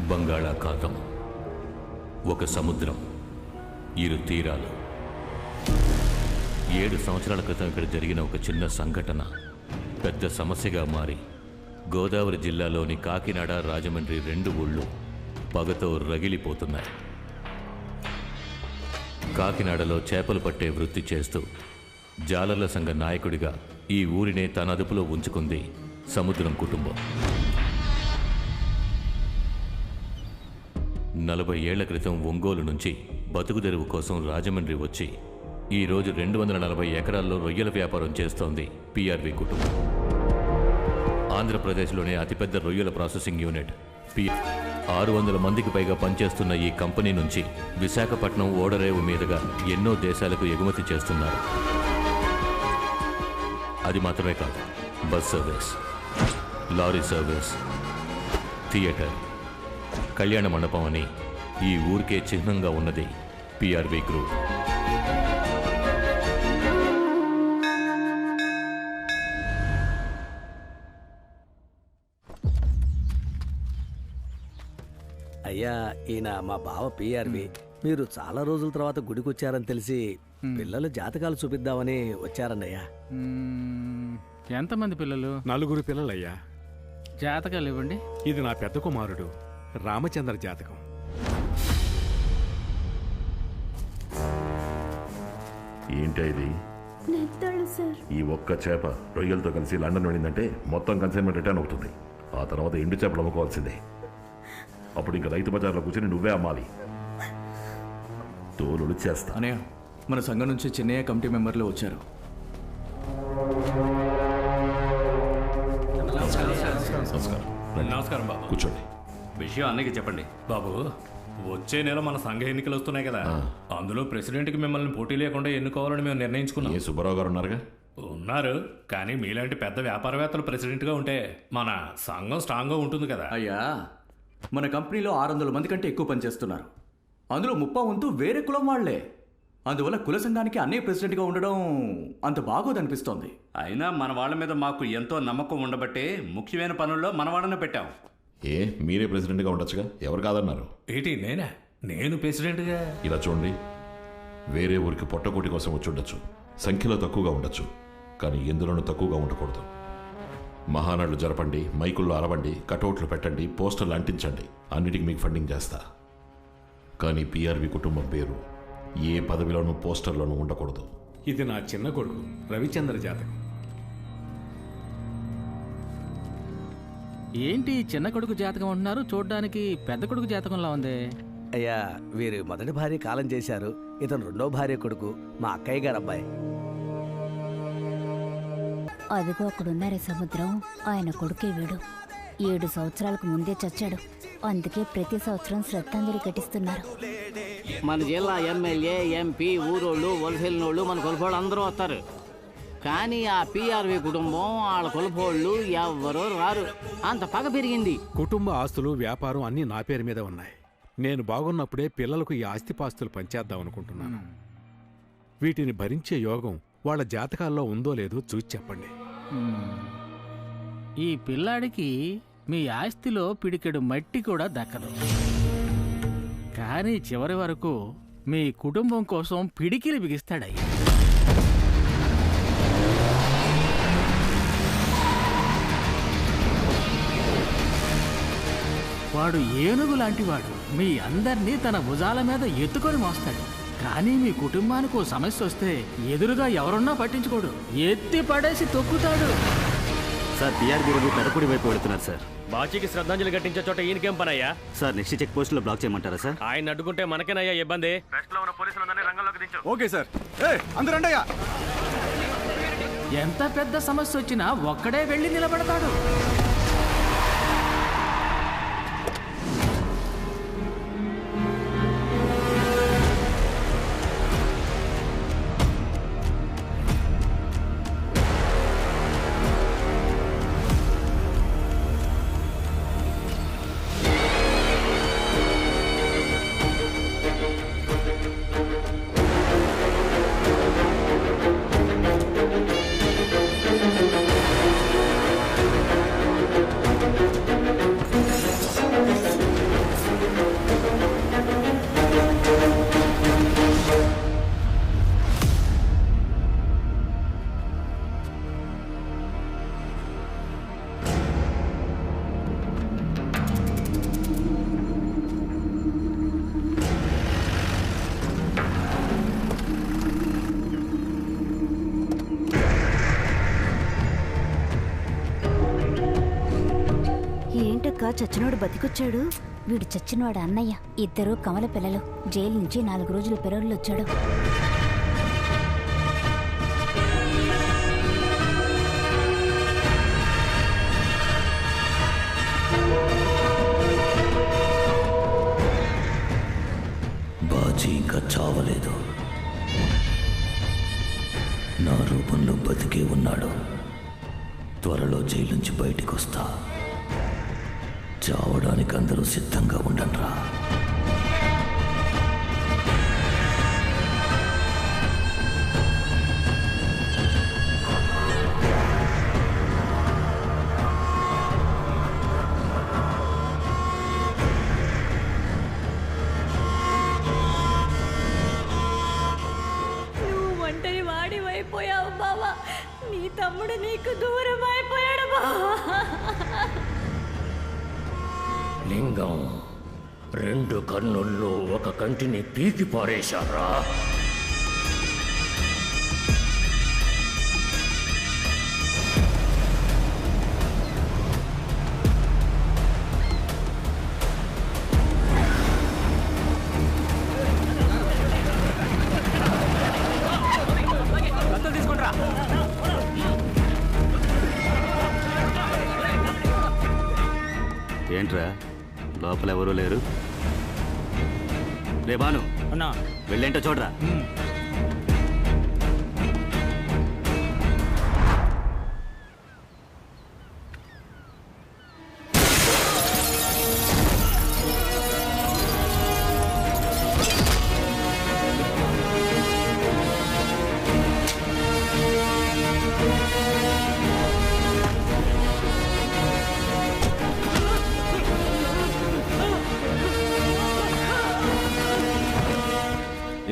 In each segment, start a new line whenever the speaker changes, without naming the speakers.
బంగాళాఖాతం, ఒక సముద్రం, ఇరు తీరాలు. 7 సంవత్సరాల క్రితం ఇక్కడ జరిగిన ఒక చిన్న సంఘటన పెద్ద సమస్యగా మారి గోదావరి జిల్లాలోని కాకినాడ, రాజమండ్రి 2 ఊళ్ళు పగతో రగిలిపోతున్నాయి. కాకినాడలో చేపలు పట్టే వృత్తి చేస్తూ జాలర్ల సంఘ నాయకుడిగా ఈ ఊరినే తన అదుపులో ఉంచుకుంది సముద్రం కుటుంబం. 40 ఏళ్ల క్రితం ఒంగోలు నుంచి బతుకుదెరువు కోసం రాజమండ్రి వచ్చి ఈరోజు 240 ఎకరాల్లో రొయ్యల వ్యాపారం చేస్తోంది పిఆర్వి కుటుంబం. ఆంధ్రప్రదేశ్లోనే అతిపెద్ద రొయ్యల ప్రాసెసింగ్ యూనిట్ 600 మందికి పైగా పనిచేస్తున్న ఈ కంపెనీ నుంచి విశాఖపట్నం ఓడరేవు మీదుగా ఎన్నో దేశాలకు ఎగుమతి చేస్తున్నారు. అది మాత్రమే కాదు, bus service, lorry service, theatre, కళ్యాణ మండపం అని ఈ ఊరికే చిహ్నంగా ఉన్నది పిఆర్వి గ్రూప్.
అయ్యా, ఈయన మా బావ పిఆర్వి. మీరు చాలా రోజుల తర్వాత గుడికి వచ్చారని తెలిసి పిల్లలు జాతకాలు చూపిద్దామని వచ్చారన్నయ్యా.
ఎంతమంది పిల్లలు?
4 పిల్లలయ్యా.
జాతకాలు ఇవ్వండి.
ఇది నా పెద్ద కుమారుడు రామచంద్ర జాతకం.
ఏంటి ఇది? ఈ ఒక్క చేప రొయ్యలతో కలిసి లండన్ వెళ్ళిందంటే మొత్తం కన్సైన్మెంట్ రిటర్న్ అవుతుంది. ఆ తర్వాత ఎండు చేపలు అమ్ముకోవాల్సిందే. అప్పుడు ఇంకా రైతు బజార్లో కూర్చొని నువ్వే అమ్మాలి. తోలుడు చేస్తా.
అనయ్య, మన సంఘం నుంచి చిన్నయ్య కమిటీ మెంబర్లు వచ్చారు.
నమస్కారం బాబు. కూర్చోండి.
విషయం అన్నయ్యకి చెప్పండి.
బాబు, వచ్చే నెల మన సంఘ ఎన్నికలు వస్తున్నాయి కదా, అందులో ప్రెసిడెంట్కి మిమ్మల్ని పోటీ లేకుండా ఎన్నుకోవాలని మేము నిర్ణయించుకున్నాం.
ఏ సుబ్బారావు గారు ఉన్నారుగా?
ఉన్నారు, కానీ మీలాంటి పెద్ద వ్యాపారవేత్తలు ప్రెసిడెంట్గా ఉంటే మన సంఘం స్ట్రాంగ్గా ఉంటుంది కదా.
అయ్యా, మన కంపెనీలో 600 మంది కంటే ఎక్కువ పనిచేస్తున్నారు. అందులో 30% వేరే కులం వాళ్లే. అందువల్ల కుల సంఘానికి అన్నయ్య ప్రెసిడెంట్గా ఉండడం అంత బాగోదనిపిస్తోంది.
అయినా మన వాళ్ళ మీద మాకు ఎంతో నమ్మకం ఉండబట్టే ముఖ్యమైన పనుల్లో మన వాళ్ళనే పెట్టాం.
ఏ మీరే ప్రెసిడెంట్గా ఉండొచ్చుగా, ఎవరు కాదన్నారు?
ఏంటి నేను ప్రెసిడెంట్గా?
ఇలా చూడండి, వేరే ఊరికి పొట్టకోటి కోసం వచ్చి ఉండొచ్చు, సంఖ్యలో తక్కువగా ఉండొచ్చు, కానీ ఎందులోనూ తక్కువగా ఉండకూడదు. మహానాడులు జరపండి, మైకుల్లో అరవండి, కటౌట్లు పెట్టండి, పోస్టర్లు అంటించండి, అన్నిటికీ మీకు ఫండింగ్ చేస్తా. కానీ పిఆర్వి కుటుంబం పేరు ఏ పదవిలోనూ పోస్టర్లోనూ ఉండకూడదు.
ఇది నా చిన్న కొడుకు రవిచంద్ర జాతకం.
ఏంటి చిన్న కొడుకు జాతకం అంటున్నారు? చూడ్డానికి పెద్ద కొడుకు జాతకంలా ఉంది.
అయ్యా, వీరు మొదటి భార్య కాలం చేశారు. ఇతను 2వ భార్య కొడుకు, మా అక్కయ్య గారు అబ్బాయి.
అదిగో అక్కడున్నారే సముద్రం, ఆయన కొడుకే వీడు. 7 సంవత్సరాలకు ముందే చచ్చాడు. అందుకే ప్రతి సంవత్సరం శ్రద్ధాంజలి ఘటిస్తున్నారు.
మన జిల్లా ఎమ్మెల్యే, ఎంపీ, ఊరోళ్ళు, వలసెళ్ళినోళ్ళు, మన కొలపోళ్ళు అందరూ వస్తారు. కానీ ఆ పిఆర్వి కుటుంబం, వాళ్ళ కొలపోళ్ళు ఎవ్వరూ రారు. అంత పగ పెరిగింది.
కుటుంబ ఆస్తులు, వ్యాపారం అన్నీ నా పేరు మీద ఉన్నాయి. నేను బాగున్నప్పుడే పిల్లలకు ఈ ఆస్తిపాస్తులు పంచేద్దాం అనుకుంటున్నాను. వీటిని భరించే యోగం వాళ్ళ జాతకాల్లో ఉందో లేదో చూసి చెప్పండి.
ఈ పిల్లాడికి మీ ఆస్తిలో పిడికెడు మట్టి కూడా దక్కదు. కానీ చివరి వరకు మీ కుటుంబం కోసం పిడికిలి బిగిస్తాడయ్యా. వాడు ఏనుగు లాంటివాడు. మీ అందర్నీ తన భుజాల మీద ఎత్తుకొని మోస్తాడు. కానీ మీ కుటుంబానికి సమస్య వస్తే ఎదురుగా ఎవరున్నా పట్టించుకోడు, ఎత్తి పడేసి తొక్కుతాడు.
సార్, పిఆర్బీ రోడ్డు పెదపూడి వైపు వెళుతున్నారు సార్.
బాచీకి శ్రద్ధాంజలి ఘటించే చోట ఈయనకేం పనయ్యా?
సార్, నెక్స్ట్ చెక్ పోస్ట్ లో బ్లాక్ చేయమంటారా సార్?
ఆయన అడ్డుకుంటే మనకేనయ్యా ఇబ్బంది.
Okay sir. అందరండయ్యా.
ఎంత పెద్ద సమస్య వచ్చినా ఒక్కడే వెళ్ళి నిలబడతాడు.
అదేంటక్క చచ్చినోడు బతికొచ్చాడు? వీడు చచ్చినవాడు అన్నయ్య. ఇద్దరు కమల పిల్లలు. జైలు నుంచి 4 రోజులు పెరోళ్ళు వచ్చాడు.
బాజీ ఇంకా చావలేదు. నా రూపంలో బతికే ఉన్నాడు. త్వరలో జైలు నుంచి బయటికి వస్తా. చావడానికి అందరూ సిద్ధంగా ఉండండిరా.
నువ్వు ఒంటరి వాడి అయిపోయావు బావా. నీ తమ్ముడు నీకు దూరం అయిపోయాడు బావా.
లింగం 2 కన్నుల్లో ఒక కంటిని పీకి పారేశారా?
ఏంట్రా లోపల ఎవరూ లేరు? రే బాను
అన్నా
వెళ్ళేంటో చూడరా.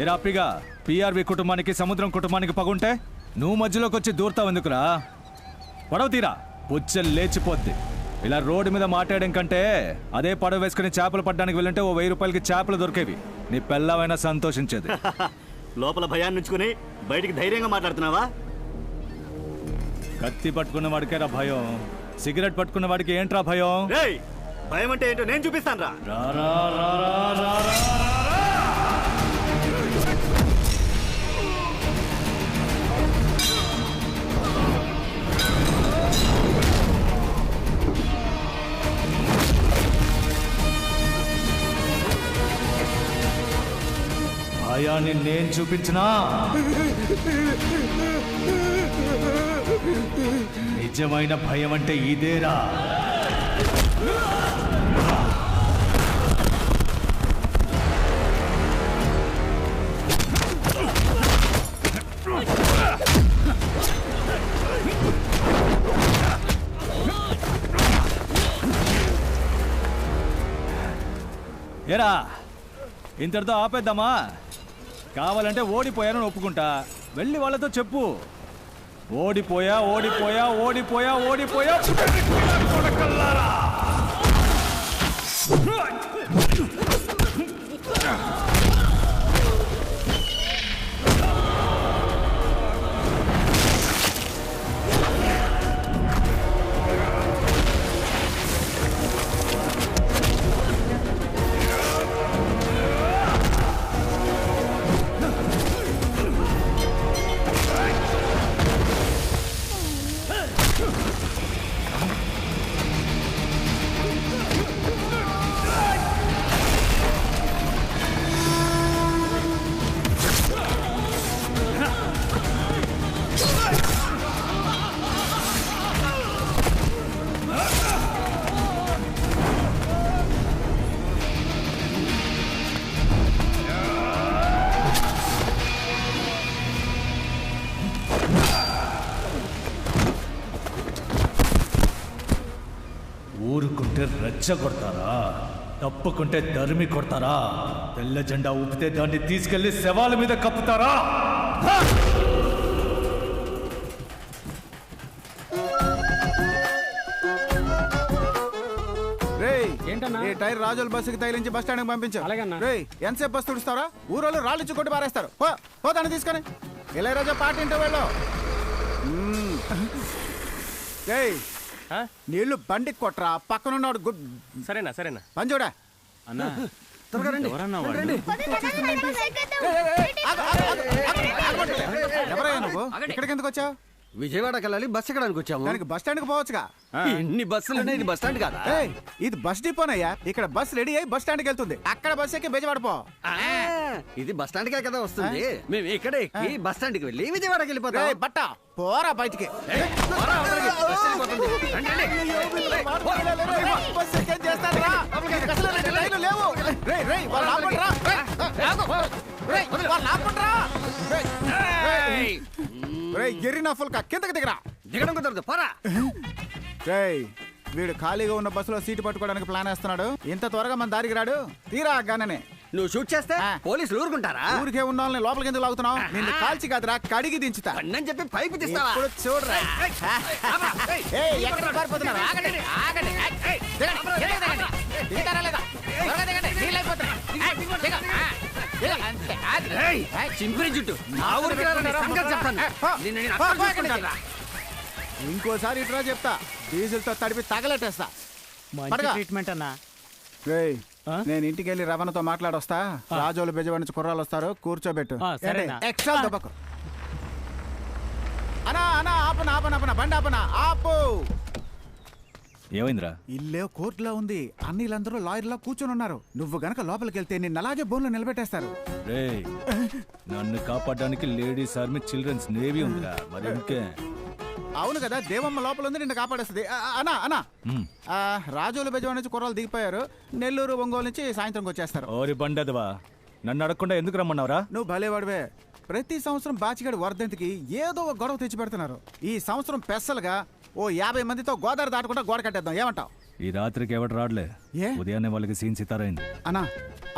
ఏరాపిగా పిఆర్వి కుటుంబానికి సముద్రం కుటుంబానికి పగుంటే నువ్వు మధ్యలోకి వచ్చి దూరతావు ఎందుకురా? పడవ తీరా పుచ్చలు లేచిపోద్ది. ఇలా రోడ్డు మీద మాట్లాడడం కంటే అదే పడవ వేసుకుని చేపలు పట్టడానికి వెళ్ళంటే ఓ 1000 రూపాయలకి చేపలు దొరికేవి. నీ పెళ్ళమైనా సంతోషించేది.
లోపల భయాన్ని ఉంచుకుని బయటికి ధైర్యంగా మాట్లాడుతున్నావా?
కత్తి పట్టుకున్న వాడికేరా భయం, సిగరెట్ పట్టుకున్న వాడికి ఏంట్రా భయం?
భయం అంటే ఏంటో నేను చూపిస్తాను రా.
భయాన్ని నేను చూపించినా నిజమైన భయం అంటే ఇదేరా. ఏరా ఇంతటితో ఆపేద్దామా? కావాలంటే ఓడిపోయానని ఒప్పుకుంటా. వెళ్ళి వాళ్ళతో చెప్పు, ఓడిపోయా ఓడిపోయా ఓడిపోయా ఓడిపోయా. ఊరుకుంటే రెచ్చ కొడతారా, తప్పుకుంటే తరిమి కొడతారా? తెల్ల జెండా ఊపితే దాన్ని తీసుకెళ్లి శవాల మీద కప్పుతారా?
ఈ టైర్ రాజుల బస్సుకి తగిలించి బస్ స్టాండ్ పంపించు. రేయ్ ఎంతసేపు బస్సు తుడుస్తారా? ఊరోళ్ళు రాళ్ళు కొట్టి పారేస్తారు. పోతాను తీసుకొని ఇళయరాజా పాట ఇంటో వెళ్ళు. నీళ్లు బండికి కొట్రా, పక్కనున్నాడు గుడ్.
సరేనా సరేనా
పని చూడా
అన్నా
త్వరగా రండి.
ఎవరన్నా వాడు?
రండి. ఎవరయ్యా నువ్వు? ఇక్కడికి ఎందుకు వచ్చావు?
విజయవాడకి వెళ్ళాలి, బస్ ఎక్కడానికి వచ్చాము.
దానికి బస్ స్టాండ్కి పోవచ్చుగా.
ఇన్ని బస్సులు ఇది బస్ స్టాండ్ కాదా?
ఇది బస్ డిపోనయ్యా. ఇక్కడ బస్ రెడీ అయ్యి బస్ స్టాండ్కి వెళ్తుంది. అక్కడ బస్ ఎక్కి విజయవాడ పో.
ఇది బస్ స్టాండ్కే కదా వస్తుంది. మేము ఇక్కడ ఎక్కి బస్ స్టాండ్కి వెళ్ళి విజయవాడకి వెళ్ళిపోతాం.
బట్ట పోరా బయటికి. ఎర్రినా ఫుల్కా కిందకి దిగరా.
దిగడం కుదరదు, పోరా.
వీడు ఖాళీగా ఉన్న బస్సులో సీటు పట్టుకోవడానికి ప్లాన్ వేస్తున్నాడు. ఇంత త్వరగా మన దారికి రాడు. తీరా గన్ననే
నువ్వు షూట్ చేస్తే పోలీసులు ఊరుకుంటారా?
ఊరికే ఉన్న వాళ్ళని లోపలికి ఎందుకు లాగుతున్నావు? నిన్ను కాల్చి కాదురా, కడిగి దించుతా
అని చెప్పి పైపు తీస్తావా?
ఇప్పుడు చూడరా.
చింపిరి జుట్టు నా ఊరికి చెప్తాను.
ఇంకోసారి ఇట్రా చెప్తా, డీజిల్ తో తడిపి తగలెట్టేస్తా.
ట్రీట్మెంట్ అన్నా.
నేను ఇంటికి వెళ్ళి రవణతో మాట్లాడొస్తా. రాజోలు బెజవాడ నుంచి కుర్రాలు వస్తారు, కూర్చోబెట్టు. ఎక్స్ట్రా దెబ్బకు. అనా అనా ఆపన ఆపన ఆపన బండి ఆపన ఆపు.
ఏమైందిరా?
ఇల్లే కోర్టులో ఉంది. అన్నిలందరూ లాయర్లా కూర్చొని ఉన్నారు. నువ్వు గనక లోపలికి వెళ్తే నిన్ను అలాగే బోన్లో నిలబెట్టేస్తారు.
నన్ను కాపాడడానికి లేడీస్ ఆర్మీ చిల్డ్రన్స్ నేవీ ఉందిరా, మరి ఇంకే.
అవును కదా, దేవమ్మ లోపల ఉంది, నిన్ను కాపాడేస్తుంది. అనా అనా రాజోలు బెజవాడ నుంచి కుర్రాలు దిగిపోయారు. నెల్లూరు ఒంగోలు నుంచి సాయంత్రం వచ్చేస్తారు.
ఓరి బండదవా, నన్ను అడగకుండా ఎందుకు రమ్మన్నావురా?
నువ్వు భలేవాడివే. ప్రతి సంవత్సరం బాచిగడి వర్ధంతికి ఏదో ఒక గొడవ తెచ్చి పెడుతున్నారు. ఈ సంవత్సరం పెసలుగా ఓ 50 మందితో గోదావరి దాటకుండా గోడ కట్టేద్దాం. ఏమంటావు?
ఈ రాత్రికి ఎవడు రాడలే, ఉదయాన్నే వాళ్ళకి సీన్ సితారైంది.
అన్నా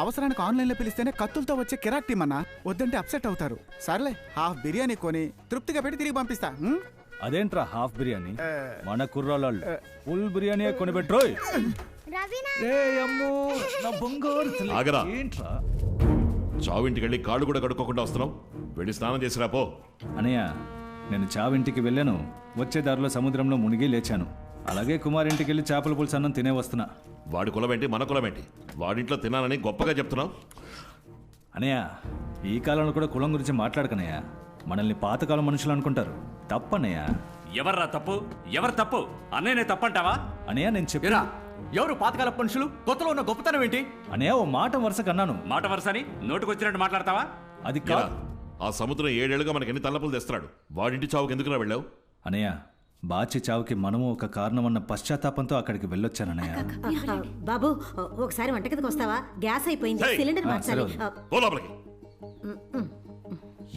అవసరానికి ఆన్లైన్ లో పిలిస్తేనే కత్తులతో వచ్చే కిరాక్ టీం అన్నా. వద్దంటే అప్సెట్ అవుతారు. సర్లే, హాఫ్ బిర్యానీ కొని తృప్తిగా పెట్టి తిరిగి పంపిస్తా.
అదేంట్రా హాఫ్ బిర్యానీ? మన కుర్రాళ్ళు ఫుల్ బిర్యానీ కొనిపెట్రోయ్.
ఆగరా, చావింటికి వెళ్ళి కాళ్ళు కూడా కడుక్కోకుండా వస్తున్నావు. వెళ్ళి స్నానం చేసిరా పో.
అనయ్య, నేను చావింటికి వెళ్ళాను, వచ్చే దారిలో సముద్రంలో మునిగి లేచాను. అలాగే కుమారింటికి వెళ్ళి చేపల పులుసు అన్నం తినే వస్తున్నా.
వాడి కులమేంటి మన కులమేంటి? వాడింట్లో తినాలని గొప్పగా చెప్తున్నావు.
అనయ్య, ఈ కాలంలో కూడా కులం గురించి మాట్లాడకనయ్యా. మనల్ని పాతకాలం మనుషులు అనుకుంటారు. తప్పనయ్యా.
ఎవర్రా తప్పు? ఎవరు తప్పు? అన్నయ్యనే తప్పంటావా?
అనయ్య, నేను చెప్పిరా,
ఎవరు పాతకాల మనుషులు? కొత్తలో ఉన్న గొప్పతనం ఏంటి?
అనయ్య, ఓ మాట వరుస కన్నాను.
మాట వరుసని నోటుకొచ్చినట్టు మాట్లాడతావా?
అది కాదు.
ఆ సముద్రం 7 ఏళ్లుగా మనకి ఎన్ని తల్లపులు తెస్తున్నాడు. వాడింటి చావుకి ఎందుకురా వెళ్ళావు?
అనయ్య, బాచి చావుకి మనము ఒక కారణం అన్న పశ్చాత్తాపంతో అక్కడికి వెళ్ళొచ్చానన్నయ్య.
బాబు, ఒకసారి వంటగదికి వస్తావా? గ్యాస్ అయిపోయింది, సిలిండర్ మార్చాలి.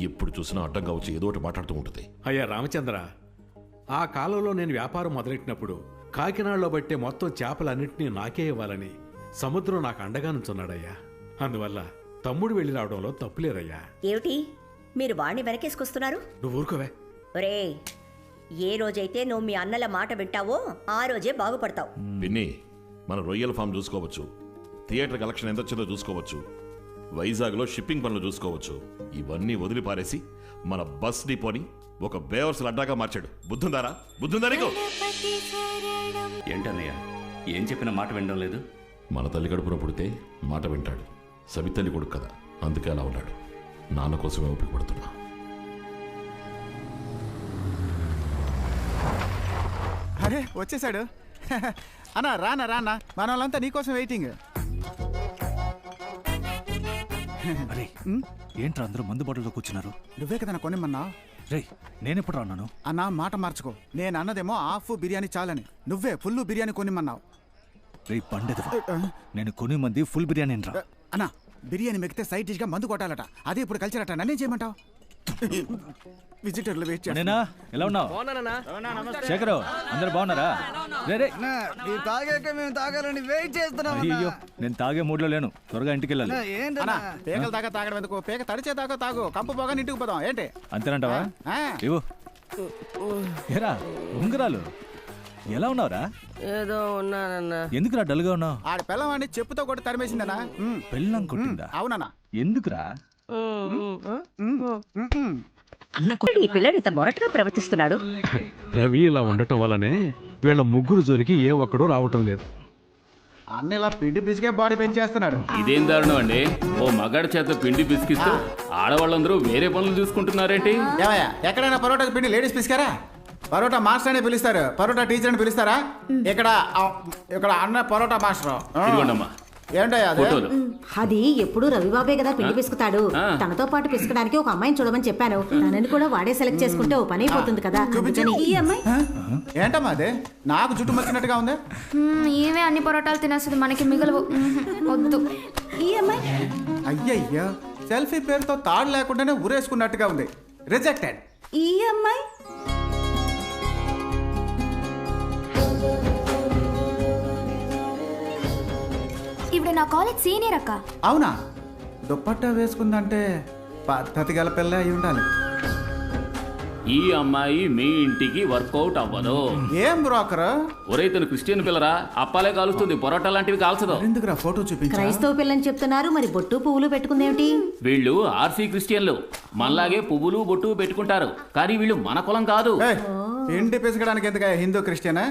ఎప్పుడు చూసినా అడ్డంగా వచ్చి ఏదో ఒకటి మాట్లాడుతూ ఉంటుంది.
అయ్యా రామచంద్ర, ఆ కాలంలో నేను వ్యాపారం మొదలెట్టినప్పుడు కాకినాడలో బట్టే మొత్తం చేపలన్నింటినీ నాకే ఇవ్వాలని సముద్రం నాకు అండగా నుంచున్నాడయ్యా. అందువల్ల తమ్ముడు వెళ్ళి రావడంలో తప్పులేదయ్యా.
ఏమిటి మీరు వాణ్ణి వెనకేసుకొస్తున్నారు?
నువ్వు ఊరుకోవే.
ఒరే, ఏ రోజైతే నువ్వు మీ అన్నల మాట వింటావో ఆ రోజే బాగుపడతావు.
పిన్ని, మన రొయ్యల ఫామ్ చూసుకోవచ్చు, థియేటర్ కలెక్షన్ ఎంత వచ్చిందో చూసుకోవచ్చు, వైజాగ్లో షిప్పింగ్ పనులు చూసుకోవచ్చు. ఇవన్నీ వదిలి పారేసి మన బస్ డిపోని ఒక బేవర్స్ అడ్డాగా మార్చాడు. బుద్ధుందారా? బుద్ధుందా నీకు?
ఏంటన్నయ్య, ఏం చెప్పినా మాట వినడం లేదు.
మన తల్లి కడుపున పుడితే మాట వింటాడు. సవితల్లి కొడుకు కదా, అందుకే అలా ఉన్నాడు. నాన్న కోసమే ఉపయోగపడుతున్నా.
అరే వచ్చేసాడు. అన్నా రానా రానా, మన వాళ్ళంతా నీకోసం వెయిటింగ్.
ఏంట్రా అందరూ మందు బాటల్లో కూర్చున్నారు?
నువ్వే కదా కొనిమ్మన్నా.
రే, నేనెప్పుడు రాన్నాను?
అన్నా మాట మార్చుకో. నేను అన్నదేమో హాఫ్ బిర్యానీ చాలని, నువ్వే ఫుల్ బిర్యానీ కొనిమ్మన్నావు.
రే పండేది, నేను కొని మంది ఫుల్ బిర్యానీ రా.
అన్నా, బిర్యానీ మెక్కితే సైడ్ డిష్ గా మందు కొట్టాలట. అదే ఇప్పుడు కల్చర్ అట. నన్నేం చేయమంటావు? విజిటర్లు వెయిట్ చేస్తున్నా.
ఎలా ఉన్నావు శేఖరు? అందరు బాగున్నారా?
మేము తాగాలని వెయిట్ చేస్తున్నాం.
అయ్యో, నేను తాగే మూడ్లో లేను. త్వరగా ఇంటికి వెళ్ళాలి.
పేకలు దాకా తాగడం ఎందుకు? పేక తడిచే దాకా తాగు, కంపు పోగా ఇంటికి పోదాం. ఏంటి
అంతేనంటావా? ఇవ్వు. ఏరా ఉంగరాలు, ఎలా ఉన్నావురా?
ఏదో ఉన్నానన్నా.
ఎందుకురా డల్గా ఉన్నావు?
ఆడ పిల్లవాడిని చెప్పుతో కొట్టి తరిమేసిందనా?
పెళ్ళం కొట్టిందా?
అవునన్నా.
ఎందుకురా?
ఈ పిల్లడు ఇంత మొరటుగా ప్రవర్తిస్తున్నాడు.
రవి ఇలా ఉండటం వల్లనే వీళ్ళ ముగ్గురు జోలికి ఏ ఒక్కడూ రావటం లేదు.
అన్న ఇలా పిండి పిసికే బాడీ పెంచేస్తున్నాడు.
ఇదేం దారుణం అండి? ఓ మగాడి చేత పిండి పిసికిస్తూ ఆడవాళ్ళందరూ వేరే పనులు చూసుకుంటున్నారేంటి?
ఏమయ్యా, ఎక్కడైనా పరోటా పిండి లేడీస్ పిసికారా? పరోటా మాస్టర్ అని పిలుస్తారు, పరోటా టీచర్ అని పిలుస్తారా? ఇక్కడ అన్న పరోటా మాస్టర్.
ఇదిగోండమ్మా.
ఏంటయ్యా
అది ఎప్పుడు రవిబాబే కదా పిండి పిసుకుతాడు. తనతో పాటు పిసుకడానికి ఒక అమ్మాయిని చూడమని చెప్పాను. తనని కూడా వాడే సెలెక్ట్ చేసుకుంటే ఓ పని అయిపోతుంది కదా.
ఈ అమ్మాయి
ఏంటమ్మా అదే? నాకు జుట్టు మచ్చినట్టుగా ఉంది.
ఏమే అన్ని పొరోటాలు తినేస్తుంది, మనకి మిగలవు. వద్దు. ఈ అమ్మాయి
అయ్యయ్యా, సెల్ఫీ పేరుతో తాడు లేకుండానే ఊరేసుకున్నట్టుగా ఉంది. రిజెక్టెడ్.
ఈ అమ్మాయి ఇప్పుడు నా కాలేజ్ సీనియర్ అక్క.
అవునా? దుప్పట్టా వేసుకుందంటే పద్ధతి గల పిల్ల అయి ఉండాలి.
ఈ అమ్మాయి మీ ఇంటికి వర్కౌట్ అవ్వదు.
ఏం బ్రోకర్?
ఒరే తను క్రిస్టియన్ పిల్లరా, అప్పాలే కాలుస్తుంది, పొరోటా లాంటివి కాల్చదు.
ఎందుకురా ఫోటో చూపించు.
క్రైస్తవ పిల్లని చెప్తున్నారు, మరి బొట్టు పువ్వులు పెట్టుకుందేమిటి?
వీళ్ళు ఆర్సీ క్రిస్టియన్లు, మనలాగే పువ్వులు బొట్టు పెట్టుకుంటారు, కానీ వీళ్ళు మన కులం కాదు.
ఇంటి పిసకడానికి ఎందుకు హిందూ క్రిస్టియన్?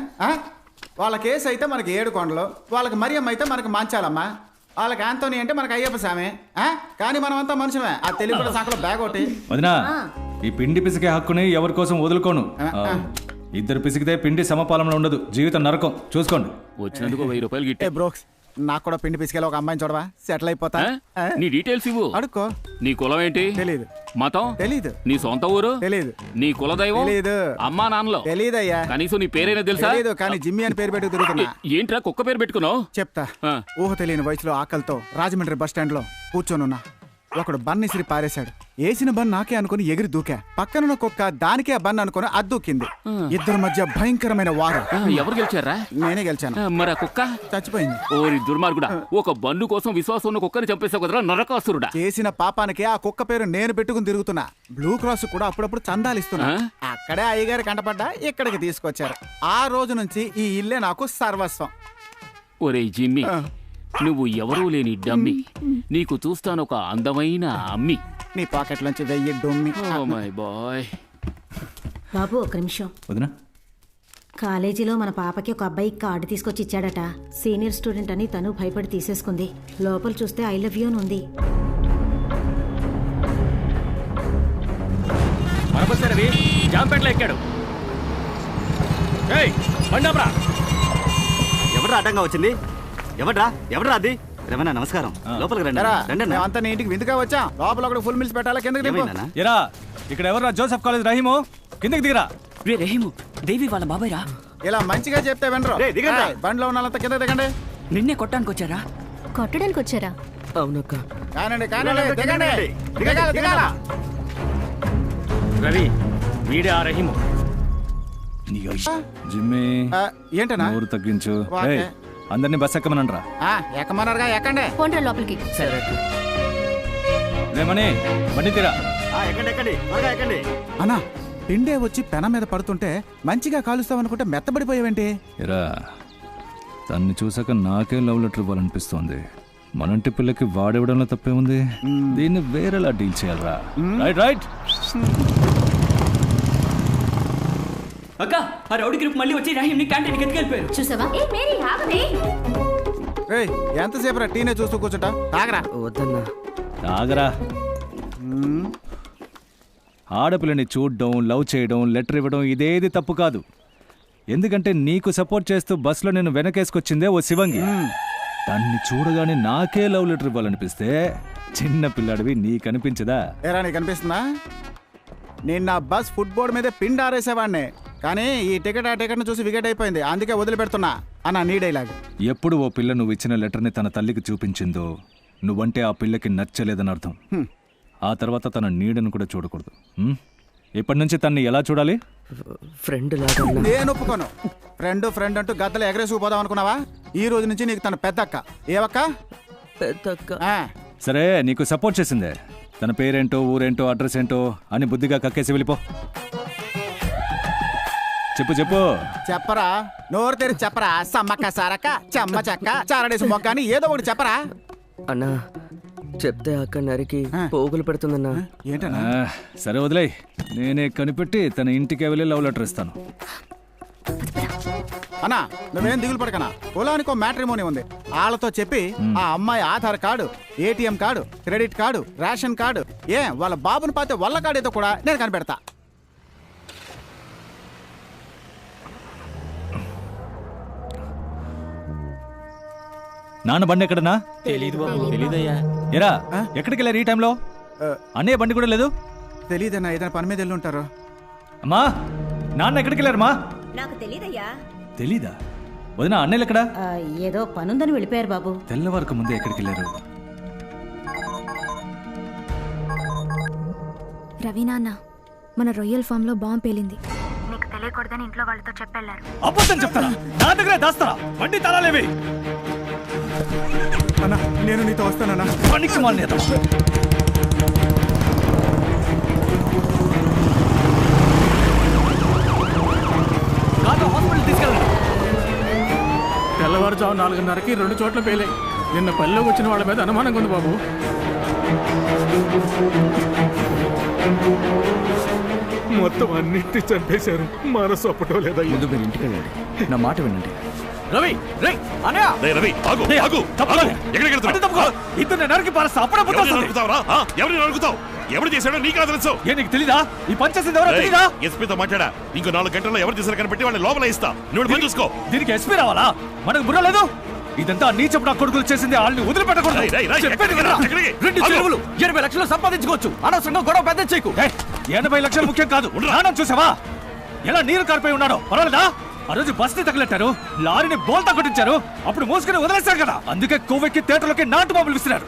వాళ్ళ కేసు అయితే మనకి 7 కొండలు, వాళ్ళకి మరియమ్మ అయితే మనకి మంచాలమ్మ, వాళ్ళకి ఆంటోనీ అంటే మనకి అయ్యప్ప స్వామి. కానీ మనం అంతా మనుషుమే. ఆ తెలుగు సంఖలో బ్యాగ్ ఒకటి.
వదినా, ఈ పిండి పిసికే హక్కుని ఎవరి కోసం వదులుకోను. ఇద్దరు పిసికితే పిండి సమపాలన ఉండదు, జీవితం నరకం. చూసుకోండి.
వచ్చినందుకు 1000 రూపాయలు గిట్టే.
బ్రోక్స్, నాకు కూడా పిండి పిసికేలా ఒక అమ్మాయిని చూడవా? సెటిల్ అయిపోతా.
నీ డీటెయిల్స్ ఇవ్వు.
అడుక్కో.
నీ కులం ఏంటి?
తెలీదు.
మతం
తెలీదు.
నీ సొంత ఊరు?
తెలీదు.
నీ కులదైవం?
తెలీదు.
అమ్మా నాన్నలో?
తెలీదయ్యా.
కనీసం నీ పేరైనా తెలుసా?
తెలీదు, కానీ జిమ్మి అని పేరు పెట్టుకు తిరుగుతున్నా.
ఏంట్రా కుక్క పేరు పెట్టుకున్నావు?
చెప్తా. ఊహ తెలియని వయసులో ఆకలితో రాజమండ్రి బస్ స్టాండ్ లో కూర్చొనున్నా. ఒకడు బన్ ఇసిరి పారేశాడు. వేసిన బన్ నాకే అనుకుని ఎగిరి దూకా. పక్కనున్న కుక్క దానికే ఆ బన్ అనుకుని అద్దూకింది. ఇద్దరి మధ్య భయంకరమైన వారు.
ఎవరు గెలిచారా?
నేనే గెలిచాను.
మరి ఆ కుక్క
చచ్చిపోయింది.
ఓరి దుర్మార్గుడా, ఒక బన్ను కోసం విశ్వాసం ఉన్న కుక్కని చంపేసావు కదరా నరకాసురుడా.
చేసిన పాపానికి ఆ కుక్క పేరు నేను పెట్టుకుని తిరుగుతున్నా. బ్లూ క్రాస్ కూడా అప్పుడప్పుడు చందాలు ఇస్తున్నా. అక్కడే అయ్యగారు కంటపడ్డా, ఇక్కడికి తీసుకొచ్చారు. ఆ రోజు నుంచి ఈ ఇల్లే నాకు సర్వస్వం.
ఒరే జిమ్మి, నువ్వు ఎవరూ లేని డమ్మి, నీకు చూస్తాను ఒక అందమైన అమ్మి.
నీ పాకెట్ నుంచి 1000 డొమ్మి.
Oh my boy.
బాబు ఒక నిమిషం.
వదినా,
కాలేజీలో మన పాపకి ఒక అబ్బాయి కార్డు తీసుకొచ్చి ఇచ్చాడట. సీనియర్ స్టూడెంట్ అని తను భయపడి తీసేసుకుంది. లోపల చూస్తే ఐ లవ్ యూ అని ఉంది.
రవి జాంపేటలో ఎక్కాడు.
ఎవడ్రా అడ్డంగా వచ్చింది? ఎవడ్రా అది? రమణ నమస్కారం. లోపలికి రండి.
అంతా నీ ఇంటికి విందుగా వచ్చా. లోపల ఒకటి ఫుల్ మిల్స్ పెట్టాలా? కిందకి
ఎరా, ఇక్కడ ఎవరా? జోసెఫ్ కాలేజ్ రహీము, కిందకి దిగరా.
రహీము, దేవి వాళ్ళ బాబాయ్ రా.
ఇలా మంచిగా చెప్తే వినరు. బండిలో ఉన్న కింద దిగండి.
నిన్నే కొట్టడానికి వచ్చారా?
కొట్టడానికి వచ్చారా?
అవునక్క.
రవి, వీడే ఆ రహీము.
జిమ్మి,
ఏంటన్నా?
నోరు తగ్గించు. అందరినీ బస్ ఎక్కమనండ్రా.
ఎక్కమన్నారుగా, ఎక్కండి.
పోండ్రా లోపలికి.
రేమని బండి తీరా.
అన్నా, పిండే వచ్చి పెన మీద పడుతుంటే మంచిగా కాలుస్తావనుకుంటే మెత్తబడిపోయావేంటి?
ఎరా, తన్ని చూసాక నాకే లవ్ లెటర్ ఇవ్వాలనిపిస్తోంది. మనంటి పిల్లకి వాడివ్వడంలో తప్పే ఉంది. దీన్ని వేరేలా డీల్ చేయాలరా. Right right.
అక్క, ఆ రౌడీ గ్రూప్ మళ్ళీ వచ్చి రాహింని క్యాంటీన్కి ఎత్తుకెళ్ళిపోయారు.
చూసావా?
ఎంతసేపు రా టీనే చూస్తూ కూర్చుంటా? తాగరా.
వద్దన్నా.
తాగరా. ఆడపిల్లని చూడడం, లవ్ చేయడం, లెటర్ ఇవ్వడం ఇదేది తప్పు కాదు. ఎందుకంటే నీకు సపోర్ట్ చేస్తూ బస్సులో నేను వెనకేసుకొచ్చిందే ఓ శివంగి. దాన్ని చూడగానే నాకే లవ్ లెటర్ ఇవ్వాలనిపిస్తే చిన్న పిల్లాడివి నీకనిపించదా?
ఏరా, నీకు అనిపిస్తుందా? నేను నా బస్ ఫుట్ బోర్డ్ మీద పిండి ఆరేసేవాడిని, కానీ ఈ టికెట్ ఆ టికెట్ను చూసి వికెట్ అయిపోయింది, అందుకే వదిలిపెడుతున్నా అన్న నీ డైలాగ్.
ఎప్పుడు ఓ పిల్ల నువ్వు ఇచ్చిన లెటర్ని తన తల్లికి చూపించిందో నువ్వంటే ఆ పిల్లకి నచ్చలేదని అర్థం. ఆ తర్వాత తన నీడను కూడా చూడకూడదు. ఇప్పటి నుంచి తన్ని ఎలా చూడాలి?
ఫ్రెండ్.
నేను ఒప్పుకోను. ఫ్రెండ్ అంటూ గద్దలు ఎగరేసుకుపోదాం అనుకున్నావా? ఈ రోజు నుంచి నీకు తన పెద్దక్క. ఏవక్క?
పెద్దక్క.
సరే, నీకు సపోర్ట్ చేసిందే. తన పేరేంటో, ఊరేంటో, అడ్రస్ ఏంటో అని బుద్ధిగా కక్కేసి వెళ్ళిపో. చెప్పు.
చెప్పరా, నోరు తెరిచి చెప్పరా. సమ్మక్క సారక్క, చెమ్మ చెక్క, చారడేసి మొక్క అని ఏదో ఒకటి చెప్పరా.
అన్నా,
చెప్తే అక్క నరికి పోగులు పెడుతుందన్నా.
ఏంటన్నా?
సరే వదిలే, నేనే కనిపెట్టి తన ఇంటికి వెళ్ళి లవ్ లెటర్ ఇస్తాను.
అన్నా నువ్వేం దిగులు పడకనా, పొలానికో మ్యాట్రిమోనీ ఉంది, వాళ్ళతో చెప్పి ఆ అమ్మాయి Aadhaar card, ATM card, credit card, ration card, వాళ్ళ బాబుని పాతే వల్ల కార్డు ఏదో కూడా నేను కనిపెడతా.
నాన్న బండి ఎక్కడన్నా?
తెలీదయ్యా.
ఎరా ఎక్కడికి వెళ్ళారు ఈ టైంలో? అన్నయ్య బండి కూడా లేదు.
తెలీదన్నా, ఏదైనా పని మీద వెళ్ళి ఉంటారు.
అమ్మా నాన్న ఎక్కడికి వెళ్ళారమ్మా?
నాకు తెలీదయ్యా.
తెలీదా? వదిన అన్నయ్యలు ఎక్కడా?
ఏదో పనుందని వెళ్ళిపోయారు బాబు.
తెల్లవారుకు ముందే ఎక్కడికి వెళ్ళారు?
రవి నాన్న, మన రొయ్యల్ ఫామ్ లో బాంబు పేలింది. నీకు తెలియకూడదని ఇంట్లో వాళ్ళతో చెప్పెళ్ళారు.
అబద్ధం చెప్తారా? నా దగ్గరే దాస్తారా? బండి తాళాలేవి?
అన్నా నేను నీతో వస్తానన్నా.
పనికి మానేత
హాస్పిటల్ తీసుకెళ్ళండి. తెల్లవారుజాము 4:30కి 2 చోట్ల పేలాయి. నిన్న పల్లెలోకి వచ్చిన వాళ్ళ మీద అనుమానంగా ఉంది బాబు.
మొత్తం అన్నింటినీ చంపేశారు. మనసు అప్పటం లేదా?
ముందు మీరు ఇంటికి వెళ్ళండి, నా మాట వినండి.
రవి
రవి ఆగు ఆగు. ఎక్కడికి వెళ్తున్నావు?
ఇద్దరు నరికి పారేస్తా. అప్పుడే
ఎవరిని నరుకుతావు? ఎవరు చేశాడో నీకు తెలుసు.
నీకు తెలీదా? ఈ పంచేసింది ఎవరో తెలీదా?
ఎస్పీతో మాట్లాడా. ఇంకో 4 గంటల్లో ఎవరు చేశారో కనిపెట్టి వాళ్ళని లోపల ఇస్తా. నువ్వు పని చూసుకో.
దీనికి ఎస్పీ రావాలా? మనకు బుర్ర లేదు. ఇదంతా నీచపు నా కొడుకులు చేసింది. వాళ్ళని వదిలిపెట్టకూడదు.
2 చెరువులు 80 లక్షలు సంపాదించుకోవచ్చు. అనవసరంగా గొడవ పెద్ద చేయకు.
80 లక్షలు ముఖ్యం కాదు. నాన్న చూసావా ఎలా నీరు కారిపోయి ఉన్నాడో? పర్వాలేదా? ఆ రోజు బస్ని తగలెట్టారు, లారీని బోల్తా కొట్టించారు, అప్పుడు మోసుకుని వదిలేశారు కదా. అందుకే కొవ్వెక్కి థియేటర్లోకి నాటు బాంబులు విసిరారు.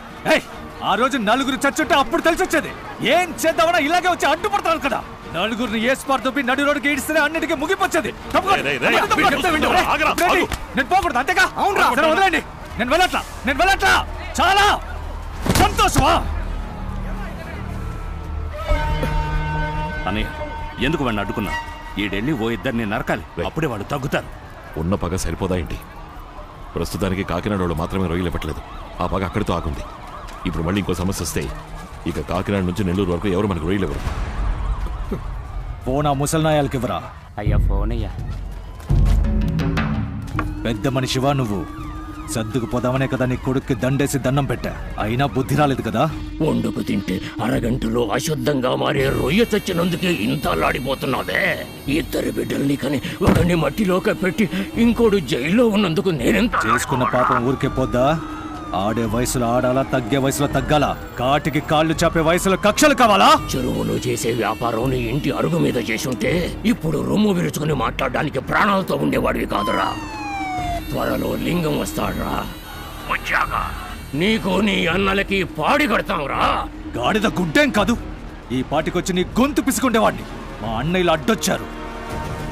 ఆ రోజు 4 చచ్చుంటే అప్పుడు తెలిసి వచ్చేది. ఏం చేద్దామన్నా ఇలాగే వచ్చి అడ్డుపడతారు కదా. 4 ఏ స్పార్ తప్పి నడి రోడ్డుకి ఈడిస్తే అన్నిటికీ ముగిపొచ్చేది. నేను పోకూడదు అంతేగా? వదిలేండి. నేను వెళ్ళట్లా. చాలా సంతోషమా?
అన్నయ్య ఎందుకు వాడిని అడ్డుకున్నా? ఈడెళ్ళి ఓ ఇద్దరిని నరకాలి, అప్పుడే వాళ్ళు తగ్గుతారు.
ఉన్న పగ సరిపోదా ఏంటి? ప్రస్తుతానికి కాకినాడ వాళ్ళు మాత్రమే రొయ్యలు ఇవ్వట్లేదు. ఆ పగ అక్కడితో ఆగుంది. ఇప్పుడు మళ్ళీ ఇంకో సమస్య వస్తే ఇక కాకినాడ నుంచి నెల్లూరు వరకు ఎవరు మనకు రొయ్యలు ఇవ్వరు.
ఫోనా ముసల్నాయాలకి ఇవ్వరా?
అయ్యా ఫోన్ అయ్యా.
పెద్ద మనిషివా నువ్వు? సర్దుకు పోదామనే కదా నీ కొడుక్కి దండేసి దండం పెట్టా. అయినా బుద్ధి రాలేదు కదా.
వండుకు తింటే అరగంటలో అశుద్ధంగా మారే రొయ్య చచ్చినందుకే ఇంత అల్లాడిపోతున్నావే. 2 బిడ్డల్ని కని ఒకడిని మట్టిలోకి పెట్టి ఇంకోడు జైల్లో ఉన్నందుకు నేనెంత
చేసుకున్న పాపం ఊరికే పోద్దా? ఆడే వయసులో ఆడాలా, తగ్గే వయసులో తగ్గాలా? కాటికి కాళ్ళు చాపే వయసులో కక్షలు కావాలా?
చెరువులో చేసే వ్యాపారం నీ ఇంటి అరుగు మీద చేసుంటే ఇప్పుడు రొమ్ము విరుచుకుని మాట్లాడడానికి ప్రాణాలతో ఉండేవాడివి కాదురా. త్వరలో లింగం వస్తాడ్రా. వచ్చాక నీకు నీ అన్నలకి పాడి కడతాంరా.
గాడిద గుడ్డేం కాదు. ఈ పాటికొచ్చి నీ గొంతు పిసుకుండేవాడిని. మా అన్నయ్యలు అడ్డొచ్చారు.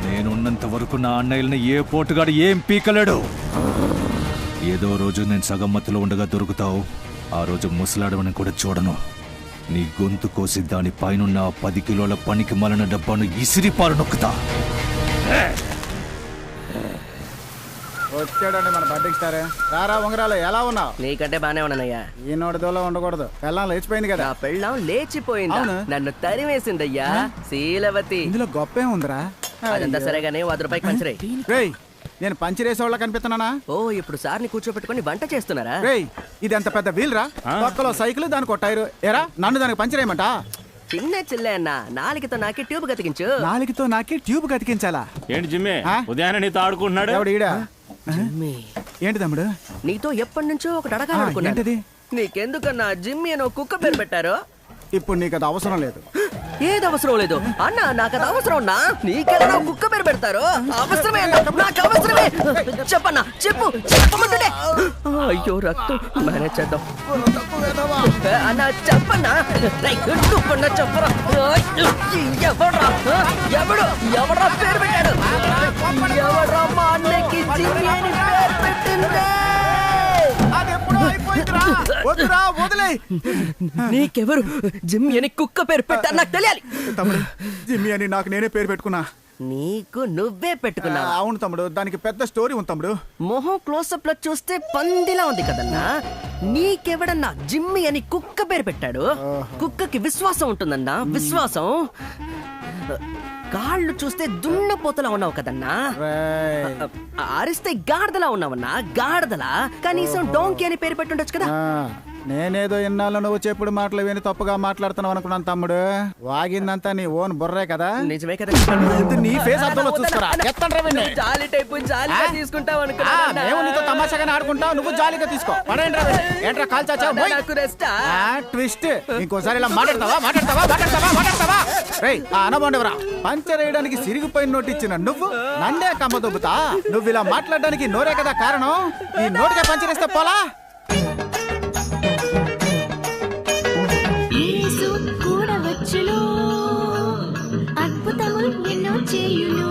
నేనున్నంత వరకు నా అన్నయ్యలని ఏ పోటుగాడు ఏం పీకలేడు. ఏదో రోజు నేను సగం మత్తులో ఉండగా దొరుకుతావు. ఆ రోజు ముసలాడమని కూడా చూడను. నీ గొంతు కోసి దాని పైనున్న 10 కిలోల పనికి మలన డబ్బాను ఇసిరిపాలు నొక్కుతా.
వచ్చాడండి మన బర్త్డే ఇస్తారే. రారా ఉంగరాలు, ఎలా ఉన్నావు?
నీకంటే బానే ఉన్నానయ్యా.
ఈ నోటి దూలో ఉండకూడదు. పెళ్ళం లేచిపోయింది కదా.
పెళ్ళం లేచిపోయిందా? నన్ను తరిమేసిందయ్యా శీలవతి.
ఇందులో గొప్పే ఉందిరా.
అదంతా సరేగానే 100 రూపాయలు పంచరే.
నేను పంచిరేసేవాళ్ళ కనిపిస్తున్నానా?
ఓ ఇప్పుడు సార్ని కూర్చోబెట్టుకుని వంట చేస్తున్నారా?
ఇది ఎంత పెద్ద వీల్ రా. పక్కలో సైకిల్, దానికి ఒక టైరు. ఎరా నన్ను దానికి పంచరేయమంట?
చిన్న చిల్లే అన్న, నాలుగుతో నాకి ట్యూబ్ గతికించు.
నాలుగుతో నాకి ట్యూబ్ గతికించాలా?
ఏంటి జిమ్మే ఉదయాన్నే నీతో ఆడుకుంటున్నాడు?
ఎవడు ఈడా? ఏంటి తమ్ముడు?
నీతో ఎప్పటి నుంచో ఒకటి అడగాలనుకున్నాను. నీకెందుకన్నా జిమ్మి అని కుక్క పేరు పెట్టారు?
ఇప్పుడు నీకు అది అవసరం లేదు.
ఏది అవసరం లేదు అన్నా? నాకు అది అవసరం ఉన్నా? నీకెలా కుక్క పేరు పెడతారు? అవసరమే అన్నా, నాకు అవసరమే. చెప్పన్నా, చెప్పమంటే. అయ్యో రక్తం, మేనేజ్ చేద్దాం అన్నా. చెప్పన్నా, నువ్వన్నా చెప్పరా. ఎవడ్రా పేరు పెట్టాడు? ఎవడ్రా మా అన్నకి జిమ్మి అని పేరు పెట్టిందే? నీకెవరు జిమ్మి అని కుక్క పేరు పెట్టారు నాకు తెలియాలి.
తమ్ముడు, జిమ్మి అని నాకు నేనే పేరు పెట్టుకున్నా.
నీకు నువ్వే పెట్టుకున్నా?
అవును తమ్ముడు, దానికి పెద్ద స్టోరీ ఉంది తమ్ముడు.
మొహం క్లోజప్ లో చూస్తే పందిలా ఉంది కదన్నా. నీకెవడన్నా జిమ్మి అని కుక్క పేరు పెట్టాడు? కుక్కకి విశ్వాసం ఉంటుందన్నా, విశ్వాసం. కాళ్ళు చూస్తే దున్నపోతలా ఉన్నావు కదన్నా, అరిస్తే గాడిదలా ఉన్నావన్నా, గాడిదలా. కనీసం డోంకి అని పేరు పెట్టుండొచ్చు కదా.
నేనేదో ఇన్నాళ్ళు నువ్వు చెప్పుడు మాటలు విని తప్పుగా మాట్లాడుతున్నావు అనుకున్నాను తమ్ముడు. వాగిందంతా నీ ఓన్ బుర్రే కదా.
నిజమే కదా.
నీ ఫేస్ అద్దంలో చూసుకోరా.
జాలి టైపు జాలిగా తీసుకుంటావు అనుకున్నా.
మేము నీతో తమాషాగానే ఆడుకుంటావు, నువ్వు జాలిగా తీసుకో. ఏంట్రా కాల్ చాచా ట్విస్ట్. ఇంకోసారి ఇలా మాట్లాడతావా? రేయ్ అనబండవరా, పంచర్ వేయడానికి సిరిగిపోయిన నోటు ఇచ్చిన నువ్వు నన్నే కమ్మ దొబ్బుతా. నువ్వు ఇలా మాట్లాడడానికి నోరే కదా కారణం. ఈ నోటికే పంచర్ ఇస్తే పోలా.
అద్భుతములు ఎన్నో చేయును.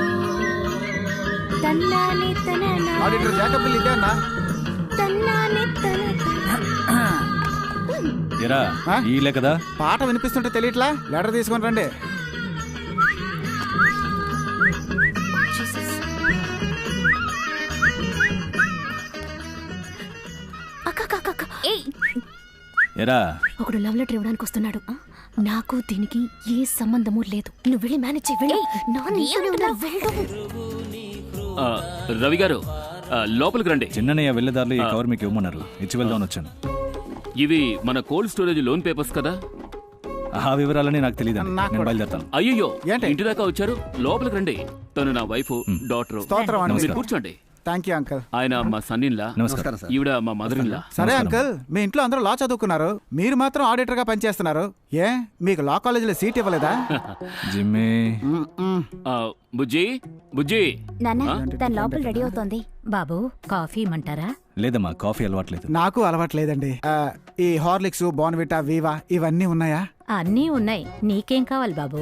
తన్నాని తననా
ఆడిటర్ జాకబ్ బిల్ ఇదే అన్నా.
తన్నాని
ఎరా ఈలే కదా.
పాట వినిపిస్తుంటే తెలియట్లా. లెటర్ తీసుకొని రండి.
ఎరా
ఒకడు లవ్ లెటర్ ఇవ్వడానికి వస్తున్నాడు. నాకు దీనికి ఏ సంబంధము లేదు. నువ్వు వెళ్ళి మేనేజ్ చెయ్యి.
రవి గారు లోపలికి రండి.
చిన్నయ్య వెళ్ళేదారులు ఈ కవర్ మీకు ఇవ్వమన్నారు, ఇచ్చి వెళ్దామని వచ్చాను.
ఇవి మన కోల్డ్ స్టోరేజ్ లోన్ పేపర్స్ కదా.
ఆ వివరాలని నాకు తెలియదు, నేను బయలుదేరుతాను.
అయ్యో ఇంటి దాకా వచ్చారు, లోపలికి రండి. తను నా వైఫ్, డాటర్. మీరు కూర్చోండి.
Thank you uncle.
ఆయన మా సన్నిన్లా, ఈవిడ మా మదర్ఇన్లా.
సరే అంకల్, మీ ఇంట్లో అందరూ లా చదువుకున్నారు, మీరు మాత్రం ఆడిటర్ గా పనిచేస్తున్నారు. ఏ మీకు లా కాలేజీలో సీట్ ఇవ్వలేదా?
జిమ్మి
బుజ్జి బుజ్జి
నాన్న తన లోపల రెడీ అవుతోంది. బాబు కాఫీ ఇమ్మంటారా?
లేదమ్మా, కాఫీ అలవాట్లేదు.
నాకు అలవాట్లేదండి. ఈ హార్లిక్స్, బోర్న్విటా, వీవా ఇవన్నీ ఉన్నాయా?
అన్నీ ఉన్నాయి. నీకేం కావాలి బాబు?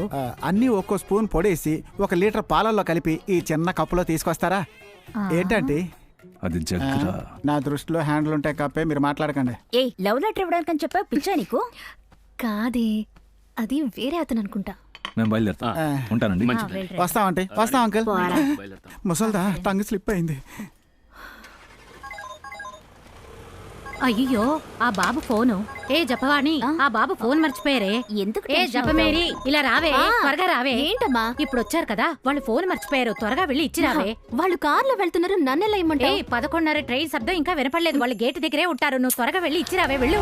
అన్నీ ఒక్కో స్పూన్ పొడేసి 1 లీటర్ పాలల్లో కలిపి ఈ చిన్న కప్పులో తీసుకొస్తారా? ఏంటంటే
అది జగ్గురా.
నా దృష్టిలో హ్యాండిల్ ఉంటాయి కప్పే, మీరు మాట్లాడకండి.
ఏ లవ్ లెటర్ ఇవ్వడానికి అని చెప్పా పిచ్చా నీకు?
కాదే, అది వేరే అతను అనుకుంటా.
మేము బయలుదేరుతాం. ఉంటానండి.
వస్తాం అంకల్. ముసల్దా టంగ్ స్లిప్ అయింది.
అయ్యో ఆ బాబు ఫోను. ఏ జపవాణి, ఆ బాబు ఫోన్ మర్చిపోయారే.
ఎందుకు?
ఏ జపమేరి ఇలా రావే, త్వరగా రావే. ఏంటమ్మా ఇప్పుడు వచ్చారు కదా, వాళ్ళు ఫోన్ మర్చిపోయారు, త్వరగా వెళ్ళి ఇచ్చి రావే. వాళ్ళు కార్లో వెళ్తున్నారు, నన్నెలా ఇమ్మంటే? 11:30 ట్రైన్ శబ్దం ఇంకా వినపడలేదు, వాళ్ళు గేట్ దగ్గరే ఉంటారు. నువ్వు త్వరగా వెళ్ళి ఇచ్చి రావే, వెళ్ళు.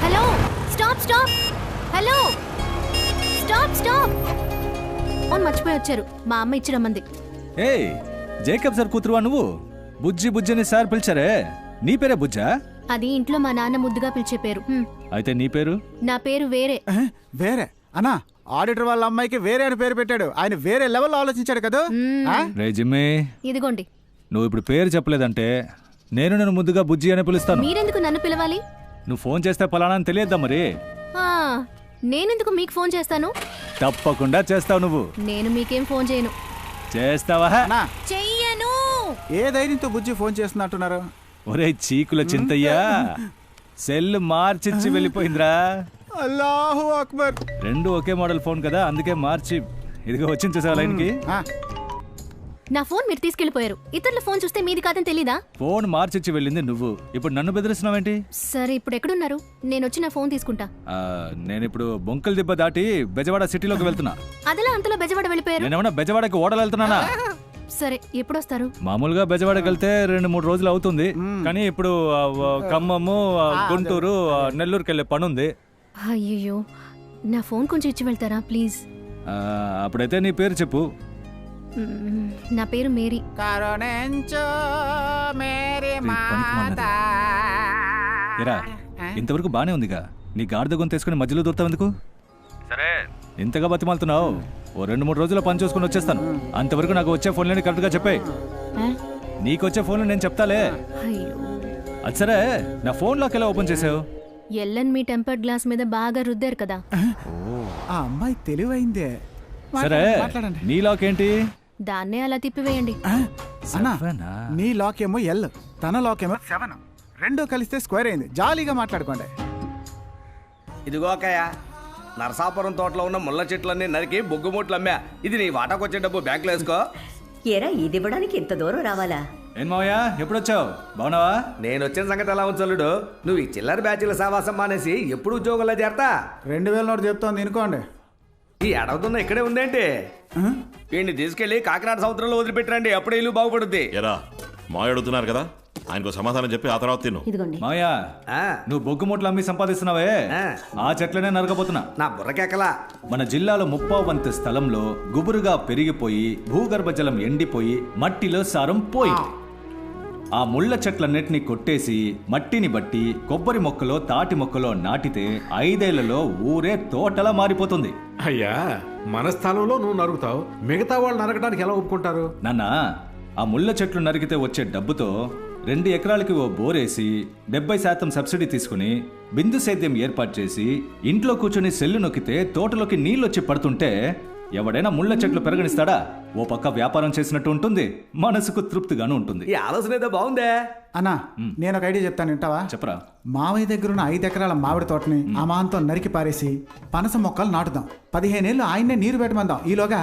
Hello stop stop. Hello stop stop. Phone మర్చిపోయి వచ్చారు, మా అమ్మ ఇచ్చి రమ్మంది.
ఏయ్ జేకబ్ సార్ కూతురువా నువ్వు? బుజ్జి బుజ్జిని సార్ పిలిచారే, నీ పేరే బుజ్జా?
అది ఇంట్లో మా నాన్న ముద్దుగా పిలిచే పేరు.
అయితే నీ పేరు?
నా పేరు వేరే.
వేరే అన్నా? ఆడిటర్ వాళ్ళ అమ్మాయికి వేరే అని పేరు పెట్టాడు. ఆయన వేరే లెవెల్లో ఆలోచించాడు కదా.
రే జిమ్మి,
ఇదిగోండి.
నువ్వు ఇప్పుడు పేరు చెప్పలేదంటే నేను ముద్దుగా బుజ్జి అని పిలుస్తాను.
మీరెందుకు నన్ను పిలవాలి?
నువ్వు ఫోన్ చేస్తే పలానా అని తెలియద్దా మరి?
నేనెందుకు మీకు ఫోన్ చేస్తాను?
తప్పకుండా చేస్తావు. నువ్వు?
నేను మీకేం ఫోన్ చేయను.
చేస్తావా?
చెయ్యను.
ఏ ధైర్యంతో బుజ్జి ఫోన్ చేస్తున్నట్టున్నారు?
ఒరే చీకుల చింతయ్యా, సెల్ మార్చిచ్చి వెళ్ళిపోయిందిరా.
అల్లాహు అక్బర్.
2 ఒకే మోడల్ ఫోన్ కదా, అందుకే మార్చి ఇదిగో వచ్చింది చూసావా లైన్కి.
నా ఫోన్ మీరు తీసుకెళ్లిపోయారు. ఇతరుల ఫోన్ చూస్తే మీది కాదని తెలీదా?
ఫోన్ మార్చిచ్చి వెళ్ళింది నువ్వు, ఇప్పుడు నన్ను బెదిరిస్తున్నావేంటి?
సరే ఇప్పుడు ఎక్కడున్నారు? నేను వచ్చి నా ఫోన్ తీసుకుంటా.
నేను ఇప్పుడు బొంకల దిబ్బ దాటి బెజవాడ సిటీలోకి వెళ్తున్నా.
అదలా అంతలో బెజవాడ వెళ్ళిపోయారు?
నేనేమన్నా బెజవాడకి ఓడలు వెళ్తున్నానా?
సరే ఎప్పుడు వస్తారు?
మామూలుగా బెజవాడకి వెళ్తే 2-3 రోజులు అవుతుంది, కానీ ఇప్పుడు ఖమ్మము, గుంటూరు, నెల్లూరుకి వెళ్ళే పని ఉంది.
అయ్యో, నా ఫోన్ కొంచెం ఇచ్చి వెళ్తారా ప్లీజ్?
అప్పుడైతే నీ పేరు చెప్పు.
నా పేరు మేరీ.
ఎరా ఇంతవరకు బానే ఉందిగా, నీ గాడిద గొంతు తీసుకుని మధ్యలో దూరుతావు ఎందుకు? సరే ఇంతగా బతిమాలుతున్నావు, ఓ 2-3 రోజుల్లో పని చూసుకుని వచ్చేస్తాను. అంతవరకు నాకు వచ్చే ఫోన్లని కరెక్ట్ గా చెప్పే. నీకు వచ్చే ఫోన్లు నేను చెప్తాలే. అది సరే, నా ఫోన్ లాక్ ఎలా ఓపెన్ చేసావు?
ఎల్లన్ మీ టెంపర్డ్ గ్లాస్ మీద బాగా రుద్దారు కదా.
ఆ అమ్మాయి తెలివైందే.
సరే నీ లాక్ ఏంటి?
దాన్నే అలా తిప్పివేయండి.
నీ లాక్ ఏమో ఎల్, తన లాక్ ఏమో 7. 2 కలిస్తే స్క్వేర్ అయింది. జాలీగా మాట్లాడుకోండి.
ఇదిగోకయ్యా, నరసాపురం తోటలో ఉన్న ముళ్ళ చెట్లన్నీ నరికి బొగ్గుమూట్లు అమ్మా. ఇది నీ వాటాకొచ్చే డబ్బు బ్యాంకులో వేసుకో.
ఏరా ఇది ఇవ్వడానికి ఇంత దూరం రావాలా?
ఏం మావయ్య ఎప్పుడొచ్చావు? బాగున్నావా?
నేను వచ్చిన సంగతి ఎలా ఉంచలుడు? నువ్వు ఈ చిల్లర బ్యాచ్ల సావాసం మానేసి ఎప్పుడు ఉద్యోగంలో చేరతా?
2000 నోటు చెప్తోంది వినుకోండి.
ఈ అడవుతున్న ఇక్కడే ఉందేంటి? వీడిని తీసుకెళ్లి కాకినాడ సముద్రంలో వదిలిపెట్టరండి, అప్పుడే ఇల్లు బాగుపడుద్ది.
ఎరా మా అడుగుతున్నారు కదా, ఆయనకు సమాధానం చెప్పి ఆ తర్వాత తిను.
మావయ్య నువ్వు బొగ్గు మూటలు అమ్మి సంపాదిస్తున్నావే, ఆ చెట్లనే నరకపోతున్నా.
నా బుర్రకెక్కలా.
మన జిల్లాలో 30% స్థలంలో గుబురుగా పెరిగిపోయి భూగర్భ జలం ఎండిపోయి మట్టిలో సారం పోయింది. ఆ ముళ్ళ చెట్లన్నిటినీ కొట్టేసి మట్టిని బట్టి కొబ్బరి మొక్కలో తాటి మొక్కలో నాటితే 5 ఏళ్లలో ఊరే తోటలా మారిపోతుంది.
అయ్యా, మన స్థలంలో నువ్వు నరుగుతావు, మిగతా వాళ్ళు నరకడానికి ఎలా ఒప్పుకుంటారు?
నాన్న, ఆ ముళ్ళ చెట్లు నరికితే వచ్చే డబ్బుతో 2 ఎకరాలకి ఓ బోరేసి 70% సబ్సిడీ తీసుకుని బిందు సేద్యం ఏర్పాటు చేసి ఇంట్లో కూర్చొని సెల్లు నొక్కితే తోటలోకి నీళ్ళొచ్చి పడుతుంటే ఎవడైనా ముళ్ళ చెట్లు పెరగనిస్తాడా? ఓ పక్క వ్యాపారం చేసినట్టు ఉంటుంది, మనసుకు తృప్తిగాను ఉంటుంది.
ఈ ఆలోచన ఏదో బాగుందే
అన్నా. నేను ఒక ఐడియా చెప్తాను, వింటావా?
చెప్పరా.
మావయ్య దగ్గర ఉన్న 5 ఎకరాల మామిడి తోటని అమాంతం నరికి పారేసి పనస మొక్కలు నాటుదాం. 15 ఏళ్ళు ఆయన్నే నీరు పెట్టమందాం. ఈలోగా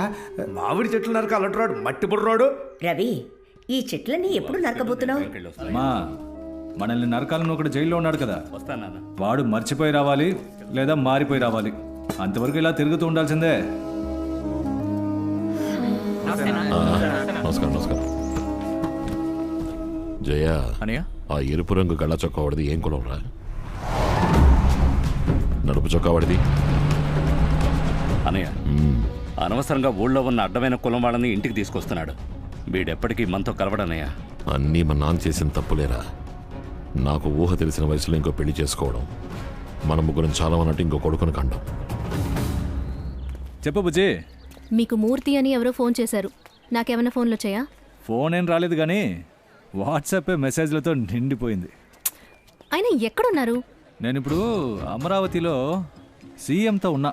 మామిడి చెట్లు నరకాలంటున్నాడు మట్టి బుర్రోడు.
రవి, ఈ చెట్లని ఎప్పుడు నరకబోతున్నావు?
మా మనల్ని నరకాలను ఒకటి జైల్లో ఉన్నాడు కదా, వాడు మర్చిపోయి రావాలి లేదా మారిపోయి రావాలి. అంతవరకు ఇలా తిరుగుతూ ఉండాల్సిందే.
నమస్కారం. నమస్కారం జయ. ఆ ఎరుపు రంగు గళ్ళ చొక్కా వాడిది ఏం కులం రా? నడుపు చొక్కా వాడిది?
అనయ్య, అనవసరంగా ఊళ్ళో ఉన్న అడ్డమైన కులం వాళ్ళని ఇంటికి తీసుకొస్తున్నాడు. వీడెప్పటికీ మనతో కలవడనయ్యా.
అన్నీ మా నాన్న చేసిన తప్పులేరా. నాకు ఊహ తెలిసిన వయసులో ఇంకో పెళ్లి చేసుకోవడం, మన ముగ్గురం చాలా అన్నట్టు ఇంకో కొడుకుని కండం.
చెప్పు బుజ్జి.
మీకు మూర్తి అని ఎవరో ఫోన్ చేశారు. నాకేమైనా ఫోన్లు వచ్చాయా?
ఫోన్ ఏం రాలేదు, కానీ వాట్సాప్ మెసేజ్లతో నిండిపోయింది.
ఆయన ఎక్కడున్నారు?
నేను ఇప్పుడు అమరావతిలో సీఎంతో ఉన్నా.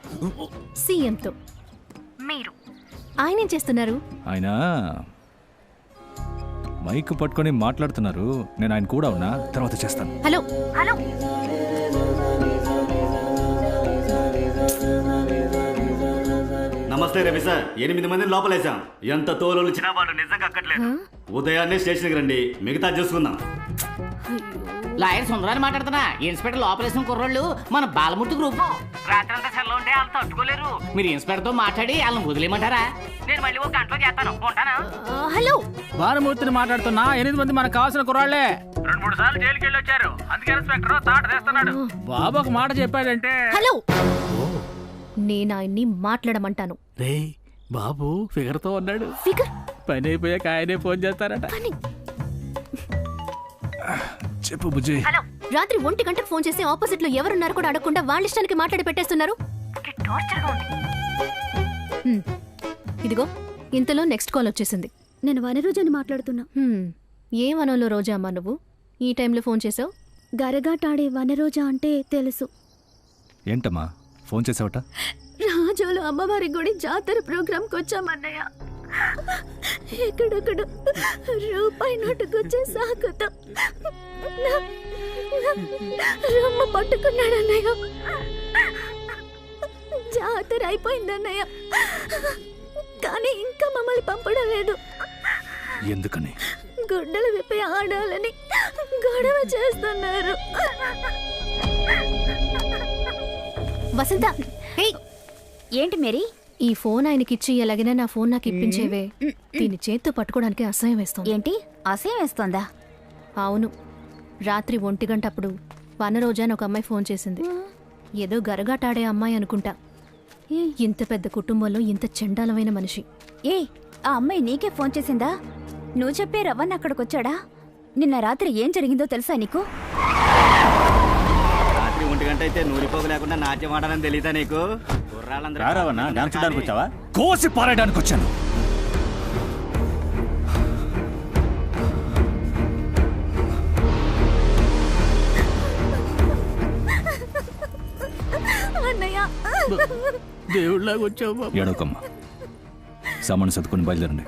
సీఎంతో? మీరు ఆయన ఏం చేస్తున్నారు?
ఆయన మైక్ పట్టుకొని మాట్లాడుతున్నారు. నేను ఆయన కూడా ఉన్నా, తర్వాత చేస్తాను.
Hello hello.
నమస్తే రవి సార్. 8 మందిని లోపలేసాం. ఎంత తోలు ఇచ్చినా వాళ్ళు నిజంగా అక్కర్లేదు. ఉదయాన్నే స్టేషన్కి రండి, మిగతా చూసుకుందాం.
లాయర్ సుందరాన్ని మాట్లాడుతున్నా. ఇన్స్పెక్టర్ లోపలేసిన కుర్రోళ్ళు మన బాలమూర్తి గ్రూప్. రాత్రంతా సెల్లో ఉంటే వాళ్ళు తట్టుకోలేరు. మీరు ఇన్స్పెక్టర్ తో మాట్లాడి వాళ్ళని వదిలేయమంటారా? నేను మళ్ళీ ఒక గంటలో చేస్తాను. ఉంటానా?
హలో,
బాలమూర్తిని మాట్లాడుతున్నా. 8 మంది మనకు కావాల్సిన కుర్రాళ్లే.
2-3 సార్లు జైలుకి వెళ్ళి వచ్చారు. అందుకే ఇన్స్పెక్టర్ తాట చేస్తున్నాడు.
బాబు ఒక మాట చెప్పాడంటే.
హలో, నేను ఆయన్ని మాట్లాడమంటాను.
రే బాబు ఫిగర్ తో ఉన్నాడు.
ఫిగర్
పని అయిపోయాక ఆయనే ఫోన్ చేస్తారట.
చెప్పు బుజ్జి.
రాత్రి 1 గంటకు ఫోన్ చేసి ఆపోజిట్ లో ఎవరున్నారు కూడా అడగకుండా వాళ్ళ ఇష్టానికి మాట్లాడి పెట్టేస్తున్నారు. ఇదిగో ఇంతలో నెక్స్ట్ కాల్ వచ్చేసింది.
నేను వనరోజని మాట్లాడుతున్నా.
ఏ వనంలో రోజా అమ్మా నువ్వు ఈ టైంలో ఫోన్ చేసావు?
గరగాటాడే వనరోజా అంటే తెలుసు.
ఏంటమ్మా ఫోన్ చేసావట?
రాజోలు అమ్మవారి గుడి జాతర ప్రోగ్రాంకి వచ్చామన్నయ్య. ఎక్కడొక్కడ రూపాయి నోటుకొచ్చే సాకుతో రొమ్మ పట్టుకున్నాడన్నయ్య. జాతర అయిపోయిందన్నయ్య, కానీ ఇంకా మమ్మల్ని పంపడం లేదు.
ఎందుకని?
గుడ్డలు విప్పి ఆడాలని గొడవ చేస్తున్నారు.
వసంత,
ఏంటి మేరీ?
ఈ ఫోన్ ఆయనకిచ్చి ఎలాగైనా నా ఫోన్ నాకు ఇప్పించేవే. దీన్ని చేత్తో పట్టుకోవడానికి అసహ్యం వేస్తోంది.
ఏంటి అసహ్యం వేస్తోందా?
అవును, రాత్రి 1 గంట అప్పుడు వనరోజా అని ఒక అమ్మాయి ఫోన్ చేసింది. ఏదో గరగాటాడే అమ్మాయి అనుకుంటా. ఇంత పెద్ద కుటుంబంలో ఇంత చండాలమైన మనిషి.
ఏ, ఆ అమ్మాయి నీకే ఫోన్ చేసిందా? నువ్వు చెప్పే రవణ్ అక్కడికొచ్చాడా? నిన్న రాత్రి ఏం జరిగిందో తెలుసా నీకు?
రాత్రి 1 గంట అయితే నూరిపోగు లేకుండా నాట్యం ఆడాలని తెలీదా నీకు?
డాన్స్ చూడడానికి వచ్చావా? కోసి పారేయడానికి వచ్చాను.
దేవుళ్ళగా వచ్చావు.
ఏడవకమ్మా, సామాను సర్దుకొని బయలుదేరండి.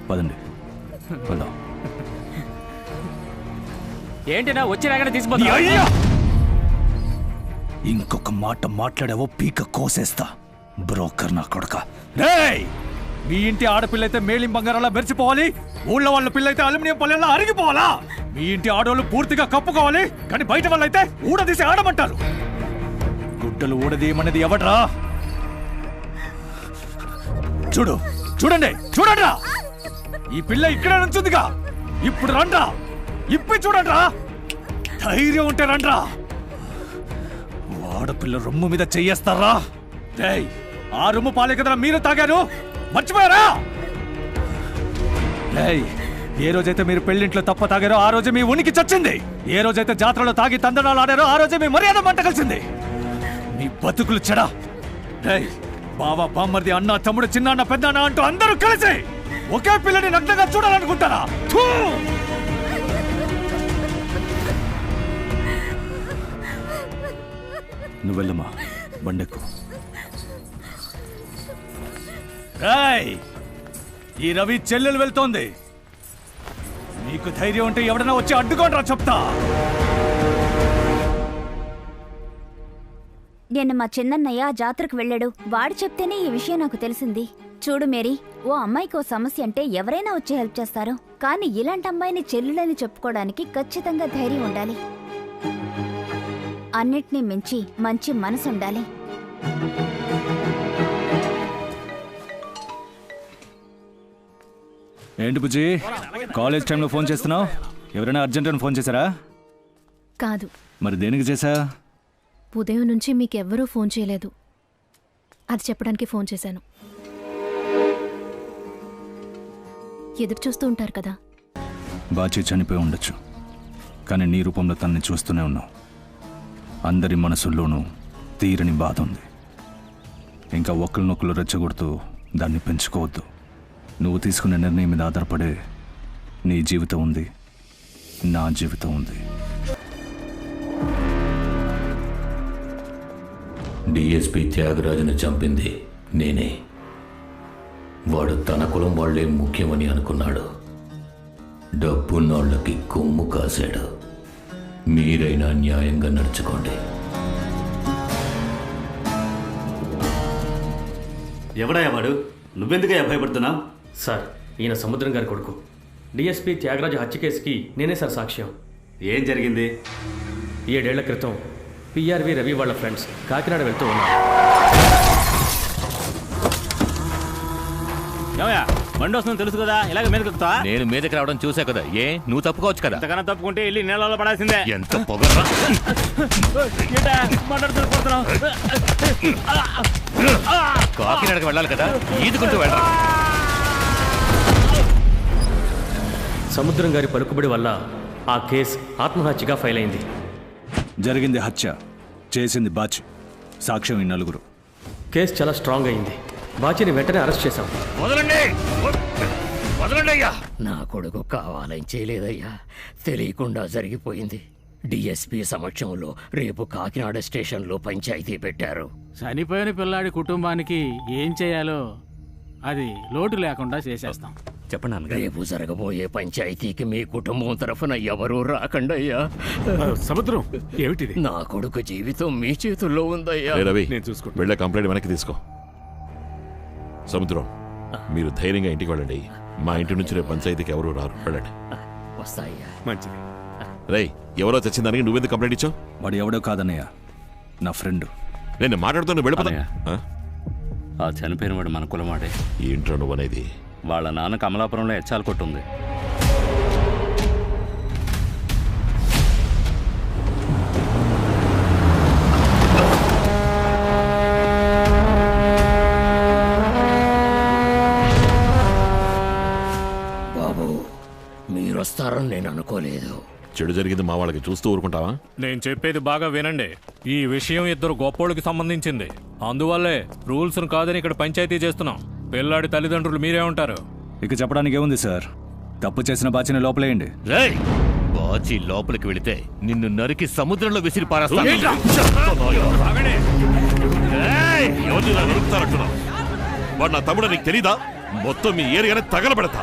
పదండి వెళ్దాం.
ఏంటినా వచ్చి రాగానే తీసుకుపోతా.
ఇంకొక మాట మాట్లాడావో పీక కోసేస్తా. బ్రోకర్ నా కొడక. రేయ్, మీ ఇంటి ఆడపిల్ల అయితే మేలిం బంగారాలా మెరిచిపోవాలి, ఊళ్ళో వాళ్ళ పిల్ల అయితే అల్యూమినియం పల్లెల్లా అరిగిపోవాలా? మీ ఇంటి ఆడవాళ్ళు పూర్తిగా కప్పుకోవాలి, కానీ బయట వాళ్ళైతే ఊడదీసి ఆడమంటారు. గుడ్డలు ఊడదీయమన్నది ఎవడ్రా? చూడండి చూడండిరా, ఈ పిల్ల ఇక్కడే నుంచుందిగా. ఇప్పుడు రండ్రా, ఇప్పి చూడండిరా. ధైర్యం ఉంటే రండ్రా. ఆడపిల్ల రొమ్ము మీద చెయ్యేస్తారా? ఆ రొమ్ము పాలే కదరా మీరు తాగారు, మర్చిపోయారా? ఏ రోజైతే మీరు పెళ్లింట్లో తప్ప తాగారో ఆ రోజే మీ ఉనికి చచ్చింది. ఏ రోజైతే జాతరలో తాగి తందనాలు ఆడారో ఆ రోజే మీ మర్యాద మంట కలిసింది. మీ బతుకులు చెడా. బావ, బామ్మర్ది, అన్న, తమ్ముడు, చిన్నాన్న, పెద్దన్న అంటూ అందరూ కలిసి ఒకే పిల్లని నగ్నంగా చూడాలనుకుంటారా? నువ్వెళ్ళమ్మా, బండెక్కు. ఈ రవి చెల్లెలు వెళ్తోంది. నీకు ధైర్యం ఉంటే ఎవడన్నా వచ్చి అడ్డుకోండిరా చెప్తా.
నిన్న మా చిన్నన్నయ్య ఆ జాతరకు వెళ్ళాడు. వాడు చెప్తేనే ఈ విషయం నాకు తెలిసింది. చూడు మేరీ, ఓ అమ్మాయికి ఓ సమస్య అంటే ఎవరైనా వచ్చి హెల్ప్ చేస్తారు, కానీ ఇలాంటి అమ్మాయిని చెల్లులని చెప్పుకోవడానికి ఖచ్చితంగా ధైర్యం ఉండాలి. అన్నిటినీ మించి మంచి మనసు ఉండాలి.
ఏంటి బుజ్జి, కాలేజ్ టైంలో ఫోన్ చేస్తున్నావు? ఎవరైనా అర్జెంట్ అని ఫోన్ చేశారా?
కాదు.
మరి దేనికి చేశా?
ఉదయం నుంచి మీకెవ్వరూ ఫోన్ చేయలేదు, అది చెప్పడానికి ఫోన్ చేశాను. ఎదురు చూస్తూ ఉంటారు కదా.
బాచి చనిపోయి ఉండొచ్చు, కానీ నీ రూపంలో తనని చూస్తూనే ఉన్నావు. అందరి మనసుల్లోనూ తీరని బాధ ఉంది. ఇంకా ఒకరినొకరు రెచ్చగొడుతూ దాన్ని పెంచుకోవద్దు. నువ్వు తీసుకునే నిర్ణయం మీద ఆధారపడే నీ జీవితం ఉంది, నా జీవితం ఉంది.
డిఎస్పీ త్యాగరాజును చంపింది నేనే. వాడు తన కులం వాళ్లే ముఖ్యమని అనుకున్నాడు. డబ్బున్నోళ్ళకి కొమ్ము కాశాడు. మీరైనా న్యాయంగా నడుచుకోండి.
ఎవడయ్యా వాడు? నువ్వెందుకయ్యా భయపడుతున్నావు?
సార్, ఈయన సముద్రం గారి కొడుకు. డిఎస్పీ త్యాగరాజు హత్య కేసుకి నేనే సార్ సాక్ష్యం.
ఏం జరిగింది?
7 ఏళ్ల క్రితం పిఆర్వి రవి వాళ్ళ ఫ్రెండ్స్ కాకినాడ వెళ్తూ ఉన్నారు.
బండి వస్తుందని తెలుసు కదా, ఇలాగ మీదకి ఎక్కుతా?
నేను మీదకి రావడం చూసా కదా, ఏ నువ్వు తప్పుకోవచ్చు కదా.
ఎంతకన్నా తప్పుకుంటే వెళ్ళి నీళ్ళలో పడాల్సిందే.
ఎంత పొగరా కాకినాడకి వెళ్ళాలి కదా, ఈదుకుంటూ వెళ్ళరా.
సముద్రం గారి పలుకుబడి వల్ల ఆ కేసు ఆత్మహత్యగా ఫైల్ అయింది.
జరిగింది హత్య, చేసింది బాచి. సాక్ష్యం ఈ నలుగురు.
కేసు చాలా స్ట్రాంగ్ అయింది. బాచిని వెంటనే అరెస్ట్ చేశాం.
నా కొడుకు కావాలని చేయలేదయ్యా, తెలియకుండా జరిగిపోయింది. డిఎస్పీ సమక్షంలో రేపు కాకినాడ స్టేషన్లో పంచాయతీ పెట్టారు.
చనిపోయిన పిల్లాడి కుటుంబానికి ఏం చేయాలో అది లోటు లేకుండా చేసేస్తాం.
చెప్పండి. రేపు జరగబోయే పంచాయతీకి మీ కుటుంబం తరఫున ఎవరూ రాకండయ్యా.
సముద్రం, ఏమిటిది?
నా కొడుకు జీవితం మీ చేతుల్లో ఉందయ్యా.
రవి, నేను చూసుకుంటా. వెళ్ళే కంప్లైంట్ వెనక్కి తీసుకో. సముద్రం, మీరు ధైర్యంగా ఇంటికి వెళ్ళండి. మా ఇంటి నుంచి రేపు పంచాయతీకి ఎవరు రారు. వెళ్ళండి.
వస్తాయ్యా.
మంచిది.
రై, ఎవరో చచ్చిందానికి నువ్వెందుకు కంప్లైంట్ ఇచ్చావు?
వాడు ఎవడో కాదన్నయ్య, నా ఫ్రెండ్.
నేను మాట్లాడుతూ వెళ్ళిపోతా.
ఆ చనిపోయిన వాడు మన కులమాడే.
ఏంట్రా నువ్వు అనేది?
వాళ్ళ నాన్న కమలాపురంలో ఎచ్చాల కొట్టుంది.
బాబు, మీరొస్తారని నేను అనుకోలేదు.
చెడు జరిగింది మా వాళ్ళకి చూస్తూ ఊరుకుంటావా?
నేను చెప్పేది బాగా వినండి. ఈ విషయం ఇద్దరు గొప్పోళ్ళకి సంబంధించింది. అందువల్లే రూల్స్ కాదని ఇక్కడ పంచాయతీ చేస్తున్నాం. పిల్లాడి తల్లిదండ్రులు మీరే ఉంటారు.
ఇక చెప్పడానికి ఏముంది సార్, తప్పు చేసిన బాచిని లోపలేయండి.
బాచి లోపలికి వెళితే నిన్ను నరికి సముద్రంలో విసిరి పారేస్తాను.
వాడు నా తమ్ముడు, నీకు తెలీదా? మొత్తం మీ ఏరియానే తగలబెడతా.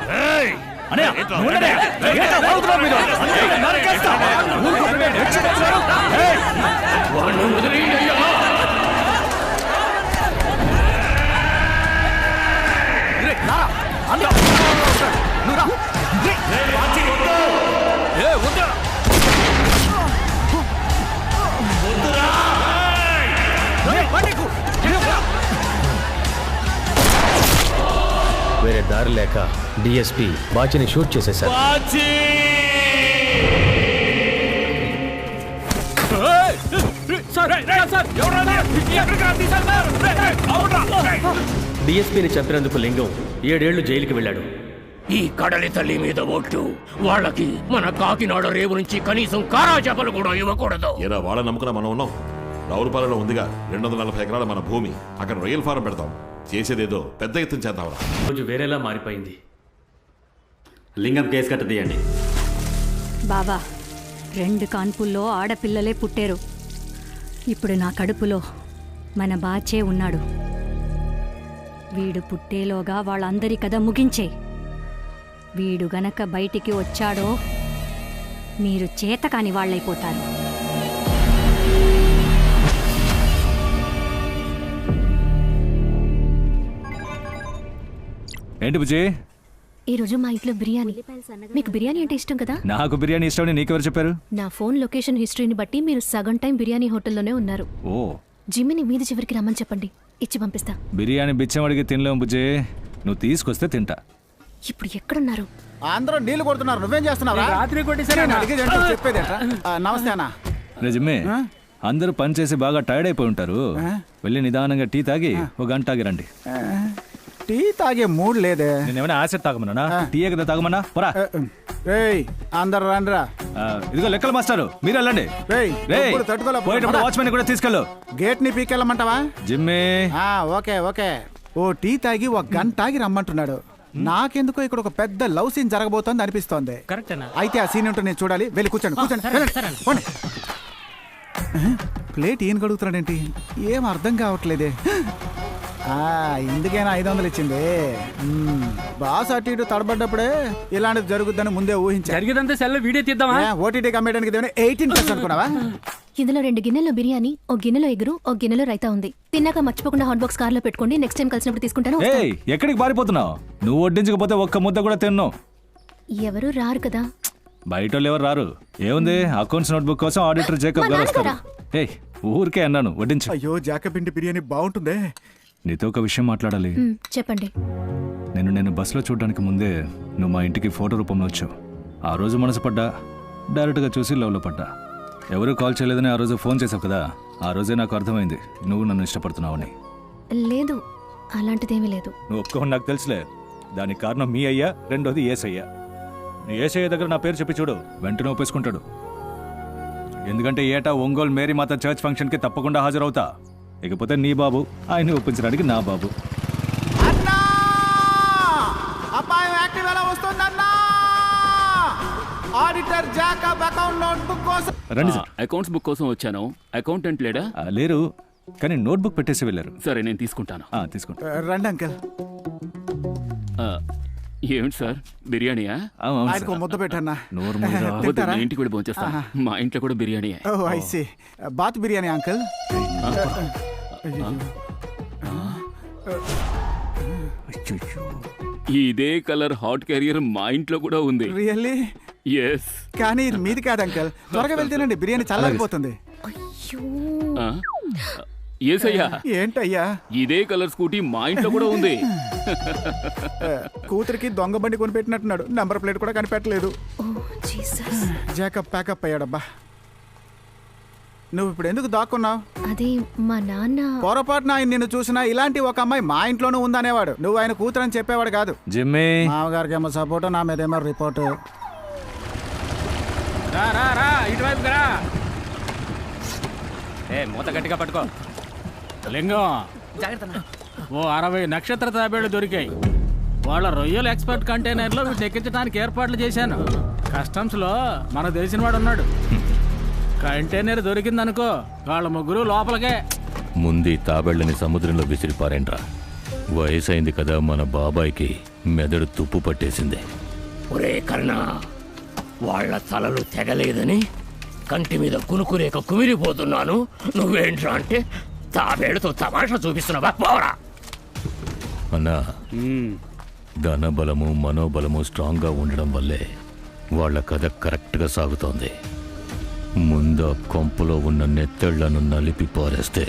దారి లేక డిఎస్పీ బాచిని షూట్ చేసేశారు. డిఎస్పీని చంపినందుకు లింగం 7 ఏళ్లు జైలుకి వెళ్ళాడు.
ఈ కడలి తల్లి మీద ఓట్లు వాళ్ళకి మన కాకినాడ రేవు నుంచి కనీసం కారా చేపలు కూడా ఇవ్వకూడదు.
ఏరా వాళ్ళ నమ్ముకున్న మనం ఉన్నాం. రావులపాలెంలో ఉందిగా 240 ఎకరాల మన భూమి. అక్కడ రొయ్యల ఫారం పెడతాం. చేసేదేదో పెద్ద ఎత్తున చేద్దాంరా.
రోజు వేరేలా మారిపోయింది.
లింగం కేసు కట్టదీయండి.
బాబా 2 కాన్పుల్లో ఆడపిల్లలే పుట్టారు. ఇప్పుడు నా కడుపులో మన బాచే ఉన్నాడు. వీడు పుట్టేలోగా వాళ్ళందరి కథ ముగించే. వీడు గనక బయటికి వచ్చాడో మీరు చేతకాని వాళ్ళైపోతారు.
ఏంటి బుజ్జి?
ఈ రోజు మా ఇంట్లో బిర్యానీ. మీకు బిర్యానీ అంటే ఇష్టం కదా?
నాకు బిర్యానీ ఇష్టమని నీకెవరు చెప్పారు?
నా ఫోన్ లొకేషన్ హిస్టరీని బట్టి మీరు సగం టైం బిర్యానీ హోటల్లోనే ఉన్నారు.
ఓ,
జిమ్మిని మీది చివరికి రమ్మని చెప్పండి, ఇచ్చి పంపిస్తా.
బిర్యానీ బిచ్చం అడిగి తినలేము బుజ్జి. నువ్వు తీసుకొస్తే తింటా.
ఇప్పుడు ఎక్కడున్నారు?
అందరూ నీళ్లు కొడుతున్నారు, నువ్వేం చేస్తున్నావు?
రాత్రి కొట్టేసారా?
చెప్పేది నమస్తే అన్న.
నిజమే, అందరూ పని చేసి బాగా టైర్డ్ అయిపోయి ఉంటారు. వెళ్ళి నిదానంగా టీ తాగి 1 గంట తాగి రండి.
టీ తాగే మూడ్ లేదే.
నేనేమైనా యాసిడ్ తాగమన్నా? టీ కదా తాగమన్నా? పోరా.
అందరు రండిరా.
ఇదిగో లెక్కల మాస్టారు, మీరు వెళ్ళండి. పోయేటప్పుడు వాచ్మెన్ కూడా తీసుకెళ్ళు.
గేట్ ని పీకెళ్ళమంటావా?
జిమ్మే.
Okay okay. ఓ టీ తాగి 1 గంట తాగి రమ్మంటున్నాడు. నాకెందుకో ఇక్కడ ఒక పెద్ద లవ్ సీన్ జరగబోతోంది అనిపిస్తోంది. అయితే ఆ సీన్ ఉంటే నేను చూడాలి. వెళ్ళి కూర్చోండి కూర్చోండి. ప్లేట్ ఈయన కడుగుతున్నాడేంటి? ఏం అర్థం కావట్లేదే. ఇందుకైనా 500 ఇచ్చింది. బాస్ అటు ఇటు తడబడ్డప్పుడే ఇలాంటిది జరుగుద్దని ముందే ఊహించా.
జరిగేదంతా సెల్ వీడియో తీద్దామా?
ఓటీటీ కమ్మేయడానికి 18% అనుకున్నావా?
ఇందులో 2 గిన్నెల్లో బిర్యానీ, 1 గిన్నెలో ఎగురు, 1 గిన్నెలో రైతా ఉంది. తిన్నాక మర్చిపోకుండా హాట్ బాక్స్ కార్లో పెట్టుకోండి. నెక్స్ట్ టైం కలిసినప్పుడు తీసుకుంటాను.
ఎక్కడికి పారిపోతున్నావు? నువ్వు వడ్డించకపోతే 1 ముద్ద కూడా తిన్ను.
ఎవరు రారు కదా?
బయట వాళ్ళు ఎవరు రారు. ఏముంది, అకౌంట్స్ నోట్బుక్ కోసం ఆడిటర్ జేకబ్ గారు వస్తారు. ఊరికే అన్నాను, వడ్డించు.
అయ్యో, జాకబ్ ఇంటి బిర్యానీ బాగుంటుందే.
నీతో ఒక విషయం మాట్లాడాలి.
చెప్పండి.
నేను బస్సులో చూడడానికి ముందే నువ్వు మా ఇంటికి ఫోటో రూపంలో వచ్చావు. ఆ రోజు మనసు పడ్డా, డైరెక్ట్గా చూసి లవ్లో పడ్డా. ఎవరూ కాల్ చేయలేదని ఆ రోజు ఫోన్ చేసావు కదా, ఆ రోజే నాకు అర్థమైంది నువ్వు నన్ను ఇష్టపడుతున్నావని.
లేదు, అలాంటిదేమీ లేదు.
నువ్వు ఒప్పుకోని నాకు తెలుసులే. దానికి కారణం మీ అయ్యా, రెండోది ఏసయ్య. నీ ఏసయ్య దగ్గర నా పేరు చెప్పి చూడు, వెంటనే ఒప్పేసుకుంటాడు. ఎందుకంటే ఏటా ఒంగోలు మేరీమాత చర్చ్ ఫంక్షన్కి తప్పకుండా హాజరవుతా. ఇకపోతే నీ బాబు, ఆయన్ని ఒప్పించడానికి నా బాబు.
ఆడిటర్ జాకబ్ అకౌంట్ నోట్బుక్ కోసం.
రండి.
అకౌంట్స్ బుక్ కోసం వచ్చాను. అకౌంటెంట్ లేడా?
లేరు, కానీ నోట్బుక్ పెట్టేసి వెళ్ళారు.
సరే, నేను తీసుకుంటాను.
తీసుకుంటా.
రండి అంకల్.
ఏమిటి సార్, బిర్యానీయా?
ఆయనకు ముద్ద పెట్టన్నా.
ఇంటికి కూడా భోంచేస్తాను. మా ఇంట్లో కూడా బిర్యానీ.
బాత్ బిర్యానీ అంకల్.
ఇదే కలర్ హాట్ క్యారియర్ మా ఇంట్లో కూడా ఉంది.
రియల్లీ?
ఎస్.
కానీ ఇది మీది కాదు అంకల్. త్వరగా వెళ్తేనండి, బిర్యానీ చల్లారిపోతుంది.
ఏసయ్యా,
ఏంటయ్యా?
ఇదే కలర్ స్కూటీ మా ఇంట్లో కూడా ఉంది.
కూతురికి దొంగ బండి కొని పెట్టినట్టున్నాడు. నంబర్ ప్లేట్ కూడా కనిపెట్టలేదు. Jacob pack up అయ్యాడబ్బా. నువ్వు ఇప్పుడు ఎందుకు దాక్కున్నావు?
అది మా నాన్న
పొరపాటున ఆయన నిన్ను చూసినా ఇలాంటి ఒక అమ్మాయి మా ఇంట్లోనూ ఉందనేవాడు. నువ్వు ఆయన కూతురని చెప్పేవాడు కాదు.
జిమ్మే,
మామగారికి ఏమో సపోర్ట్, నా మీద ఏమో రిపోర్టు.
ఇటువైపు రా. మూత గట్టిగా పట్టుకో. లింగం, ఓ 60 నక్షత్ర తాబేళ్లు దొరికాయి. వాళ్ళ రొయ్యల ఎక్స్పర్ట్ కంటైనర్లో వీటిని ఎక్కించడానికి ఏర్పాట్లు చేశాను. కస్టమ్స్లో మనకు తెలిసిన వాడు ఉన్నాడు. కంటైనర్ దొరికిందనుకో, వాళ్ళ ముగ్గురు లోపలికే.
ముందు తాబేళ్లని సముద్రంలో విసిరిపారేంట్రా. వయసు అయింది కదా, మన బాబాయ్కి మెదడు తుప్పు పట్టేసింది.
ఒరే కర్ణ, వాళ్ళ తలలు తెగలేదని కంటి మీద కునుకురేక కుమిరిపోతున్నాను. నువ్వేంట్రా అంటే తాబేడుతో తమాషా చూపిస్తున్నావా? పోరా.
అన్నా, ధనబలము మనోబలము స్ట్రాంగ్గా ఉండడం వల్లే వాళ్ళ కథ కరెక్ట్గా సాగుతోంది. ముందు కొంపలో ఉన్న నెత్తళ్లను నలిపి పారేస్తే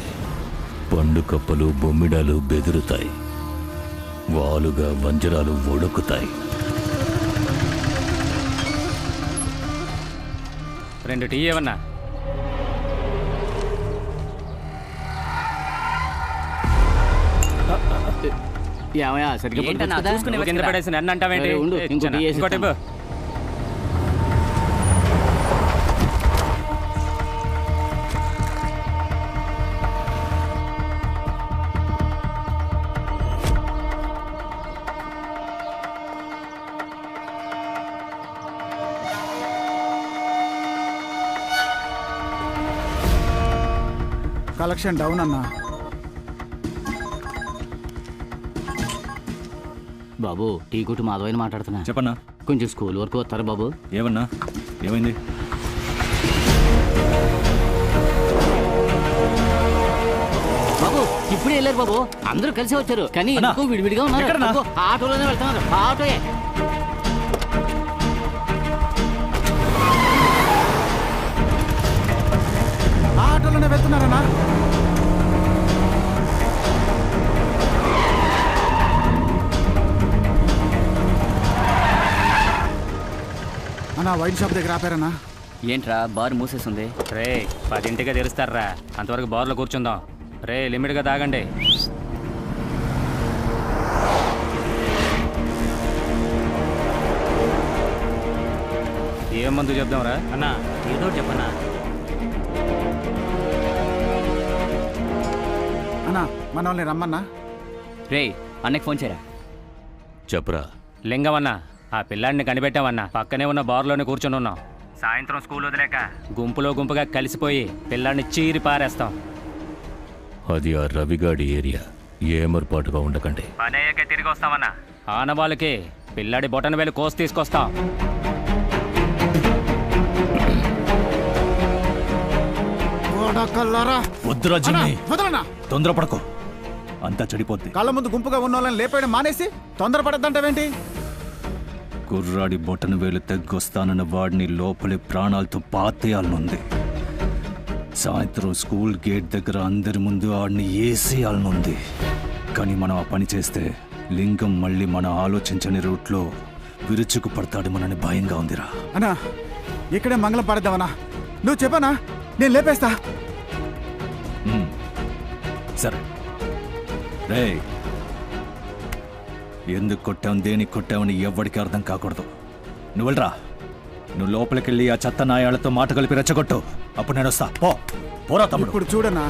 పండు కప్పలు బొమ్మిడాలు బెదురుతాయి. వాలుగా వంజరాలు ఒడుకుతాయి.
2 టీ ఏమన్నా?
ఏమయ్యా సరిగ్గా
కింద పడేసి నన్ను అంటావేంటి? ఇంకోటి
కలెక్షన్ డౌన్ అన్నా.
బాబు టీ కొట్టు మాధవైన మాట్లాడుతున్నా.
చెప్పన్నా.
కొంచెం స్కూల్ వరకు వస్తారు బాబు.
ఏమన్నా? ఏమైంది?
బాబు ఇప్పుడే వెళ్ళారు బాబు. అందరూ కలిసి వచ్చారు కానీ ఎందుకు విడివిడిగా ఉన్నారు. ఆటోలోనే వెళ్తున్నారు. ఆటోయే.
ఆటోలోనే వెళ్తున్నారన్నా. అన్నా వైన్ షాప్ దగ్గర ఆపారన్నా.
ఏంట్రా బార్ మూసేస్తుంది? రే 10ంటికే తెరుస్తారా, అంతవరకు బార్లో కూర్చుందాం. రే లిమిట్గా తాగండి. ఏం మందు చెప్దాంరా?
అన్నా ఏదో చెప్పన్నా.
అన్నా మన వాళ్ళని రమ్మన్నా.
రే అన్నకి ఫోన్ చేయరా.
చెప్పరా.
లింగమన్నా, ఆ పిల్లాడిని కనిపెట్టామన్నా. పక్కనే ఉన్న బార్లోనే కూర్చొని ఉన్నాం. సాయంత్రం స్కూల్ వదిలేక గుంపుగా కలిసిపోయి పిల్లాడిని చీరి పారేస్తాం.
అది ఆ రవిగాడి ఏరియా. ఏమర్పాటుగా ఉండకండి.
పనయ్యాకే తిరిగి వస్తామన్నా. ఆనవాళ్ళకి పిల్లాడి బొటన వేలు కోసి తీసుకొస్తాం.
వద్దురా జిమ్మి, తొందరపడకో, అంతా చెడిపోద్ది.
కళ్ళ ముందు గుంపుగా ఉన్న వాళ్ళని లేపేయడం మానేసి తొందరపడద్దంటావేంటి?
కుర్రాడి బొటన వేలు తెగ్గొస్తానన్న వాడిని లోపలి ప్రాణాలతో పాతేయాలనుంది. సాయంత్రం స్కూల్ గేట్ దగ్గర అందరి ముందు ఆడిని ఏసేయాలనుంది. కానీ మనం ఆ పని చేస్తే లింగం మళ్ళీ మన ఆలోచించని రూట్లో విరుచుకు పడతాడేమోనని భయంగా ఉందిరా.
అన్నా ఇక్కడే మంగళం పడేద్దామన్నా. నువ్వు చెప్పనా, నేను లేపేస్తా.
సరే రే, ఎందుకు కొట్టావు, దేనికి కొట్టావని ఎవ్వడికి అర్థం కాకూడదు. నువ్వు వెళ్ళరా. నువ్వు లోపలికెళ్ళి ఆ చెత్త నాయాలతో మాట కలిపి రెచ్చగొట్టు. అప్పుడు నేను వస్తా. పోరా తమ్ముడు.
ఇప్పుడు చూడన్నా,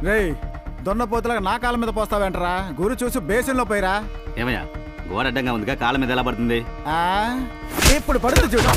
రే దొన్నపోతులాగా నా కాళ్ళ మీద పోస్తావేంటరా? గురి చూసి బేసిన్లో పోయిరా.
ఏమయ్యా గోడ అడ్డంగా ఉందిగా, కాళ్ళ మీద ఎలా పడుతుంది?
ఇప్పుడు పడుతుంది చూడు.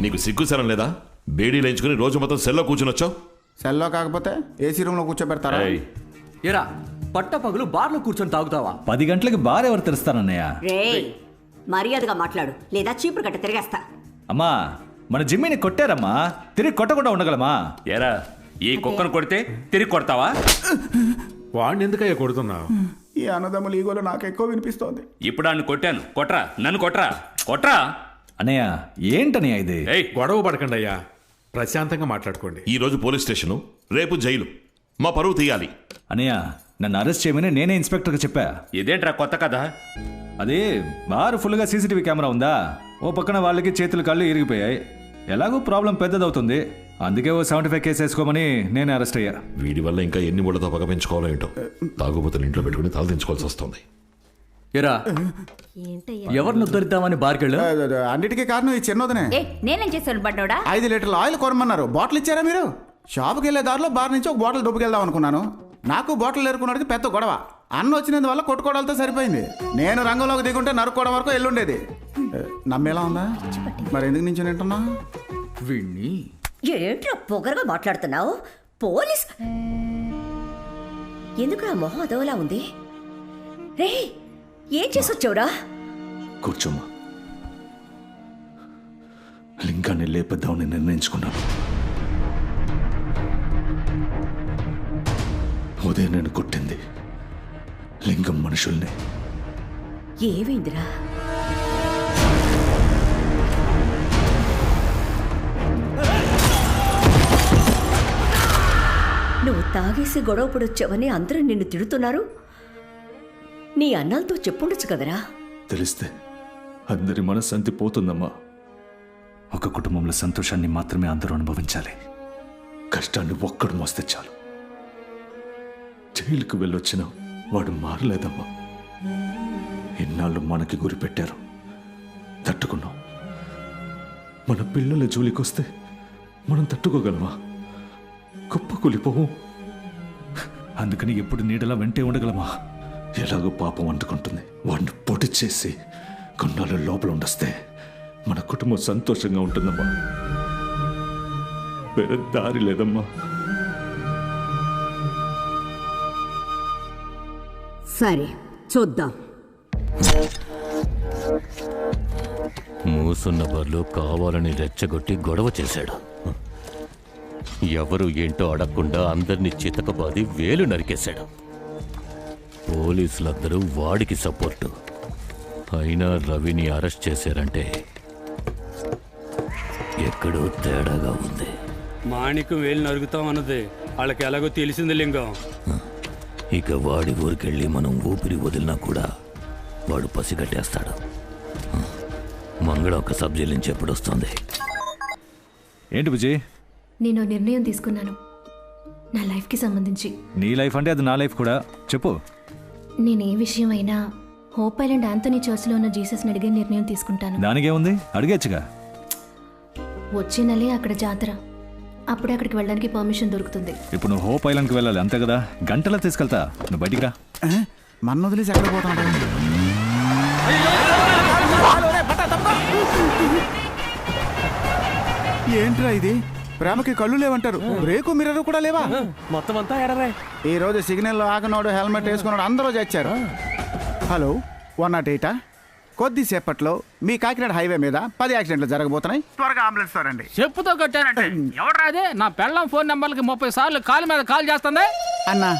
నీకు సిగ్గుసరం లేదా? బేడీ లేంచుకుని రోజు మొత్తం సెల్లో కూర్చుని వచ్చావు.
సెల్లో కాకపోతే ఏసీ రూమ్లో కూర్చోబెడతారా?
ఎరా పట్టపగలు బార్లో కూర్చొని తాగుతావా?
10 గంటలకి బార్ ఎవరు తెరుస్తారన్నయ్య?
రేయ్ మర్యాదగా మాట్లాడు లేదా చీపురు కట్ట తిరిగేస్తా.
అమ్మా మన జిమ్మిని కొట్టారమ్మా, తిరిగి కొట్టకుండా ఉండగలమా?
ఏరా ఈ కుక్కను కొడితే తిరిగి కొడతావా?
వాడిని ఎందుకయ్యా కొడుతున్నావు?
ఈ అన్నదమ్ములు ఈగోలో నాకు ఎక్కువ వినిపిస్తోంది.
ఇప్పుడు ఆయన కొట్టాను, కొట్రా, నన్ను కొట్రా, కొట్రా.
అన్నయ్య ఏంటన్నయ్య ఇది?
గొడవ పడకండి అయ్యా, ప్రశాంతంగా మాట్లాడుకోండి.
ఈ రోజు పోలీస్ స్టేషను, రేపు జైలు. మా పరువు తీయాలి.
అన్నయ్య నన్ను అరెస్ట్ చేయమని నేనే ఇన్స్పెక్టర్కి చెప్పా.
ఇదేంట్రా కొత్త కదా?
అదే బార్ ఫుల్గా సీసీటీవీ కెమెరా ఉందా, ఓ పక్కన వాళ్ళకి చేతులు కళ్ళు ఇరిగిపోయాయి. ఎలాగో ప్రాబ్లం పెద్దదవుతుంది, అందుకే ఓ 75 కేసు వేసుకోమని నేనే అరెస్ట్ అయ్యా.
వీడి వల్ల ఇంకా ఎన్ని ముళ్ళతో పగ పెంచుకోవాలో ఏంటో. తాగుబోతులు ఇంట్లో పెట్టుకుని తలదించుకోవాల్సి వస్తుంది.
ఎరా ఎవరిని ఉద్ధరిద్దామని బార్కెళ్ళు?
అన్నిటికీ కారణం ఈ చిన్నదనే.
నేనేం చేశాను బడ్డోడా?
5 లీటర్ల ఆయిల్ కొనమన్నారు, బాటిల్ ఇచ్చారా మీరు? షాప్కి వెళ్ళే దారిలో బార్ నుంచి ఒక బాటిల్ డబ్బుకెళ్దాం అనుకున్నాను. నాకు బాటిల్ ఏరుకున్నది పెద్ద గొడవ. అన్న వచ్చినందువల్ల కొట్టుకోవడాలతో సరిపోయింది. నేను రంగంలోకి దిగుంటే నరుక్కోవడం వరకు ఎల్లుండేది. నమ్మేలా ఉందా? మరి ఎందుకు నుంచి వింటున్నా?
వీణ్ణి
ఏంట్రా పొగరగా మాట్లాడుతున్నావు? పోలీస్ ఎందుకురా మొహం అదోలా ఉంది? రే ఏం చేసొచ్చావురా?
కూర్చోమ్మా. లింగాన్ని లేపేద్దామని నిర్ణయించుకున్నాను. ఉదయం నేను కొట్టింది లింగం మనుషుల్ని.
ఏమైందిరా? నువ్వు తాగేసి గొడవ పడొచ్చావని అందరూ నిన్ను తిడుతున్నారు. నీ అన్నలతో చెప్పుండొచ్చు కదరా.
తెలిస్తే అందరి మనశ్శాంతి పోతుందమ్మా. ఒక కుటుంబంలో సంతోషాన్ని మాత్రమే అందరూ అనుభవించాలి. కష్టాన్ని ఒక్కడు మోస్తే చాలు. జైలుకు వెళ్ళొచ్చినా వాడు మారలేదమ్మా. ఇన్నాళ్ళు మనకి గురి పెట్టారు, తట్టుకున్నాం. మన పిల్లల జోలికొస్తే మనం తట్టుకోగలమా? కుప్పకూలిపోవు. అందుకని ఎప్పుడు నీడలా వెంటే ఉండగలమా? ఎలాగో పాపం అంటుకుంటుంది, వాడిని పొడి చేసి కొన్నాళ్ళు లోపల ఉండొస్తే మన కుటుంబం సంతోషంగా ఉంటుందమ్మా. వేరే దారి లేదమ్మా.
సరే చూద్దాం.
మూసున్న బర్లో కావాలని రెచ్చగొట్టి గొడవ చేశాడు. ఎవరు ఏంటో అడగకుండా అందరినీ చితకబాది వేలు నరికేశాడు. పోలీసులందరూ వాడికి సపోర్టు. అయినా రవిని అరెస్ట్ చేశారంటే ఎక్కడో తేడాగా ఉంది.
మాణిక్యం వేలు నరుగుతాం అన్నది వాళ్ళకి ఎలాగో తెలిసింది లింగం.
ఇక వాడి ఊరికెళ్ళి మనం ఊపిరి వదిలినా కూడా వాడు పసిగట్టేస్తాడు. మంగళ ఒక సబ్జెక్ట్ నుంచి ఎప్పుడు వస్తుంది?
ఏంటి విజయ్?
నేను నిర్ణయం తీసుకున్నాను నా లైఫ్కి సంబంధించి.
నీ లైఫ్ అంటే అది నా లైఫ్ కూడా. చెప్పు.
నేను ఏ విషయం అయినా హోప్ ఐలాండ్ ఆంథోనీ చర్చ్లో ఉన్న జీసస్ని అడిగే నిర్ణయం తీసుకుంటాను.
దానికేముంది, అడిగేచ్చుగా.
వచ్చే నెలే అక్కడ జాతర, అప్పుడే అక్కడికి వెళ్ళడానికి పర్మిషన్ దొరుకుతుంది.
ఇప్పుడు నువ్వు హోప్ ఐలాండ్కి వెళ్ళాలి అంతే కదా? గంటలో తీసుకెళ్తా, నువ్వు బయటికి రా.
మన వదిలేసి ఎక్కడ పోతాడు? ఏంట్రా ఇది? ప్రేమకి కళ్ళు లేవంటారు, బ్రేకు మిర్రర్ కూడా లేవా?
మొత్తం అంతా ఎడరే.
ఈ రోజు సిగ్నల్ ఆగనోడు, హెల్మెట్ వేసుకున్నాడు, అందరూ చచ్చారు. హలో 108? కొద్దిసేపట్లో మీ కాకినాడ హైవే మీద 10 యాక్సిడెంట్లు జరగబోతున్నాయి, త్వరగా అంబులెన్స్ తోరండి.
చెప్పుతో కొట్టానంటే ఎవడ్రా అదే? నా పెళ్ళం ఫోన్ నెంబర్కి 30 సార్లు కాల్ మీద కాల్ చేస్తుంది.
అన్నా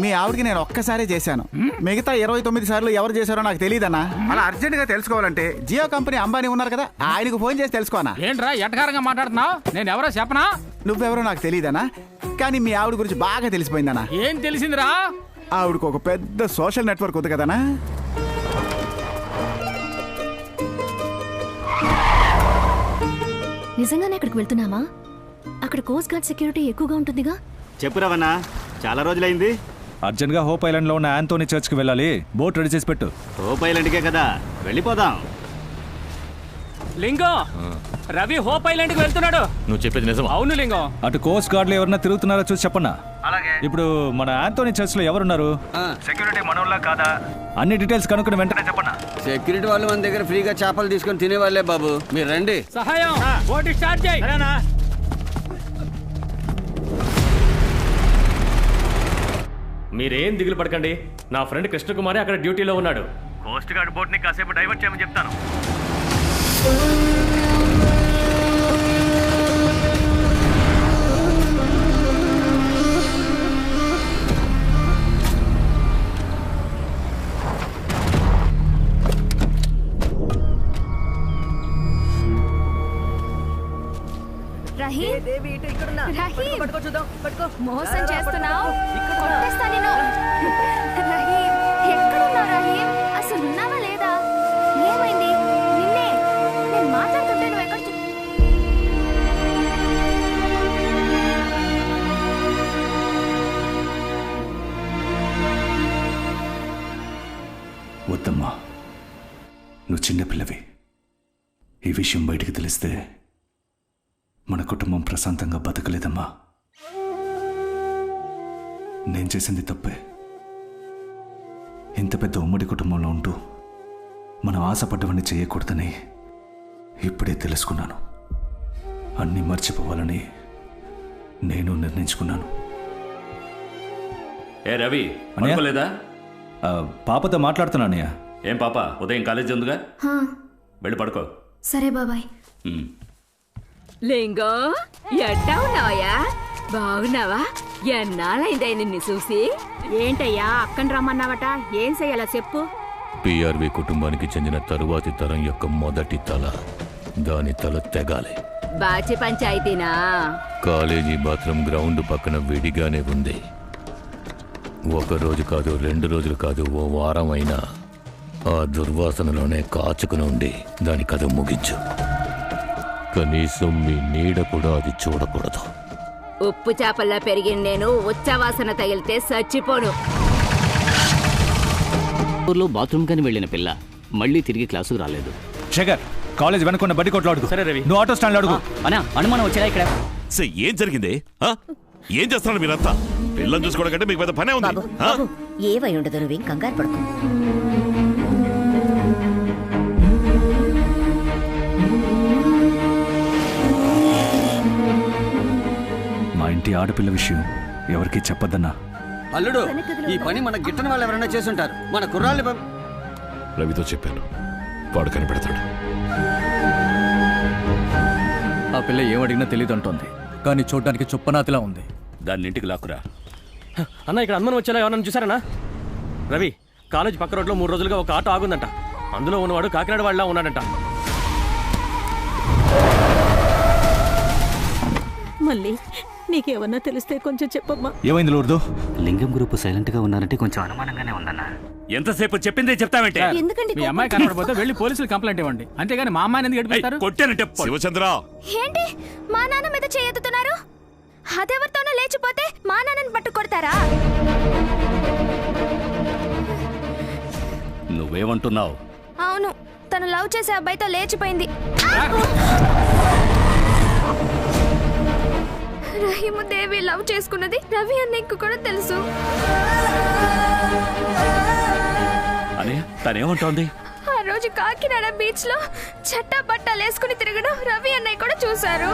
మీ ఆవిడకి నేను ఒక్కసారే చేశాను, మిగతా 29 సార్లు ఎవరు చేశారో నాకు తెలియదన్నా. అలా అర్జెంట్ గా తెలుసుకోవాలంటే జియో కంపెనీ అంబానీ ఉన్నారు కదా, ఆయనకు ఫోన్ చేసి తెలుసుకోనా.
ఏంట్రా ఎటకారంగా మాట్లాడుతున్నావు? నేను ఎవరో చెప్పనా?
నువ్వెవరో నాకు తెలియదనా, కానీ మీ ఆవిడ గురించి బాగా తెలిసిపోయిందన్నా.
ఏం తెలిసిందిరా?
ఆవిడకు ఒక పెద్ద సోషల్ నెట్వర్క్ ఉంది కదనా.
నిజంగానే అక్కడికి వెళ్తున్నామా? అక్కడ కోస్ట్ గార్డ్ సెక్యూరిటీ ఎక్కువగా ఉంటుందిగా.
చెప్పురావన్నా, చాలా రోజులైంది.
అర్జెంట్గా హోప్ ఐలాండ్లో ఉన్న ఆంథోనీ చర్చ్కి వెళ్ళాలి, బోట్ రెడీ చేసి పెట్టు.
హోప్ ఐలాండ్కే కదా, వెళ్ళిపోదాం.
లింగం, రవి హోప్ ఐలాండ్కి వెళ్తున్నాడు.
నువ్వు చెప్పేది నిజం?
అవును లింగం.
అటు కోస్ట్ గార్డ్లో ఎవరన్నా తిరుగుతున్నారో చూసి చెప్పన్నా. ఇప్పుడు మన ఆంథోనీ చర్చ్లో ఎవరున్నారు?
సెక్యూరిటీ మనోళ్ళ కాదా?
అన్ని డీటెయిల్స్ కనుక్కుని వెంటనే చెప్పన్నా.
సెక్యూరిటీ వాళ్ళు మన దగ్గర ఫ్రీగా చేపలు తీసుకొని తినేవాళ్ళే బాబు, మీరు రండి.
సహాయం బోట్ స్టార్ట్ చేయి.
మీరేం దిగులు పడకండి. నా ఫ్రెండ్ కృష్ణకుమారి అక్కడ డ్యూటీలో ఉన్నాడు. కోస్ట్ గార్డ్ బోట్ని కాసేపు డైవర్ట్ చేయమని చెప్తాను.
మోసం చేస్తున్నావు, కొట్టేస్తా నిన్ను. రహీం, ఎక్కడున్నావు రహీం? అసలు ఉన్నావా లేదా? ఏమైంది? నిన్నే నేను మాట్లాడుతుంటే నువ్వు ఎక్కడ
వద్దమ్మా, నువ్వు చిన్నపిల్లవి. ఈ విషయం బయటికి తెలిస్తే మన కుటుంబం ప్రశాంతంగా బతకలేదమ్మా. నేను చేసింది తప్పే. ఇంత పెద్ద ఉమ్మడి కుటుంబంలో ఉంటూ మనం ఆశపడ్డవన్నీ చేయకూడదని ఇప్పుడే తెలుసుకున్నాను. అన్నీ మర్చిపోవాలని నేను నిర్ణయించుకున్నాను.
ఏ రవి, అనుకోలేదా?
పాపతో మాట్లాడుతున్నా అన్నయ్య.
ఏం పాప, ఉదయం కాలేజీ ఉందిగా, వెళ్ళి పడుకో.
సరే బాబాయ్.
లింగో, ఎట్టా ఉన్నావయ్యా? బాగున్నావా? ఎన్నాళ్ళైందయ్య నిన్ను చూసి.
ఏంటయ్యా అక్కని రమ్మన్నావట? ఏం చెయ్యాలా చెప్పు.
పిఆర్వి కుటుంబానికి చెందిన తరువాతి తరం యొక్క మొదటి తల, దాని తల తెగాలి.
బాచి పంచాయతీనా?
కాలేజీ బాత్రూమ్ గ్రౌండ్ పక్కన విడిగానే ఉంది. ఒక రోజు కాదు, 2 రోజులు కాదు, ఓ వారం అయినా ఆ దుర్వాసనలోనే కాచుకుని ఉండి దాని కథ ముగించు. కనీసం మీ నీడ కూడా అది చూడకూడదు.
ఉప్పు చేపల్లా పెరిగిన నేను ఉచ్చవాసన తగిలితే చచ్చిపోను.
ఊర్లో బాత్రూమ్ కని వెళ్ళిన పిల్ల మళ్ళీ తిరిగి క్లాసుకు రాలేదు.
శేఖర్, కాలేజ్ వెనుకున్న బడి కొట్లో అడుగు.
సరే రవి,
నువ్వు ఆటో స్టాండ్ అడుగు.
అన్నా, అనుమానం వచ్చారా ఇక్కడ?
ఏం జరిగింది? ఏం చేస్తున్నారు మీరంతా? పిల్లలు చూసుకోవడం కంటే మీకు పెద్ద పనే ఉంది.
ఏవై ఉండదు, నువ్వేం కంగారు పడుకో.
మా ఇంటి ఆడపిల్ల విషయం ఎవరికీ చెప్పొద్దన్నా.
అల్లుడు, ఈ పని మన గిట్టని వాళ్ళు ఎవరైనా చేసుంటారు. మన కుర్రాళ్ళు
రవితో చెప్పాను, వాడు కనిపెడతాడు.
ఆ పిల్ల ఏమడిగినా తెలియదు అంటోంది, కానీ చూడడానికి చుప్పనాతిలా ఉంది.
దాన్ని ఇంటికి లాక్కురా.
అన్న, ఇక్కడ అనుమానం వచ్చేలా ఎవరన్నా చూసారనా? రవి, కాలేజ్ పక్క రోడ్లో 3 రోజులుగా ఒక ఆటో ఆగుందంట. అందులో ఉన్నవాడు కాకినాడ వాళ్ళ ఉన్నాడంట.
మళ్ళీ నీకేమన్నా తెలిస్తే కొంచెం చెప్పమ్మా.
ఏమైంది లూర్దు?
లింగం గ్రూప్ సైలెంట్ గా ఉన్నారంటే కొంచెం అనుమానంగానే ఉందన్న.
ఎంతసేపు చెప్పిందే చెప్తావంటే?
మీ అమ్మాయి కనపడపోతే వెళ్ళి పోలీసులు కంప్లైంట్ ఇవ్వండి, అంతేగాని మా అమ్మాయిని ఎందుకు ఏడిపిస్తారు?
కొట్టానంటే శివచంద్ర.
ఏంటి మా నాన్న మీద చేయెత్తుతున్నారు? అదెవరితోనో లేచిపోతే మా నాన్నని పట్టు కొడతారా?
నువ్వేమంటున్నావు?
అవును, తను లవ్ చేసే అబ్బాయితో లేచిపోయింది. రహీము దేవి లవ్ చేసుకున్నది రవి అన్నయ్యకు కూడా తెలుసు.
తనేమంటోంది?
ఆ రోజు కాకినాడ బీచ్ లో చట్టా పట్టాలు వేసుకుని తిరగడం రవి అన్నయ్య కూడా చూశారు.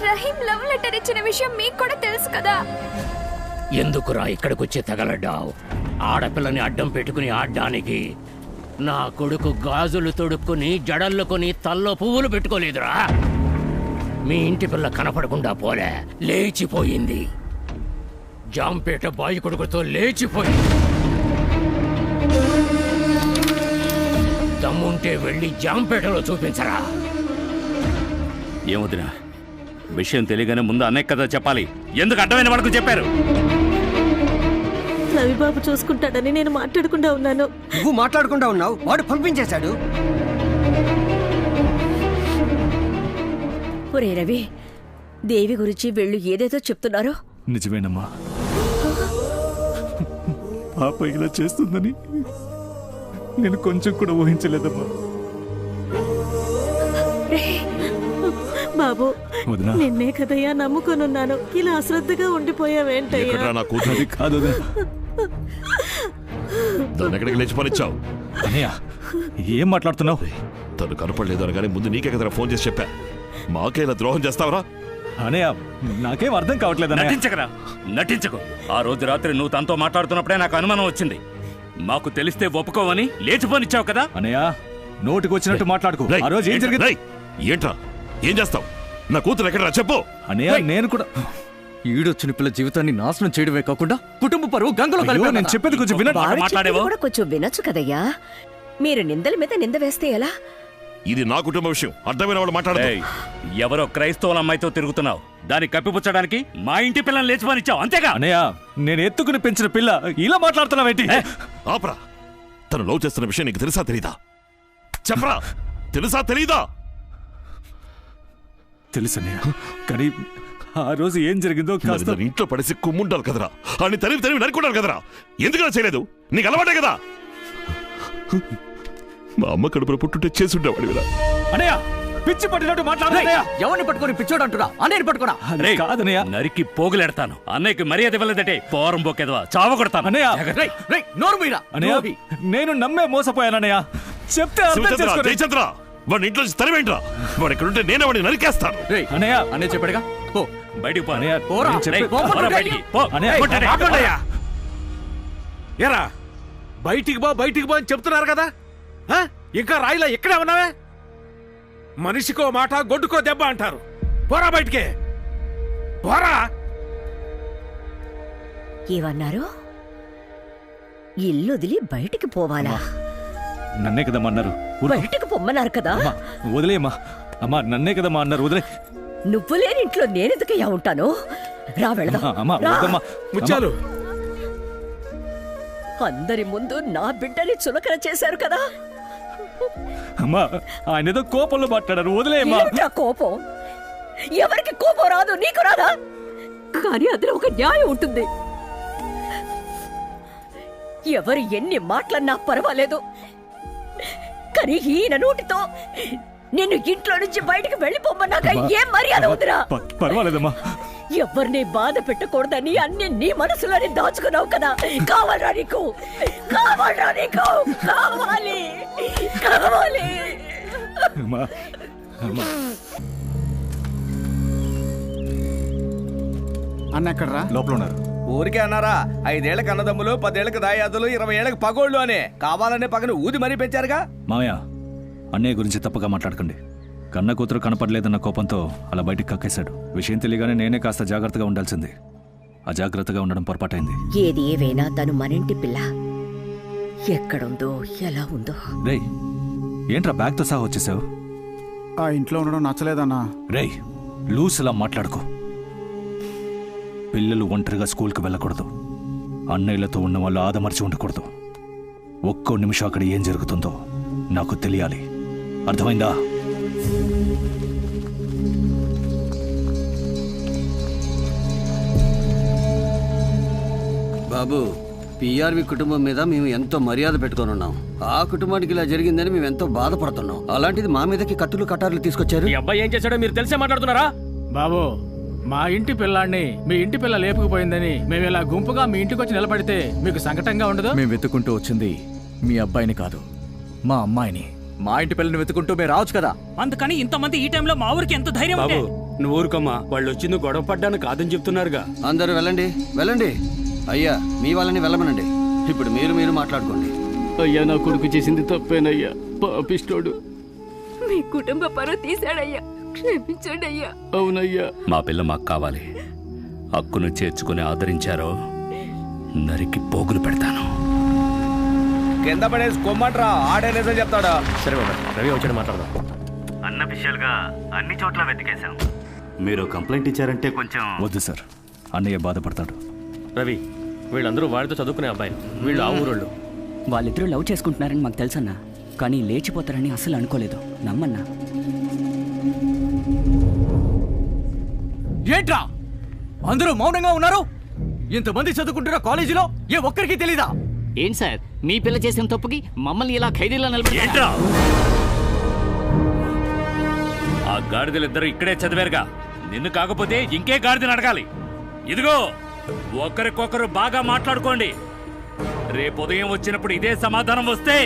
రహీం లవ్ లెటర్ ఇచ్చిన విషయం మీకు కూడా తెలుసు కదా.
ఎందుకురా ఇక్కడికొచ్చి తగలడ్డావు? ఆడపిల్లని అడ్డం పెట్టుకుని ఆడ్డానికి. నా కొడుకు గాజులు తొడుక్కుని జడల్లుకొని తల్లో పువ్వులు పెట్టుకోలేదురా. మీ ఇంటి పిల్ల కనపడకుండా పోలే, లేచిపోయింది. జాంపేట బాయి కొడుకుతో లేచిపోయింది. దమ్ముంటే వెళ్ళి జాంపేటలో చూపించరా.
ఏమొద్దునా, విషయం తెలియగానే ముందు అన్నయ్య కదా చెప్పాలి. ఎందుకు అడ్డమైన వాళ్ళకు చెప్పారు?
రవిబాబు చూసుకుంటాడని నేను మాట్లాడకుండా ఉన్నాను.
నువ్వు మాట్లాడకుండా ఉన్నావు, వాడు పంపించేశాడు.
ఒరే రవి, దేవి గురించి వీళ్ళు ఏదేదో చెప్తున్నారో
నిజమేనమ్మా. పాప ఇలా చేస్తుందని నేను కొంచెం కూడా ఊహించలేదమ్మా.
బాబు, నిన్నే కదయ్యా నమ్ముకొనున్నాను. ఇలా అశ్రద్ధగా ఉండిపోయావేంటయ్యా?
నా కూతురు కాదు. దాన్ని ఎక్కడికి లేచిపోనిచ్చావు?
అన్నయ్య, ఏం మాట్లాడుతున్నావు?
తను కనపడలేదు అనగానే ముందు నీకే కదా ఫోన్ చేసి చెప్పా. మాకే ఇలా ద్రోహం చేస్తావరా?
అనయ్య నాకేం అర్థం కావట్లేదు.
నటించకరా, నటించకు. ఆ రోజు రాత్రి నువ్వు తనతో మాట్లాడుతున్నప్పుడే నాకు అనుమానం వచ్చింది. మాకు తెలిస్తే ఒప్పుకోవని లేచిపోనిచ్చావు కదా.
అనయ్య నోటికి వచ్చినట్టు మాట్లాడుకో. ఆ రోజు ఏం జరిగింది?
ఏంట్రా, ఏం చేస్తావు? నా కూతురు ఎక్కడరా చెప్పు.
అనయ్య నేను కూడా
ఈడొచ్చిన పిల్ల జీవితాన్ని నాశనం చేయడమే కాకుండా కుటుంబ పరువు గంగలో కలిపాడు.
నేను చెప్పేది కొంచెం
కూడా కొంచెం వినొచ్చు కదయ్యా. మీరు నిందల మీద నింద వేస్తే ఎలా?
ఇది నా కుటుంబ విషయం, అర్థమైన వాళ్ళు మాట్లాడదు.
ఎవరో క్రైస్తవుల అమ్మాయితో తిరుగుతున్నావు, దాన్ని కప్పిపుచ్చడానికి మా ఇంటి పిల్లని లేచిపోనిచ్చావు, అంతేగా?
అనయ్య నేను ఎత్తుకుని పెంచిన పిల్ల ఇలా మాట్లాడుతున్నావేంటి?
ఆపరా, తను లవ్ చేస్తున్న విషయం నీకు తెలుసా తెలీదా? చెప్పరా, తెలుసా తెలీదా?
తెలుసన్నయ్య, కానీ ఆ రోజు ఏం జరిగిందో కాస్త
ఇంట్లో పడేసి కుమ్ముంటారు కదరా, అని తరివి నరుకుంటారు కదరా. ఎందుకలా చేయలేదు? నీకు అలవాటే కదా. మా అమ్మ కడుపులో పుట్టుంటే చేసుండేవాడు కదా.
అనయ్య పిచ్చి పట్టినట్టు మాట్లాడుతున్నాయా?
ఎవరిని పట్టుకొని పిచ్చోడు అంటున్నా? అన్నయ్యని పట్టుకోరా.
కాదనయ్య,
నరికి పోగులెడతాను. అన్నయ్యకి మర్యాద ఇవ్వలేదంటే పోరం పోకేదవా చావ కొడతాను.
అనయ్య నోరు మీరా. అనయ్య నేను నమ్మే మోసపోయానన్నయ్య, చెప్తే అర్థం చేసుకో.
జయచంద్ర, వాడిని ఇంట్లో తరివేంట్రా. వాడు ఎక్కడుంటే నేనే వాడిని నరికేస్తాను.
అనయ్య
అన్నయ్య చెప్పాడుగా, పో
బయటికి పో.
అనయ్య
పోరా.
బయటికి పో.
ఏరా బయటికి బో అని చెప్తున్నారు కదా, ఇంకా రాయిలా ఇక్కడే ఉన్నావే? మనిషికో మాట గొడ్డుకో దెబ్బ అంటారు. పోరా బయటికే, పోరా.
ఏమన్నారు? ఇల్లు వదిలి బయటికి పోవాలా?
నన్నే కదమ్మా అన్నారు.
బయటికి పొమ్మన్నారు కదా.
వదిలేమ్మా. అమ్మా నన్నే కదమ్మా అన్నారు, వదిలే.
నువ్వు లేని ఇంట్లో నేనెందుకయ్యా ఉంటాను? రా వెళదాం.
ముచ్చాలు,
అందరి ముందు నా బిడ్డని చులకన చేశారు కదా.
అమ్మా ఆయన ఏదో కోపంలో మాట్లాడారు, వదిలేమ్మా.
ఏమిటా కోపం? ఎవరికి కోపం రాదు, నీకు రాదా? కానీ అందులో ఒక న్యాయం ఉంటుంది. ఎవరు ఎన్ని మాటలన్నా పర్వాలేదు, కానీ ఈయన నోటితో నిన్ను ఇంట్లో నుంచి బయటికి వెళ్ళిపోమన్నాక ఏం మర్యాద ఉందిరా?
పర్వాలేదమ్మా.
ఎవరిని బాధ పెట్టకూడదని అన్ని నీ మనసులోనే దాచుకున్నావు కదా. కావాలరా నీకు? కావాలరా నీకు? కావాలి కావాలి.
అన్న ఎక్కడరా?
లోపల ఉన్నారు.
ఊరికే అన్నారా? 5 ఏళ్లకు అన్నదమ్ములు, 10 ఏళ్లకు దాయాదులు, 20 ఏళ్లకు పగోళ్ళు అని కావాలనే పగను ఊది మరీ పెంచారుగా.
మామయ్య అన్నయ్య గురించి తప్పుగా మాట్లాడకండి. కన్న కూతురు కనపడలేదన్న కోపంతో అలా బయటికి కక్కేశాడు. విషయం తెలియగానే నేనే కాస్త జాగ్రత్తగా ఉండాల్సింది. అజాగ్రత్తగా ఉండడం పొరపాటైంది.
ఏది ఏవైనా తను మనింటి పిల్ల. ఎక్కడుందో ఎలా ఉందో.
రేయ్ ఏంట్రా బ్యాగ్తో సహా వచ్చేసావు?
ఆ ఇంట్లో ఉండడం నచ్చలేదన్నా.
రేయ్ లూస్లా మాట్లాడుకో. పిల్లలు ఒంటరిగా స్కూల్కి వెళ్ళకూడదు. అన్నయ్యలతో ఉన్న వాళ్ళు ఆదమర్చి ఉండకూడదు. ఒక్కో నిమిషం అక్కడ ఏం జరుగుతుందో నాకు తెలియాలి, అర్థమైందా?
బాబు, పిఆర్వి కుటుంబం మీద మేము ఎంతో మర్యాద పెట్టుకొని ఉన్నాం. ఆ కుటుంబానికి ఇలా జరిగిందని మేము ఎంతో బాధపడుతున్నాం. అలాంటిది మా మీదకి కత్తులు కటార్లు తీసుకొచ్చారు.
ఈ అబ్బాయి ఏం చేశాడో మీరు తెలిసే మాట్లాడుతున్నారా?
బాబు, మా ఇంటి పిల్లాన్ని మీ ఇంటి పిల్ల లేపుకుపోయిందని మేము ఇలా గుంపుగా మీ ఇంటికి వచ్చి నిలబడితే మీకు సంకటంగా ఉండదు?
మేము వెతుకుంటూ వచ్చింది మీ అబ్బాయిని కాదు, మా అమ్మాయిని. మా ఇంటి పిల్లని వెతుకుంటూ మేము రావచ్చు కదా.
అందుకని ఇంతమంది ఈ టైంలో మా ఊరికి ఎంత ధైర్యం?
బాబు నువ్వు ఊరుకోమ్మా, వాళ్ళు వచ్చింది గొడవ పడ్డానికి కాదని చెప్తున్నారుగా.
అందరూ వెళ్ళండి వెళ్ళండి. అయ్యా మీ వాళ్ళని వెళ్ళమనండి. ఇప్పుడు మీరు మాట్లాడుకోండి.
అయ్యా నా కొడుకు చేసింది తప్పేనయ్యా, పాపిష్టోడు.
మీ కుటుంబ పరువు తీశాడయ్యా, క్షమించండి అయ్యా.
అవునయ్యా.
మా పిల్ల మాకు కావాలి. హక్కును చేర్చుకుని ఆదరించారో నరికి పోగులు పెడతాను.
కింద పడేసి కొమ్మంట్రా, ఆడే నిజం చెప్తాడా?
సరే బాబా, రవి వచ్చాడు మాట్లాడదాం.
అన్నఫిషియల్గా అన్ని చోట్ల వెతికేశాం. మీరు కంప్లైంట్ ఇచ్చారంటే కొంచెం.
వద్దు సార్, అన్నయ్య బాధపడతాడు.
రవి, వీళ్ళందరూ వాడితో చదువుకునే అబ్బాయి. వీళ్ళు ఆ ఊరోళ్ళు.
వాళ్ళిద్దరూ లవ్ చేసుకుంటున్నారని మాకు తెలుసన్నా, కానీ లేచిపోతారని అసలు అనుకోలేదు. నమ్మన్నా.
ఏంట్రా అందరూ మౌనంగా ఉన్నారు? ఇంతమంది చదువుకుంటున్న కాలేజీలో ఏ ఒక్కరికి తెలీదా?
ఏంటి సార్, మీ పిల్ల చేసిన తప్పుకి మమ్మల్ని ఇలా ఖైదీలో నిలబెట్టి?
ఆ గాడిదలిద్దరూ ఇక్కడే చదివారుగా, నిన్ను కాకపోతే ఇంకే గాడిదని అడగాలి. ఇదిగో ఒకరికొకరు బాగా మాట్లాడుకోండి. రేపు ఉదయం వచ్చినప్పుడు ఇదే సమాధానం వస్తే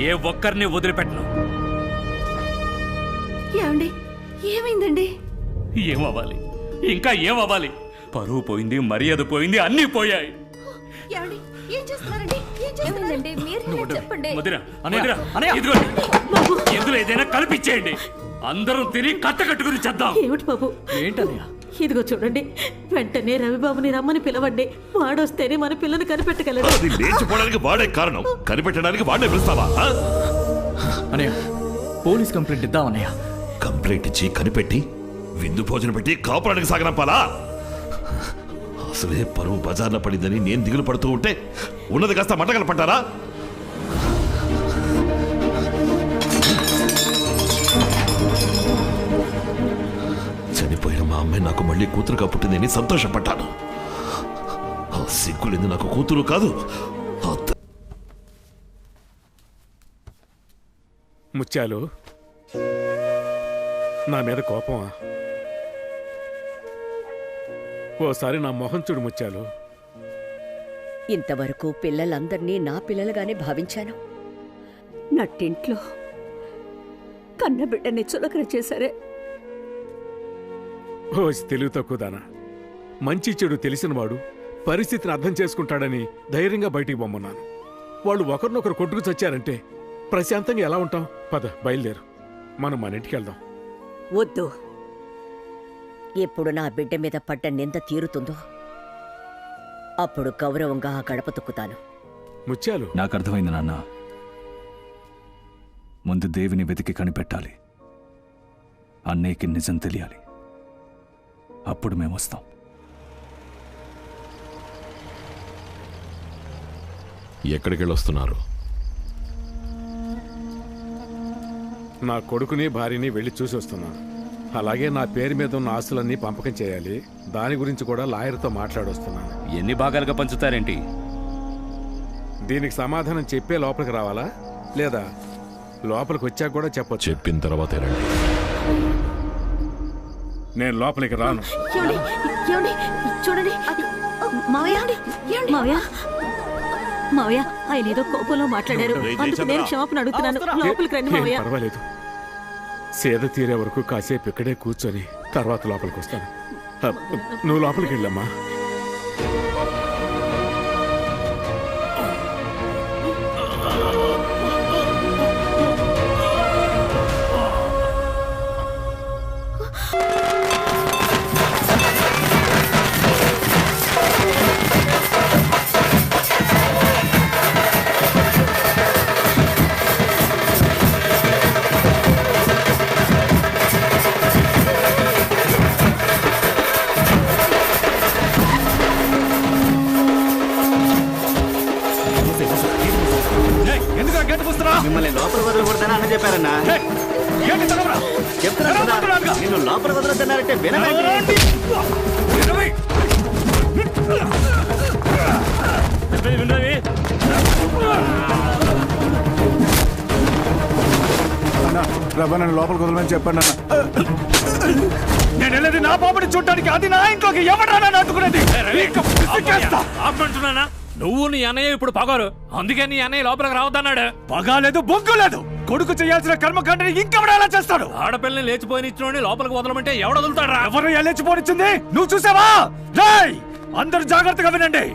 ఏ ఒక్కరిని వదిలిపెట్టను.
ఏమండి, ఏమైందండి?
ఏమవ్వాలి? ఇంకా ఏమవ్వాలి? పరువు పోయింది, మర్యాద పోయింది, అన్నీ పోయాయి. ఎందులో ఏదైనా కల్పించేయండి. అందరం తిని కట్టకట్టుకుని చేద్దాం.
ఏమిటి బాబు?
ఏంటన్నయ్య?
ఇదిగో చూడండి, వెంటనే రవిబాబుని రమ్మని పిలవండి. వాడొస్తేనే మన పిల్లని కనిపెట్టగలడు.
అది లేచిపోవడానికి వాడే కారణం, కనిపెట్టడానికి వాడే పిలుస్తావా?
అన్నయ్య, పోలీస్ కంప్లైంట్ ఇద్దాం అన్నయ్య.
కంప్లైంట్ ఇచ్చి కనిపెట్టి విందు భోజనం పెట్టి కాపురానికి సాగనంపాలా? అసలే పరువు బజార్న పడిందని నేను దిగులు పడుతూ ఉంటే ఉన్నది కాస్త మంటగలు పట్టారా? చనిపోయిన మా అమ్మాయి నాకు మళ్ళీ కూతురుగా పుట్టిందని సంతోషపడ్డాను. ఆ సిగ్గులేంది నాకు కూతురు కాదు.
ముత్యాలు, నా మీద కోపమా? ఓసారి నా మొహం చూడు ముత్యాలు.
ఇంతవరకు పిల్లలందరినీ నా పిల్లలుగానే భావించాను. నట్టింట్లో కన్నబిడ్డని చులకన చేశారే.
ఓసి తెలివి తక్కువదానా. మంచి చెడు తెలిసినవాడు పరిస్థితిని అర్థం చేసుకుంటాడని ధైర్యంగా బయటికి పొమ్మన్నాను. వాళ్ళు ఒకరినొకరు కొట్టుకు చచ్చారంటే ప్రశాంతంగా ఎలా ఉంటాం? పద, బయలుదేరు, మనం మన ఇంటికి వెళ్దాం.
వద్దు. ఎప్పుడు నా బిడ్డ మీద పడ్డ నింద తీరుతుందో అప్పుడు గౌరవంగా ఆ గడప తొక్కుతాను.
ముత్యాలు,
నాకు అర్థమైంది నాన్న. ముందు దేవిని వెతికి కనిపెట్టాలి. అన్నయ్యకి నిజం తెలియాలి. అప్పుడు మేము వస్తాం.
ఎక్కడికి వెళ్ళొస్తున్నారు?
నా కొడుకుని భార్యని వెళ్ళి చూసి వస్తున్నాను. అలాగే నా పేరు మీద ఉన్న ఆస్తులన్నీ పంపకం చేయాలి. దాని గురించి కూడా లాయర్తో మాట్లాడొస్తున్నాను.
ఎన్ని భాగాలుగా పంచుతారేంటి?
దీనికి సమాధానం చెప్పే లోపలికి రావాలా, లేదా లోపలికి వచ్చాక కూడా చెప్పొచ్చు?
చెప్పిన తర్వాత రండి.
నేను లోపలికి రాను.
చూడండి మావయ్య, మావయ్య, మావయ్య, ఆయన ఏదో కోపంలో మాట్లాడారు. అందుకు నేను క్షమాపణ అడుగుతున్నాను. లోపలికి రండి మావయ్య.
పర్వాలేదు, సేద తీరే వరకు కాసేపు ఇక్కడే కూర్చొని తర్వాత లోపలికి వస్తాను. నువ్వు లోపలికి వెళ్ళమ్మా.
మిమ్మల్ని లోపల వదలకూడదని అన్న చెప్పారన్నా. చెప్తున్నా, నిన్ను లోపల వదలొద్దన్నారంటే వినవేంటి?
ప్రభా, నన్ను లోపలికి వదలమని చెప్పండి అన్న.
నేను వెళ్ళేది నా బాబుని చూడటానికి. అది నా ఇంట్లోకి ఎవడన్నా నాటుకునేది?
ఆపమంటున్నానా? నువ్వు నీ అన్నయ్య ఇప్పుడు పగారు, అందుకే నీ అన్నయ్య లోపలికి రావద్దన్నాడు.
పగాలేదు, బొగ్గు లేదు. కొడుకు చేయాల్సిన కర్మకాండని ఇంకెవడ ఎలా చేస్తాడు?
ఆడపిల్లని లేచిపోయినిచ్చిన లోపలికి వదలమంటే ఎవడ వదులుతాడా?
ఎవరు లేచిపోనిచ్చింది? నువ్వు చూసావా? అందరూ జాగ్రత్తగా వినండి.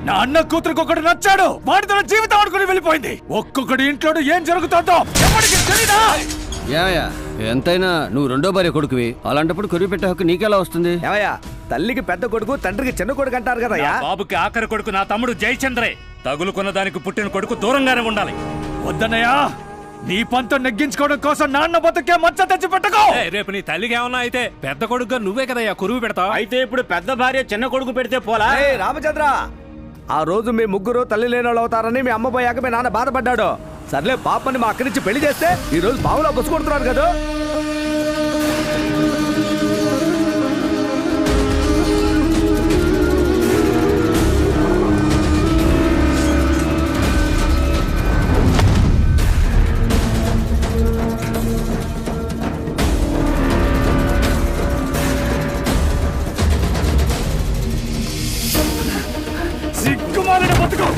నా అన్న కూతురికి ఒకడు నచ్చాడు, వాడితో జీవితం ఆడుకుని వెళ్ళిపోయింది. ఒక్కొక్కడి ఇంట్లో ఏం జరుగుతుందో ఎవరికి తెలీదా?
ఏమయ్యా, ఎంతైనా నువ్వు రెండో భార్య కొడుకువి. అలాంటప్పుడు కొరివి పెట్టే హక్కు నీకెలా వస్తుంది?
ఏమయ్యా, తల్లికి పెద్ద కొడుకు, తండ్రికి చిన్న కొడుకు అంటారు కదా.
బాబుకి ఆఖరి కొడుకు నా తమ్ముడు జయచంద్రే. తగులుకున్న దానికి పుట్టిన కొడుకు దూరంగానే ఉండాలి.
వద్దన్నయ్యా, నీ పంతం నెగ్గించుకోవడం కోసం నాన్న బతుకే మచ్చ తెచ్చి పెట్టుకో.
రేపు నీ తల్లికి ఏమన్నా అయితే పెద్ద కొడుకుగా నువ్వే కదయ్యా కురువు పెడతావు.
అయితే ఇప్పుడు పెద్ద భార్య చిన్న కొడుకు పెడితే పోలా?
రామచంద్ర, ఆ రోజు మీ ముగ్గురు తల్లి లేని వాళ్ళు అవుతారని మీ అమ్మ పోయాక మీ నాన్న బాధపడ్డాడు. సర్లే, పాపని మా అక్కడి నుంచి పెళ్లి చేస్తే ఈ రోజు బావులో బస్సు కొడుతున్నారు కదా.
సిగ్గుమాలిన బతుకు.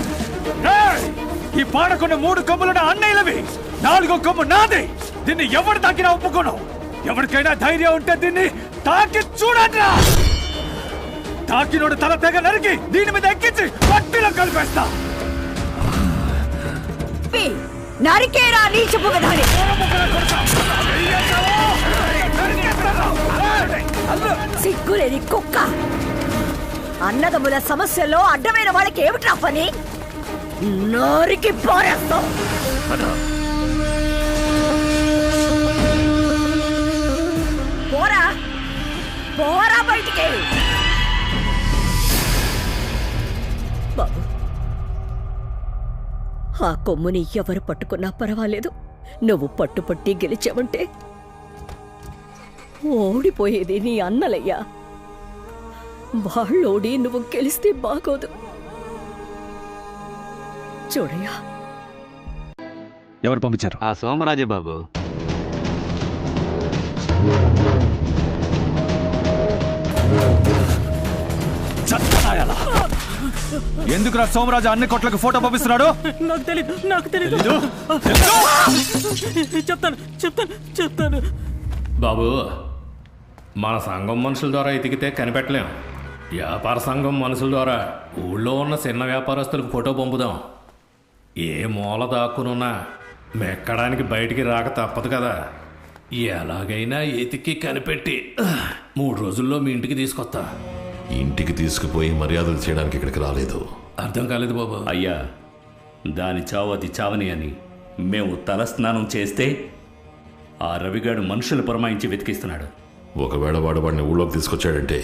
ఈ పాడకున్న 3 కొమ్ములున్న అన్నయ్యలవి, 4వ కొమ్ము నాది. దీన్ని ఎవరు తాకినా ఒప్పుకోను. ఎవరికైనా ధైర్యం ఉంటే దీన్ని తాకి చూడండి. తాకినోడు తల తెగ నరికి దీని మీద ఎక్కించి పట్టిలో కలిపేస్తా.
నరికేరా నీచపు గధాని. సిగ్గులేని కుక్క. అన్నదమ్ముల సమస్యల్లో అడ్డమైన వాళ్ళకి ఏమిట్రా పని? నరికి పారేస్తాం. పోరా పోరా బయటికి. బాబు, ఆ కొమ్ముని ఎవరు పట్టుకున్నా పర్వాలేదు. నువ్వు పట్టుపట్టి గెలిచావంటే ఓడిపోయేది నీ అన్నలయ్యా. వాళ్ళోడి నువ్వు గెలిస్తే బాగోదు. చూడయ్యా.
ఎవరు పంపించారు?
ఆ సోమరాజే బాబు.
ఎందుకురా సోమరాజు అన్ని కొట్లకు ఫోటో పంపిస్తున్నాడు?
నాకు తెలీదు. చెప్తాను.
బాబు, మన సంఘం మనుషుల ద్వారా ఎతికితే కనిపెట్టలేం. వ్యాపార సంఘం మనుషుల ద్వారా ఊళ్ళో ఉన్న చిన్న వ్యాపారస్తులకు ఫోటో పంపుదాం. ఏ మూల దాక్కునున్నా మెక్కడానికి బయటికి రాక తప్పదు కదా. ఎలాగైనా ఎతికి కనిపెట్టి 3 రోజుల్లో మీ ఇంటికి తీసుకొస్తా.
ఇంటికి తీసుకుపోయి మర్యాదలు చేయడానికి ఇక్కడికి రాలేదు.
అర్థం కాలేదు బాబు.
అయ్యా, దాని చావు అది చావని అని మేము తలస్నానం చేస్తే ఆ రవిగాడు మనుషులు పురమాయించి వెతికిస్తున్నాడు.
ఒకవేళ వాడిని ఊళ్ళోకి తీసుకొచ్చాడంటే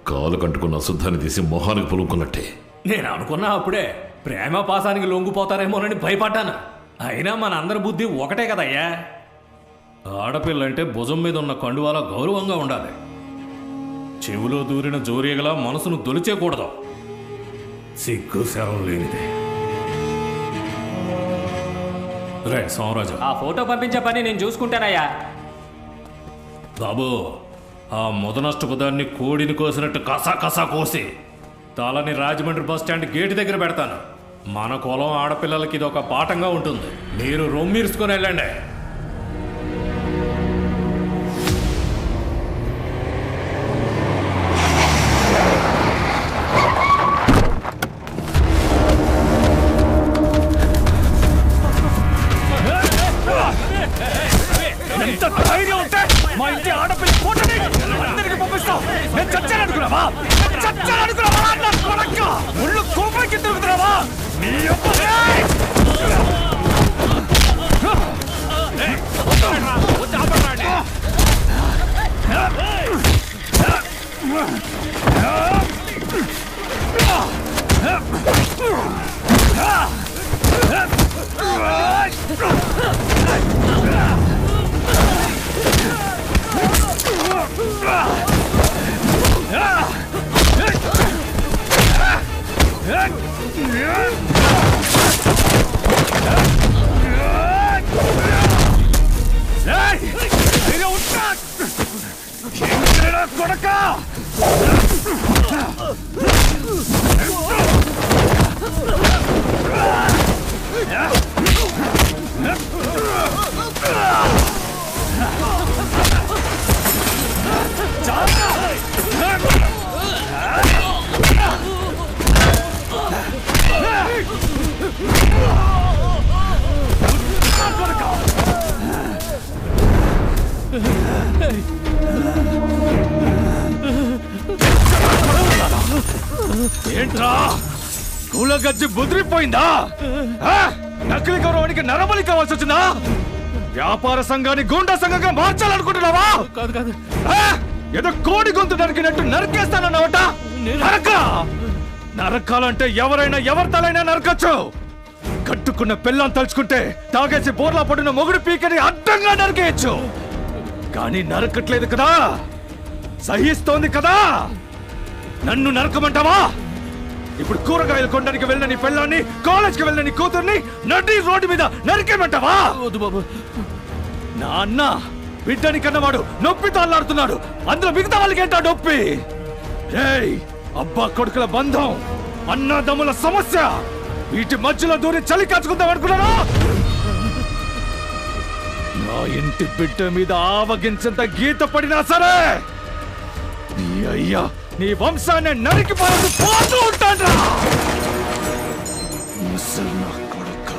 కాలు కంటుకున్న అశుద్ధాన్ని తీసి మొహానికి పులుముకున్నట్టే.
నేను అనుకున్నా అప్పుడే ప్రేమ పాసానికి లొంగిపోతారేమోనని భయపడ్డాను. అయినా మన అందరి బుద్ధి ఒకటే కదయ్యా. ఆడపిల్లంటే భుజం మీద ఉన్న కండువాలా గౌరవంగా ఉండాలి. చెవులో దూరిన జోరీగలా మనసును దొలిచేకూడదు. సిగ్గు శరం లేనిదే. రే సోమరాజు,
ఆ ఫోటో పంపించే పని నేను చూసుకుంటానయ్యా.
బాబు, ఆ ముదనష్టపు దాన్ని కోడిని కోసినట్టు కసా కసా కోసి తలని రాజమండ్రి బస్ స్టాండ్ గేటు దగ్గర పెడతాను. మన కులం ఆడపిల్లలకి ఇది ఒక పాఠంగా ఉంటుంది. మీరు రొమ్మిర్చుకొని వెళ్ళండి.
ఎంత ధైర్యం ఉంటే మా ఇంటి ఆడపిల్ల ఫోటోని అందరికి పంపిస్తావు? నేను చచ్చాననుకున్నావా? నా కొడక ఒళ్ళు కోపంకి తిరుగుతున్నావా? నీ కొడక ఏంట్రా కూల గజ్జి బుదిరిపోయిందా? నకిలీ గౌరవానికి నరబలి కావాల్సి వచ్చిందా? వ్యాపార సంఘాన్ని గూండా సంఘంగా మార్చాలనుకుంటున్నావా?
కాదు.
ఏదో కోడి గొంతు నరికినట్టు నరికేస్తానన్నావట. నరకాలంటే ఎవరైనా ఎవరి తలైనా నరకచ్చు. కట్టుకున్న పిల్లని తలుచుకుంటే తాగేసి బోర్లా పడిన మొగుడు పీకని అడ్డంగా నరికేయచ్చు. కానీ నరకట్లేదు కదా, సహిస్తోంది కదా. నన్ను నరకమంటావా? ఇప్పుడు కూరగాయలు కొనడానికి వెళ్ళిన నీ పిల్లాన్ని, కాలేజ్కి వెళ్ళిన నీ కూతుర్ని నడి రోడ్డు మీద నరికేమంటావా? నా అన్న బిడ్డని కన్నవాడు నొప్పితో అల్లాడుతున్నాడు. అందులో మిగతా వాళ్ళకి ఏంటా నొప్పి? రేయ్, అబ్బా కొడుకుల బంధం, అన్నదమ్ముల సమస్య, వీటి మధ్యలో దూరి చలి కాచుకుందాం అనుకున్నాను. నా ఇంటి బిడ్డ మీద ఆవగించంత గీత పడినా సరే నీ అయ్యా నీ వంశాన్ని నరికి పోతూ ఉంటాడ్రా. ముసలి నా కొడుకు.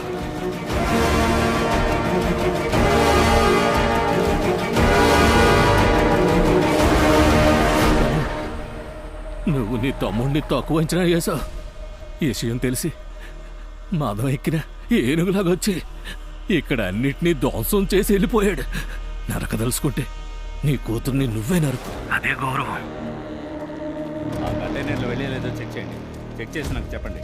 నువ్వు నీ తమ్ముడిని తక్కువ అంచనా చేసావు. ఈ విషయం తెలిసి మదం ఎక్కిన ఏనుగులాగా వచ్చి ఇక్కడ అన్నిటినీ ధ్వంసం చేసి వెళ్ళిపోయాడు. నరకదలుచుకుంటే నీ కూతుర్ని నువ్వే నరకు. అదే గౌరవం.
ఆ కంటైనర్లో వెళ్ళలేదో చెక్ చేయండి. చెక్ చేసి నాకు చెప్పండి.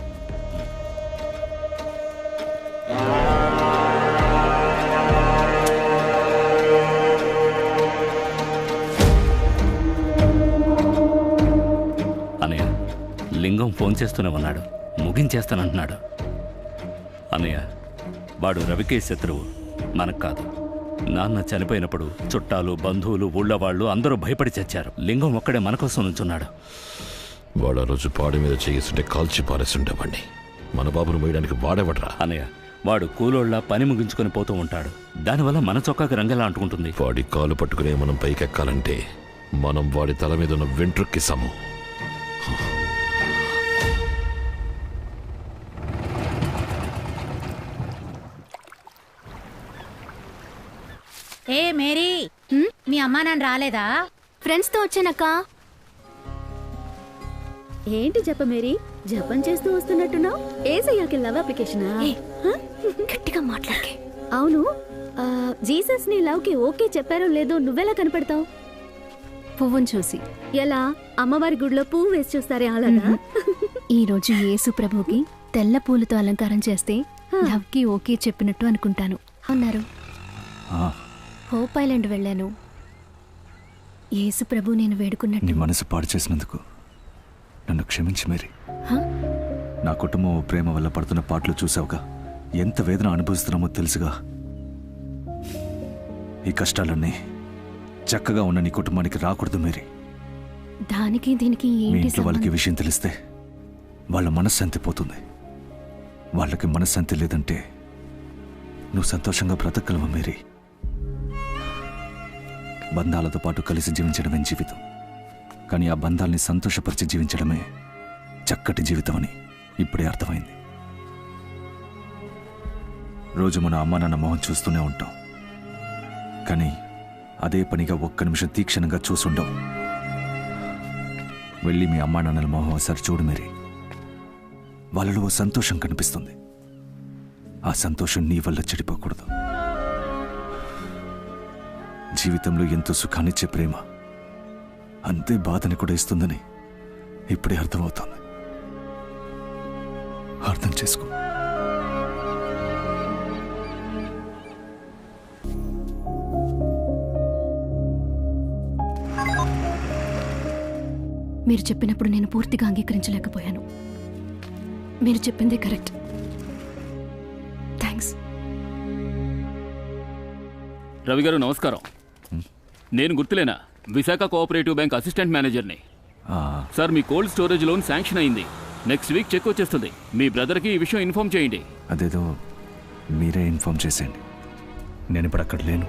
అన్నయ్య, లింగం ఫోన్ చేస్తూనే ఉన్నాడు. ముగించేస్తానంటున్నాడు. అన్నయ్య, వాడు రవికే శత్రువు, మనకు కాదు. నాన్న చనిపోయినప్పుడు చుట్టాలు, బంధువులు, ఊళ్ళో వాళ్ళు అందరూ భయపడి చచ్చారు. లింగం ఒక్కడే మన కోసం నుంచున్నాడు.
వాడు ఆ రోజు పాడి మీద చేస్తుంటే కాల్చి పారేస్తుండేవాడిని. మన బాబును మోయడానికి వాడేవడ్రా.
అన్నయ్య, వాడు కూలోళ్ళ పని ముగించుకొని పోతూ ఉంటాడు. దానివల్ల మన చొక్కాకి రంగెలా అంటుకుంటుంది.
వాడి కాలు పట్టుకునే మనం పైకెక్కాలంటే మనం వాడి తల మీద ఉన్న వెంట్రుక్కి సమం.
ఏ మేరీ, మీ అమ్మా నాన్న రాలేదా?
ఫ్రెండ్స్ తో వచ్చానక్క.
ఏంటి జప మేరీ, జపం చేస్తూ వస్తున్నట్టున్నావు? ఏసయ్యాకి లవ్ అప్లికేషనా?
గట్టిగా మాట్లాడే.
అవును, జీసస్ నీ లవ్ కి ఓకే చెప్పారో లేదో నువ్వెలా కనపడతావు?
పువ్వును చూసి.
ఎలా? అమ్మవారి గుడిలో పువ్వు వేసి చూస్తారే అలాగా?
ఈ రోజు యేసు ప్రభుకి తెల్ల పూలతో అలంకారం చేస్తే లవ్ కి ఓకే చెప్పినట్టు అనుకుంటాను అన్నారు. హోప్ ఐలాండ్ వెళ్ళాను. యేసు ప్రభు నేను వేడుకున్నట్టు.
నీ మనసు పాడు చేసినందుకు నన్ను క్షమించి మేరీ. నా కుటుంబం ప్రేమ వల్ల పడుతున్న పాటలు చూసావుగా, ఎంత వేదన అనుభవిస్తున్నామో తెలుసుగా. ఈ కష్టాలన్నీ చక్కగా ఉన్న నీ కుటుంబానికి రాకూడదు మేరీ.
దానికి దీనికి
మీ
ఏంటి
ఇంట్లో వాళ్ళకి విషయం తెలిస్తే వాళ్ళ మనశ్శాంతి పోతుంది. వాళ్ళకి మనశ్శాంతి లేదంటే నువ్వు సంతోషంగా బ్రతకగలవా మేరీ? బంధాలతో పాటు కలిసి జీవించడమే జీవితం. కానీ ఆ బంధాల్ని సంతోషపరిచి జీవించడమే చక్కటి జీవితం అని ఇప్పుడే అర్థమైంది. రోజు మన అమ్మ నాన్న మొహం చూస్తూనే ఉంటాం, కానీ అదే పనిగా ఒక్క నిమిషం తీక్షణంగా చూసుండవు. వెళ్ళి మీ అమ్మా నాన్నల మొహం ఒకసారి చూడు మేరీ. వాళ్ళలో ఓ సంతోషం కనిపిస్తుంది. ఆ సంతోషం నీ వల్ల చెడిపోకూడదు. జీవితంలో ఎంతో సుఖాన్నిచ్చే ప్రేమ అంతే బాధని కూడా ఇస్తుందని ఇప్పుడే అర్థమవుతోంది. అర్థం చేసుకో.
మీరు చెప్పినప్పుడు నేను పూర్తిగా అంగీకరించలేకపోయాను. మీరు చెప్పిందే కరెక్ట్. థ్యాంక్స్.
రవి గారు నమస్కారం. నేను గుర్తులేనా, విశాఖ కోఆపరేటివ్ బ్యాంక్ అసిస్టెంట్ మేనేజర్ని. సార్, మీ కోల్డ్ స్టోరేజ్ లోన్ శాంక్షన్ అయింది. నెక్స్ట్ వీక్ చెక్ వచ్చేస్తుంది. మీ బ్రదర్కి ఈ విషయం ఇన్ఫార్మ్ చేయండి.
అదేదో మీరే ఇన్ఫార్మ్ చేసేయండి. నేను ఇప్పుడు అక్కడ లేను.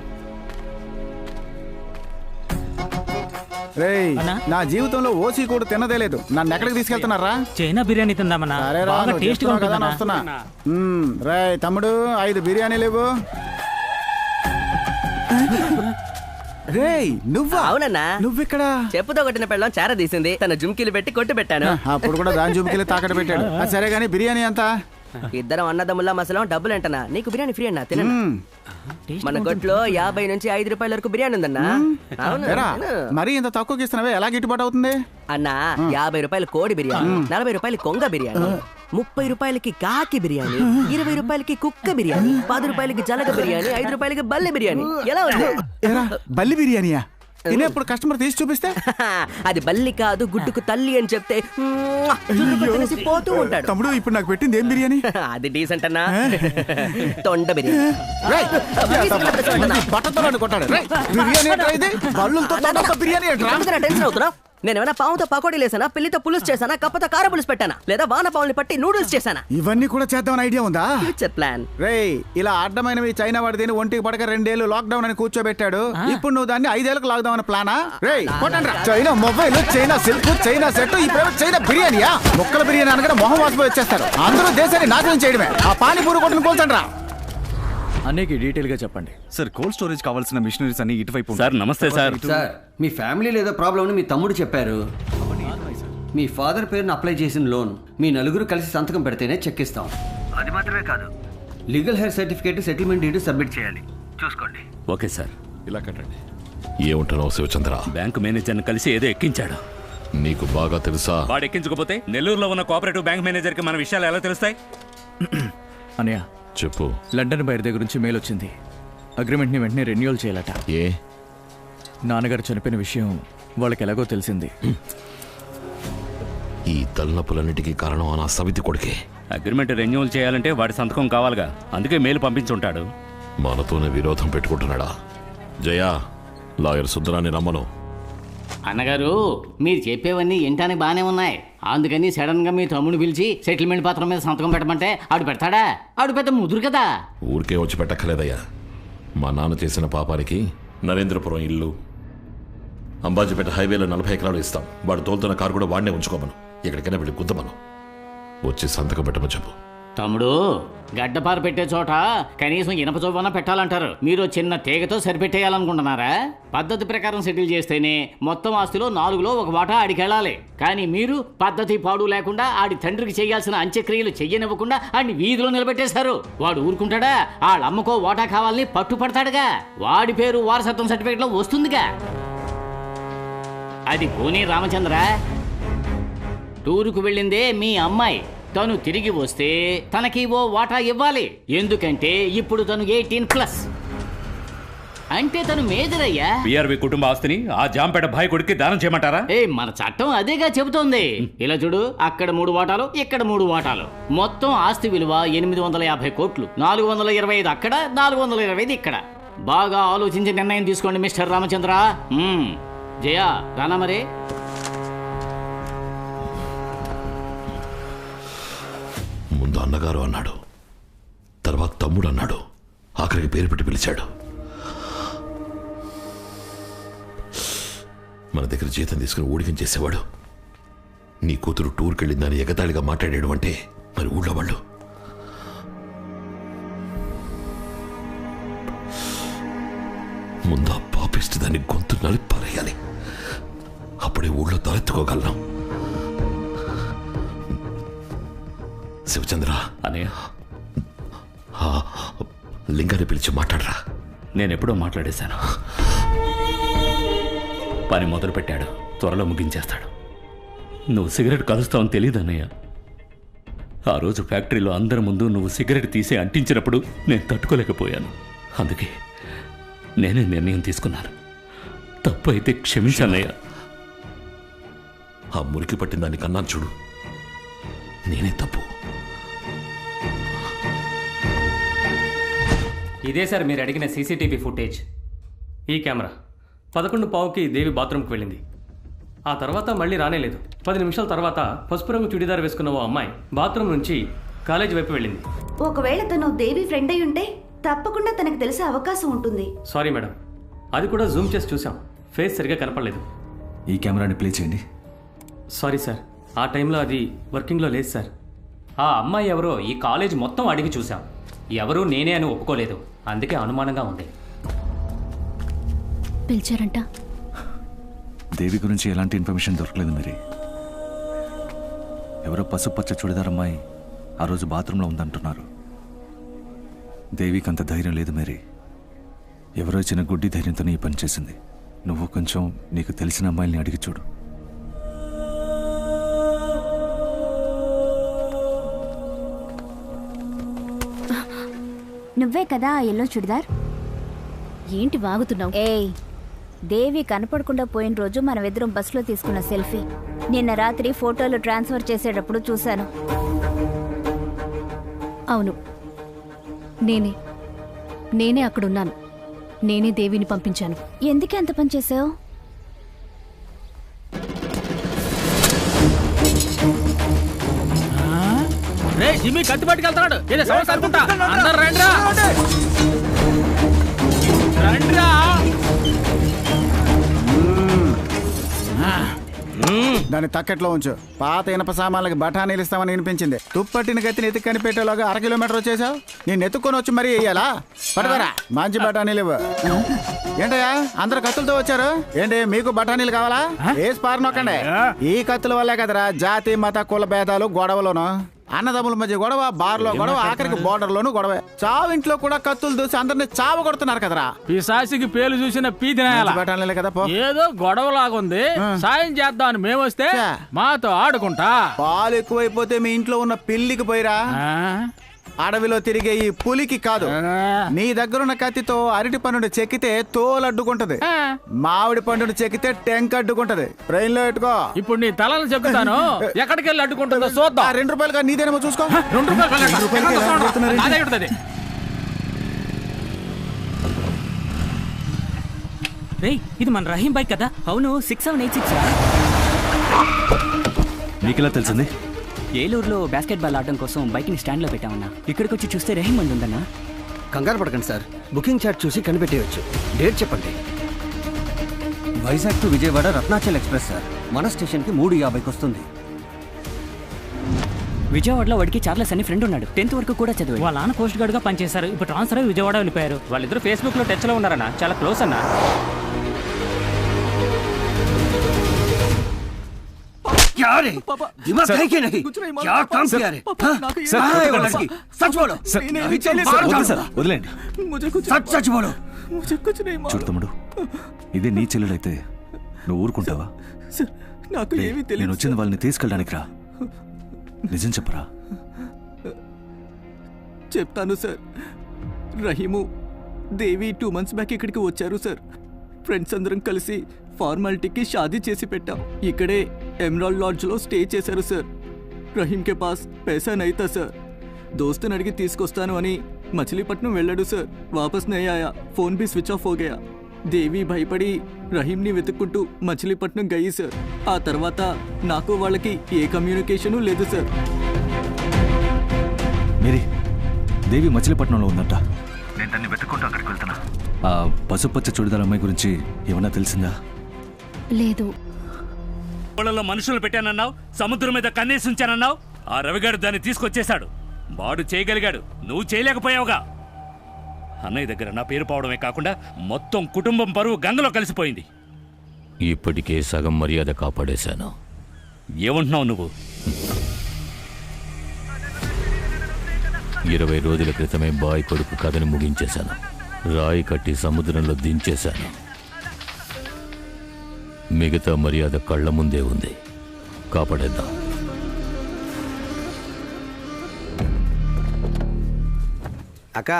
రేయ్, నా జీవితంలో ఓసీ కూడా తినదే లేదు. నన్ను ఎక్కడికి తీసుకెళ్తున్నారా?
చైనా బిర్యానీ తిందామన్నా. బాగా టేస్ట్గా ఉంటుందన్నా.
వస్తున్నా. రేయ్ తమ్ముడు, 5 బిర్యానీ లేవు. రేయ్ నువ్వా?
అవునన్నా.
నువ్విక్కడ?
చెప్పుతో కొట్టిన పెళ్ళం చార తీసింది. తన జుమ్కీలు పెట్టి కొట్టు పెట్టాను.
అప్పుడు కూడా దాని జుమ్కీలు తాకట్టు పెట్టాడు. సరే గానీ బిర్యానీ ఎంత?
ఇద్దరం అన్నదమ్ముల్లా మసలం డబ్బులేంటన్నా. నీకు బిర్యానీ ఫ్రీ అన్నా, తిన. మన కొట్లో 50 నుంచి 5 రూపాయల వరకు బిర్యానీ ఉందన్నా.
మరి ఇంత తక్కువకి ఇస్తున్నావే, ఎలా గిట్టుబాటు అవుతుంది?
అన్నా, 50 రూపాయలు కోడి బిర్యానీ, 40 రూపాయలు కొంగ బిర్యానీ, 30 రూపాయలకి కాకి బిర్యానీ, 20 రూపాయలకి కుక్క బిర్యానీ, 10 రూపాయలకి జలగ బిర్యానీ, 5 రూపాయలకి బల్లి బిర్యానీ. ఎలా ఉంది?
బల్లి బిర్యానీయా? తినేప్పుడు కస్టమర్ తీసి చూపిస్తే
అది బల్లి కాదు గుడ్డుకు తల్లి అని చెప్తే పోతూ ఉంటాడు.
తమ్ముడు, ఇప్పుడు నాకు పెట్టింది ఏం బిర్యానీ?
అది డీసెంట్ అన్నా. తొండ బిర్యానీ.
టెన్షన్ అవుతున్నా.
నేనేమైనా పావుతో పకోడీలు వేసానా, పిల్లితో పులుసు చేశానా, కప్పతో కార పులుసు పెట్టానా, లేదా వాన పావుల్ని పట్టి నూడిల్స్ చేశానా?
ఇవన్నీ కూడా చేద్దామని ఐడియా ఉందా?
Future plan.
రేయ్, ఇలా అడ్డమైనవి చైనా వాడి దీన్ని ఒంటికి పడక 2 ఏళ్ళు లాక్డౌన్ అని కూర్చోబెట్టాడు. ఇప్పుడు నువ్వు దాన్ని 5 ఏళ్ళకు లాక్డౌన్ ప్లానా? రేయ్ కొట్టండి. China mobile, China silk, China set, ఇప్పుడు చైనా బిర్యానీయా? ముక్కల బిర్యానీ అనగా మొహం వాసిపోయి వచ్చేస్తారు. అందరూ దేశాన్ని నాశనం చేయడమే. ఆ పానీపూరి కొట్టును కోల్చండి రా.
అన్నయ్యకి డీటెయిల్ గా చెప్పండి
సార్. కోల్డ్ స్టోరేజ్ కావాల్సిన మిషనరీస్ అన్ని ఇటువైపు.
సార్ నమస్తే సార్.
సార్ మీ ఫ్యామిలీ లేదా ప్రాబ్లం అని మీ తమ్ముడు చెప్పారు. మీ ఫాదర్ పేరును అప్లై చేసిన లోన్ మీ నలుగురు కలిసి సంతకం పెడితేనే చెక్ ఇస్తాం. అది మాత్రమే కాదు, legal heir certificate, settlement deed submit చేయాలి. చూసుకోండి.
Okay sir.
ఇలా కట్టండి. ఏముంటున్నావు శివచంద్ర?
బ్యాంకు మేనేజర్ని కలిసి ఏదో ఎక్కించాడు.
నీకు బాగా తెలుసా?
వాడు ఎక్కించకపోతే నెల్లూరులో ఉన్న కోఆపరేటివ్ బ్యాంక్ మేనేజర్కి మన విషయాలు ఎలా తెలుస్తాయి?
అన్నయ్య
చెప్పు.
లండన్ బయర్ దగ్గర నుంచి మెయిల్ వచ్చింది. అగ్రిమెంట్ని వెంటనే రెన్యూవల్ చేయాలట.
ఏ?
నాన్నగారు చనిపోయిన విషయం వాళ్ళకి ఎలాగో తెలిసింది.
ఈ తలనొప్పులన్నిటికీ కారణం నా సవితి కొడుకే.
అగ్రిమెంట్ రెన్యూవల్ చేయాలంటే వాడి సంతకం కావాలిగా, అందుకే మెయిల్ పంపించుంటాడు.
మనతోనే విరోధం పెట్టుకుంటున్నాడా? జయా, లాయర్ సుందరాన్ని రమ్మను.
అన్నగారు, మీరు చెప్పేవన్నీ వింటానికి బాగానే ఉన్నాయి. అందుకని సడన్ గా మీ తమ్ముడు పిలిచి సెటిల్మెంట్ పత్రం మీద సంతకం పెట్టమంటే ఆడు పెడతాడా? ఆడు పెద్ద ముదురు కదా.
ఊరికే వచ్చి పెట్టక్కర్లేదయ్యా. మా నాన్న చేసిన పాపానికి నరేంద్రపురం ఇల్లు, అంబాజీపేట హైవేలో 40 ఎకరాలు ఇస్తాం. వాడు తోలుతున్న కారు కూడా వాడినే ఉంచుకోమను. ఎక్కడికైనా వెళ్ళి గుద్దమను. వచ్చి సంతకం పెట్టమని చెప్పు.
తమ్ముడు, గడ్డపార పెట్టే చోట కనీసం ఇనప చొవ్వన పెట్టాలంటారు. మీరు చిన్న తీగతో సరిపెట్టేయాలనుకుంటున్నారా? పద్ధతి ప్రకారం సెటిల్ చేస్తేనే మొత్తం ఆస్తిలో 4లో 1 వాటా ఆడికెళ్ళాలి. కానీ మీరు పద్ధతి పాడు లేకుండా ఆడి తండ్రికి చేయాల్సిన అంత్యక్రియలు చెయ్యనివ్వకుండా ఆడిని వీధిలో నిలబెట్టేశారు. వాడు ఊరుకుంటాడా? వాళ్ళమ్మకో వాటా కావాలని పట్టుపడతాడుగా. వాడి పేరు వారసత్వం సర్టిఫికేట్లో వస్తుందిగా. అది పోనీ రామచంద్ర, టూరుకు వెళ్ళిందే మీ అమ్మాయి. తను తిరిగి వస్తే తనకి ఓ వాటా ఇవ్వాలి. ఎందుకంటే ఇప్పుడు తను 18+. అంటే తను మేజర్ అయ్యా.
పిఆర్వి కుటుంబ ఆస్తిని ఆ జాంపేట భాయ్ కొడుక్కి దానం చేయమంటారా?
మన చట్టం అదేగా చెబుతోంది. ఇలా చూడు, అక్కడ 3 వాటాలు, ఇక్కడ 3 వాటాలు. మొత్తం ఆస్తి విలువ 850 కోట్లు. 425 అక్కడ, 425 ఇక్కడ. బాగా ఆలోచించి నిర్ణయం తీసుకోండి మిస్టర్ రామచంద్ర. జయా, రానా మరి?
ముందు అన్నగారు అన్నాడు, తర్వాత తమ్ముడు అన్నాడు, ఆఖరికి పేరు పెట్టి పిలిచాడు. మన దగ్గర జీతం తీసుకుని ఊడికం చేసేవాడు నీ కూతురు టూర్కి వెళ్ళిందని ఎగతాళిగా మాట్లాడాడు అంటే మరి ఊళ్ళో వాళ్ళు ముందు ఆ పాపిస్ట్ దాన్ని గొంతు నలిపారేయాలి. అప్పుడే ఊళ్ళో తలెత్తుకోగలం. శివచంద్ర
అన్నయ్య,
లింగాన్ని పిలిచి మాట్లాడరా.
నేనెప్పుడో మాట్లాడేశాను. పని మొదలు పెట్టాడు, త్వరలో ముగించేస్తాడు. నువ్వు సిగరెట్ కలుస్తావని తెలియదు అన్నయ్య. ఆ రోజు ఫ్యాక్టరీలో అందరి ముందు నువ్వు సిగరెట్ తీసి అంటించినప్పుడు నేను తట్టుకోలేకపోయాను. అందుకే నేనే నిర్ణయం తీసుకున్నాను. తప్పు అయితే క్షమించానయ్య.
ఆ మురికి పట్టిన దాన్ని కన్నాను చూడు, నేనే తప్పు.
ఇదే సార్ మీరు అడిగిన సీసీటీవీ ఫుటేజ్. ఈ కెమెరా 11:15కి దేవి బాత్రూమ్కి వెళ్ళింది. ఆ తర్వాత మళ్ళీ రానేలేదు. 10 నిమిషాల తర్వాత పసుపు రంగు చుడిదార్ వేసుకున్న ఓ అమ్మాయి బాత్రూమ్ నుంచి కాలేజ్ వైపు వెళ్ళింది.
ఒకవేళ తను దేవి ఫ్రెండ్ అయి ఉంటే తప్పకుండా తనకు తెలిసే అవకాశం ఉంటుంది.
సారీ మేడం, అది కూడా జూమ్ చేసి చూసాం. ఫేస్ సరిగా కనపడలేదు.
ఈ కెమెరాని ప్లే చేయండి.
సారీ సార్, ఆ టైంలో అది వర్కింగ్లో లేదు సార్.
ఆ అమ్మాయి ఎవరో ఈ కాలేజ్ మొత్తం అడిగి చూసాం. ఎవరూ నేనే అని ఒప్పుకోలేదు. అందుకే అనుమానంగా ఉంది.
పిలిచారంట.
దేవి గురించి ఎలాంటి ఇన్ఫర్మేషన్ దొరకలేదు మరి. ఎవరో పసుపచ్చ చుడిదార్ అమ్మాయి ఆ రోజు బాత్రూంలో ఉందంటున్నారు. దేవికి అంత ధైర్యం లేదు మరి. ఎవరో చిన్న గుడ్డి ధైర్యంతో ఈ పని చేసింది. నువ్వు కొంచెం నీకు తెలిసిన అమ్మాయిల్ని అడిగి చూడు.
నువ్వే కదా ఆ ఎల్లో చుడిదార్?
ఏంటి వాగుతున్నావు?
ఏయ్, దేవి కనపడకుండా పోయిన రోజు మనమిద్దరం బస్సులో తీసుకున్న సెల్ఫీ నిన్న రాత్రి ఫోటోలు ట్రాన్స్ఫర్ చేసేటప్పుడు చూశాను.
అవును, నేనే అక్కడున్నాను. నేనే దేవిని పంపించాను.
ఎందుకే అంత పని చేసావు?
జిమ్మి కత్తి పట్టుకెళ్తాడు. ఏదో సమస్య అనుకుంటా. అందరూ రండిరా. రండిరా.
దాన్ని తక్కట్లో ఉంచు. పాత ఇనప సామాన్లకి బఠానీలు ఇస్తామని వినిపించింది. తుప్పట్టిన కత్తిని ఎత్తి కనిపెట్టేలోగా 1 కిలోమీటర్ వచ్చేసావు. నేను ఎత్తుకొని వచ్చి మరీ వెయ్యాలా? పడతారా మంచి బఠానీలు ఇవ్వు. ఏంటయ్యా అందరు కత్తులతో వచ్చారు? ఏంటి మీకు బఠానీలు కావాలా? వేసి పారు నొక్కండి. ఈ కత్తుల వల్లే కదరా జాతి మత కుల భేదాలు గొడవలోను, అన్నదమ్ముల మధ్య గొడవ, బార్లో గొడవ, ఆఖరికి బోర్డర్ లోను గొడవ. చావు ఇంట్లో కూడా కత్తులు దూసి అందరినీ చావు కొడుతున్నారు కదరా.
పిశాసికి పేలు చూసిన పీదినాయాల
కదా.
ఏదో గొడవలాగుంది, సాయం చేద్దామని మేమొస్తే మాతో ఆడుకుంటా.
పాలు ఎక్కువైపోతే మీ ఇంట్లో ఉన్న పిల్లికి పోయిరా. అడవిలో తిరిగే ఈ పులికి కాదు. నీ దగ్గరున్న కత్తితో అరటి పండుని చెక్కితే తోలు అడ్డుకుంటది, మామిడి పండుని చెక్కితే టెంక్ అడ్డుకుంటది. బ్రెయిన్ లో పెట్టుకో.
ఇప్పుడు నీ తలను చెప్తాను, ఎక్కడికి వెళ్ళి అడ్డుకుంటుందో చూద్దాం.
2 రూపాయలుగా నీదేనేమో చూసుకో.
2 రూపాయలు.
ఇది మన రహీం బైక్ కదా? అవును, 6786.
నీకెలా తెలిసింది?
ఏలూరులో బాస్కెట్ బాల్ ఆడడం కోసం బైక్ని స్టాండ్లో పెట్టామన్నా. ఇక్కడికి వచ్చి చూస్తే రహీం మంది ఉందన్నా.
కంగారు పడకండి సార్, బుకింగ్ చార్ట్ చూసి కనిపెట్టేయచ్చు. డేట్ చెప్పండి. Vizag to Vijayawada Ratnachal express sir. మన స్టేషన్కి 3:50కి వస్తుంది.
విజయవాడలో వాడికి చార్లెస్ అని ఫ్రెండ్ ఉన్నాడు. 10th వరకు కూడా చదివాడు. వాళ్ళ నాన్న కోస్ట్ గార్డ్ గా పనిచేశారు. ఇప్పుడు ట్రాన్స్ఫర్ అయ్యి విజయవాడ వెళ్ళిపోయారు. వాళ్ళిద్దరు ఫేస్బుక్ లో టచ్ లో ఉన్నారన్న, చాలా క్లోజ్ అన్న.
क्या रे? दिमाग है कि नहीं? क्या काम किया रे? सच बोलो.
వదిలేండి.
सच बोलो.
చూడు తమ్ముడు, ఇదే నీ చెల్లెలైతే నువ్వు ఊరుకుంటావా? నేను వచ్చింది వాళ్ళని తీసుకెళ్ళడానికి రా. నిజం చెప్పరా?
చెప్తాను సార్. రహీము దేవి 2 months బ్యాక్ ఇక్కడికి వచ్చారు సార్. ఫ్రెండ్స్ అందరం కలిసి ఫార్మాలిటీకి షాదీ చేసి పెట్టాం. ఇక్కడే ఎమరాల్డ్ లాడ్జ్లో స్టే చేశారు సార్. రహీం కే పాస్ పైసా నైతా సార్. దోస్తుని అడిగి తీసుకొస్తాను అని మచిలీపట్నం వెళ్ళాడు సార్. వాపస్ నై ఆయా. ఫోన్ भी స్విచ్ ఆఫ్ हो गया. దేవి భయపడి రహీంని వెతుక్కుంటూ మచిలీపట్నం గయి సార్. ఆ తర్వాత నాకు వాళ్ళకి ఏ కమ్యూనికేషను లేదు సార్.
మేరీ, దేవి మచిలీపట్నంలో ఉందంట. నేను దాన్ని వెతుక్కుంటూ అక్కడికి వెళ్తున్నా. ఆ పసుపచ్చ చుడిదార్ అమ్మాయి గురించి ఏమన్నా తెలిసిందా?
లేదు.
ఊళ్ళలో మనుషులు పెట్టానన్నావు, సముద్రం మీద కన్నేసి ఉంచానన్నావు. ఆ రవిగాడు దాన్ని తీసుకొచ్చేశాడు. వాడు చేయగలిగాడు, నువ్వు చేయలేకపోయావుగా. అన్నయ్య దగ్గర నా పేరు పోవడమే కాకుండా మొత్తం కుటుంబం పరువు గంగలో కలిసిపోయింది.
ఇప్పటికే సగం మర్యాద కాపాడేశాను.
ఏమంటున్నావు నువ్వు?
20 రోజుల క్రితమే బాయ్ కొడుకు కథని ముగించేశాను. రాయి కట్టి సముద్రంలో దించేశాను. మిగతా మర్యాద కళ్ళ ముందే ఉంది, కాపాడేద్దాం.
అక్క,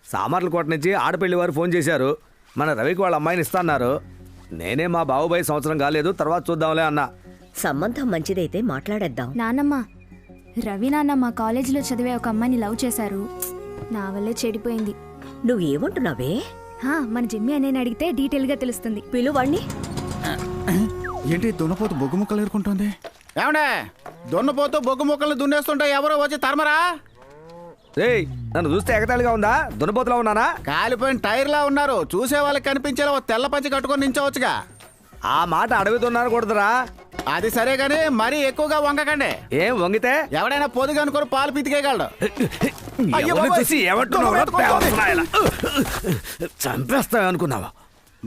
సామర్ల కోట నుంచి ఆడపెళ్లి వారు ఫోన్ చేశారు. మన రవికి వాళ్ళ అమ్మాయిని ఇస్తాన్నారు. నేనే మా బాబుబాయి సంవత్సరం కాలేదు, తర్వాత చూద్దాంలే అన్నా.
సంబంధం మంచిదైతే మాట్లాడేద్దాం.
నానమ్మ, రవి నాన్న మా కాలేజీలో చదివే ఒక అమ్మాయిని లవ్ చేశారు. నా వల్లే చెడిపోయింది.
నువ్వేమంటున్నావే?
మన జిమ్మి అనే అడిగితే డీటెయిల్ గా తెలుస్తుంది.
పిలువాణ్ణి.
ఏంటి దున్నపోతు బొగ్గు ముక్కలు ఏరుకుంటుంది? ఏమండే, దున్నపోతు బొగ్గు ముక్కలు దున్నేస్తుంటే ఎవరో వచ్చి తరమరా?
రేయ్, నన్ను చూస్తే ఎగతాళిగా ఉందా? దున్నపోతులా ఉన్నానా?
కాలిపోయిన టైర్లా ఉన్నారు. చూసే వాళ్ళకి కనిపించేలా ఓ తెల్ల పంచి కట్టుకొని నించవచ్చుగా.
ఆ మాట అడుగుతున్నాను కూడదురా.
అది సరే గానీ మరీ ఎక్కువగా వంగకండి.
ఏం వంగితే
ఎవడైనా పొదుగు అనుకొని పాలు పితికేయగలడు.
చంపేస్తావు అనుకున్నావా?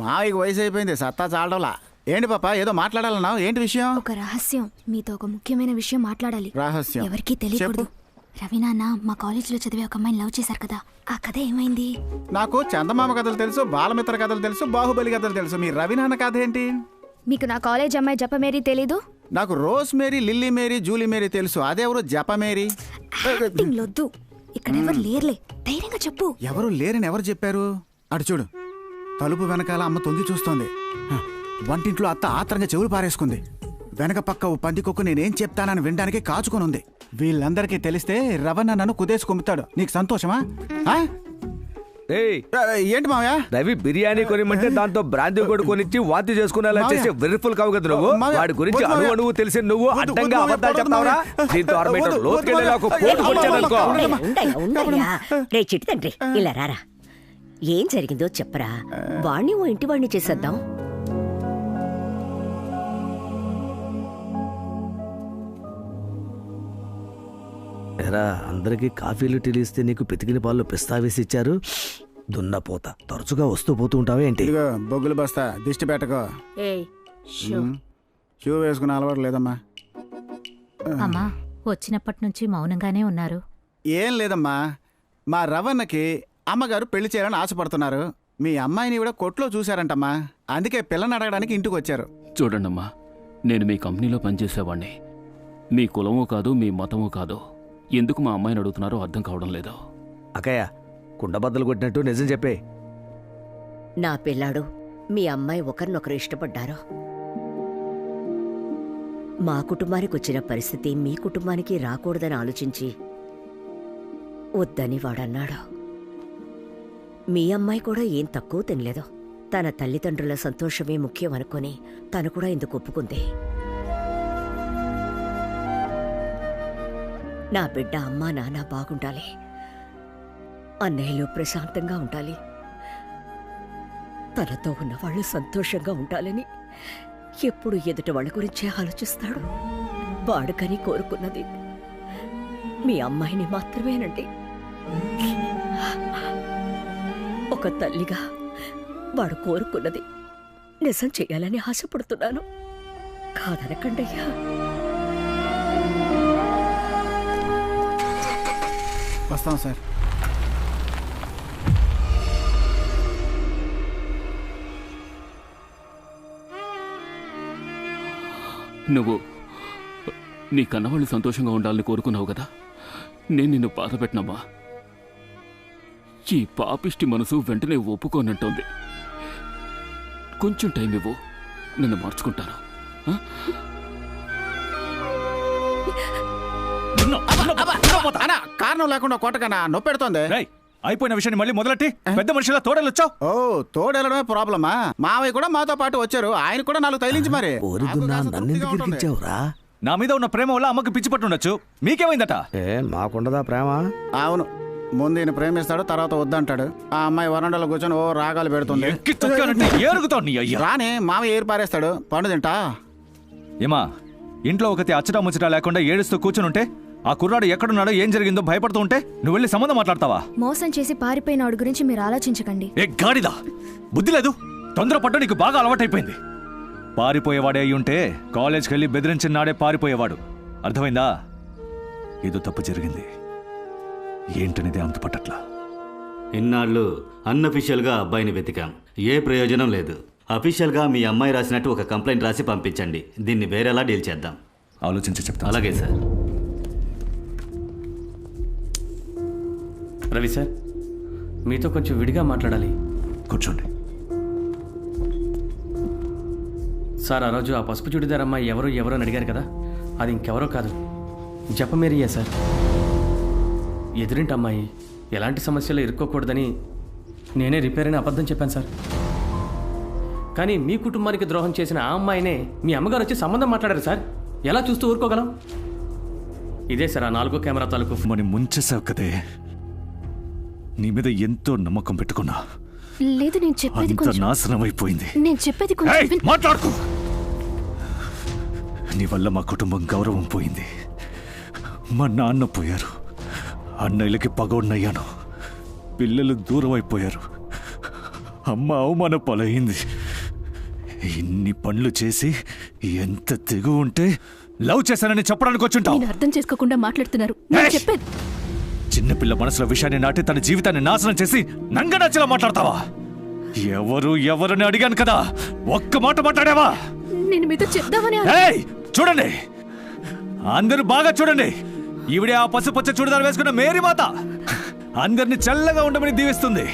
మావికి వయసు అయిపోయింది, సత్తా చాలడంలా. ఏంటి పాప, ఏదో మాట్లాడాలన్నావు? ఏంటి విషయం?
ఒక రహస్యం. మీతో ఒక ముఖ్యమైన విషయం మాట్లాడాలి.
రహస్యం?
ఎవరికీ తెలియకూడదు. రవి నాన్న మా కాలేజీలో చదివే ఒక అమ్మాయిని లవ్ చేశారు కదా, ఆ కథ ఏమైంది?
నాకు చందమామ కథలు తెలుసు, బాలమిత్ర కథలు తెలుసు, బాహుబలి కథలు తెలుసు. మీ రవి నాన్న కథ ఏంటి?
మీకు నా కాలేజ్ అమ్మాయి జపమేరీ తెలీదు?
నాకు Rose Mary, Lily Mary, Julie Mary తెలుసు. అదెవరు జపమేరీ?
లొద్దు, ఇక్కడ ఎవరు లేరులే. ధైర్యంగా చెప్పు.
ఎవరు లేరని ఎవరు చెప్పారు? అటు చూడు, తలుపు వెనకాల అమ్మ తొంగి చూస్తోంది. వంటింట్లో అత్త ఆత్రంగా చెవులు పారేసుకుంది. వెనక పక్క ఓ పందికొక్కు నేనేం చెప్తానని వినడానికి కాచుకొని ఉంది. వీళ్ళందరికీ తెలిస్తే రవణ నన్ను కుదేసి కొమ్ముతాడు. నీకు సంతోషమా? ఏంటి మావయ్య?
రవి బిర్యానీ కొనిమంటే దాంతో బ్రాందీ కూడా కొనిచ్చి వాంతి చేసుకునేలా చేసి వెర్రిఫుల్ కావు కదా నువ్వు. వాడి గురించి అణువు తెలిసి నువ్వు అడ్డంగా అబద్ధాలు చెప్తావరా? దీంతో అరమీటర్ లోతుకెళ్ళేలా ఒక పోటు వచ్చాననుకో.
రే చిట్టి తండ్రి ఇలా రారా. ఏం జరిగిందో చెప్పరా, వాణ్ణి ఓ ఇంటి వాణ్ణి చేసేద్దాం.
ఎరా అందరికి కాఫీలు టీలు ఇస్తే నీకు పితికిన పాలు పిస్తా వేసి ఇచ్చారు. దున్నపోత తరచుగా వస్తూ పోతూ ఉంటావే ఏంటి?
బొగ్గులు బస్తా దిష్టి పెట్టకో. షూ వేసుకునే అలవాటు లేదమ్మా.
అమ్మా వచ్చినప్పటి నుంచి మౌనంగానే ఉన్నారు.
ఏం లేదమ్మా, మా రవణకి అమ్మగారు పెళ్లి చేయాలని ఆశపడుతున్నారు. మీ అమ్మాయిని కూడా కొట్లో చూశారంటమ్మా, అందుకే పిల్లని అడగడానికి ఇంటికి వచ్చారు.
చూడండమ్మా, నేను మీ కంపెనీలో పనిచేసేవాడిని. మీ కులమూ కాదు, మీ మతమూ కాదు. ఎందుకు మా అమ్మాయిని అడుగుతున్నారో అర్థం కావడం లేదు.
అక్కయ్య కుండబద్దలు కొట్టినట్టు నిజం చెప్పే.
నా పిల్లాడు మీ అమ్మాయి ఒకరినొకరు ఇష్టపడ్డారు. మా కుటుంబానికి వచ్చిన పరిస్థితి మీ కుటుంబానికి రాకూడదని ఆలోచించి వద్దని వాడన్నాడు. మీ అమ్మాయి కూడా ఏం తక్కువ తినలేదు. తన తల్లిదండ్రుల సంతోషమే ముఖ్యం అనుకొని తను కూడా ఇందుకు ఒప్పుకుంది. నా బిడ్డ అమ్మా నాన్న బాగుండాలి, అన్నయ్యలు ప్రశాంతంగా ఉండాలి, తనతో ఉన్న వాళ్ళు సంతోషంగా ఉండాలని ఎప్పుడు ఎదుట వాళ్ళ గురించే ఆలోచిస్తాడు. వాడుకని కోరుకున్నది మీ అమ్మాయిని మాత్రమేనండి. ఒక తల్లిగా వాడు కోరుకున్నది నిజం చేయాలని ఆశపడుతున్నాను. కాదనకండయ్యా.
వస్తాం సార్.
నువ్వు నీ కన్నవాళ్ళు సంతోషంగా ఉండాలని కోరుకున్నావు కదా, నేను నిన్ను బాధ పెట్టినమ్మా. ఈ పాపిష్టి మనసు వెంటనే ఒప్పుకోనంటోంది. కొంచెం టైం ఇవ్వు, నిన్ను మార్చుకుంటాను.
కారణం లేకుండా కొట్టకనా నొప్పి పెడుతోంది.
అయిపోయిన విషయాన్ని మళ్ళీ మొదలెట్టి పెద్ద మనుషుల తోడెళ్ళొచ్చావు.
ఓ తోడెళ్ళడమే ప్రాబ్లమా? మావయ్య కూడా మాతో పాటు వచ్చారు, ఆయన కూడా 4 తైలించి మరి.
నా మీద ఉన్న ప్రేమ వల్ల అమ్మకి పిచ్చి పట్టుండొచ్చు, మీకేమైందట?
మాకుండదా ప్రేమ?
అవును, ముందు ఈయన ప్రేమిస్తాడు, తర్వాత వద్దంటాడు. ఆ అమ్మాయి వరండాలో కూర్చొని ఓ రాగాలు పెడుతుంది. రాని మావయ్య ఏరు పారేస్తాడు. పండు తింటా.
ఏమా ఇంట్లో ఒకటి అచ్చటా ముచ్చటా లేకుండా ఏడుస్తూ కూర్చునుంటే ఆ కుర్రాడు ఎక్కడున్నాడో ఏం జరిగిందో భయపడుతూ ఉంటే నువ్వు వెళ్ళి సంబంధం మాట్లాడతావా?
మోసం చేసి పారిపోయిన వాడి గురించి మీరు ఆలోచించకండి.
ఏ గాడిదా, బుద్ధి లేదు, తొందరపడ్డ నీకు బాగా అలవాటైపోయింది. పారిపోయేవాడే అయి ఉంటే కాలేజ్కి వెళ్ళి బెదిరించిన నాడే పారిపోయేవాడు. అర్థమైందా? ఏదో తప్పు జరిగింది, ఏంటనేది అంతుపట్టట్లా.
ఇన్నాళ్ళు అన్అఫీషియల్గా అబ్బాయిని వెతికాం, ఏ ప్రయోజనం లేదు. అఫీషియల్గా మీ అమ్మాయి రాసినట్టు ఒక కంప్లైంట్ రాసి పంపించండి. దీన్ని వేరేలా డీల్ చేద్దాం.
ఆలోచించి చెప్తా.
అలాగే సార్.
రవి సార్, మీతో కొంచెం విడిగా మాట్లాడాలి.
కూర్చోండి
సార్. ఆ రోజు ఆ పసుపు చుడిదార్ అమ్మాయి ఎవరో అని అడిగారు కదా, అది ఇంకెవరో కాదు, జపమేరియా సార్. ఎదురింటి అమ్మాయి ఎలాంటి సమస్యలు ఇరుక్కోకూడదని నేనే రిపేర్ అని అబద్ధం చెప్పాను సార్. కానీ మీ కుటుంబానికి ద్రోహం చేసిన ఆ అమ్మాయినే మీ అమ్మగారు వచ్చి సంబంధం మాట్లాడారు సార్. ఎలా చూస్తూ ఊరుకోగలం? ఇదే సార్ ఆ 4వ కెమెరా తాలూకు.
మరి ముంచేసావు కదే, నీ మీద ఎంతో నమ్మకం పెట్టుకున్నా.
లేదు, నేను చెప్పేది కొంచెం
నాశనం అయిపోయింది.
నేను చెప్పేది కొంచెం
మాట్లాడుకో. నీ వల్ల మా కుటుంబం గౌరవం పోయింది. మా నాన్న పోయారు, అన్నయ్యలకి పగోడినయ్యాను, పిల్లలు దూరం అయిపోయారు, అమ్మ అవమాన పాలైంది. ఇన్ని పనులు చేసి ఎంత తెగు ఉంటే లవ్ చేశానని చెప్పడానికి వచ్చుంటావు.
నేను అర్థం చేసుకోకుండా మాట్లాడుతున్నారు. నేను చెప్పేది
చిన్నపిల్ల మనసులో విషయాన్ని నాటి తన జీవితాన్ని నాశనం చేసి నంగడాచిలా మాట్లాడతావా? ఎవరని అడిగాను కదా, ఒక్క మాట మాట్లాడావా?
నేను మీతో చెప్దామని.
చూడండి, అందరూ బాగా చూడండి. ఈవిడే ఆ పసుపచ్చ చూడదారు వేసుకున్న మేరీ మాత అందరిని చల్లగా ఉండమని దీవిస్తుంది,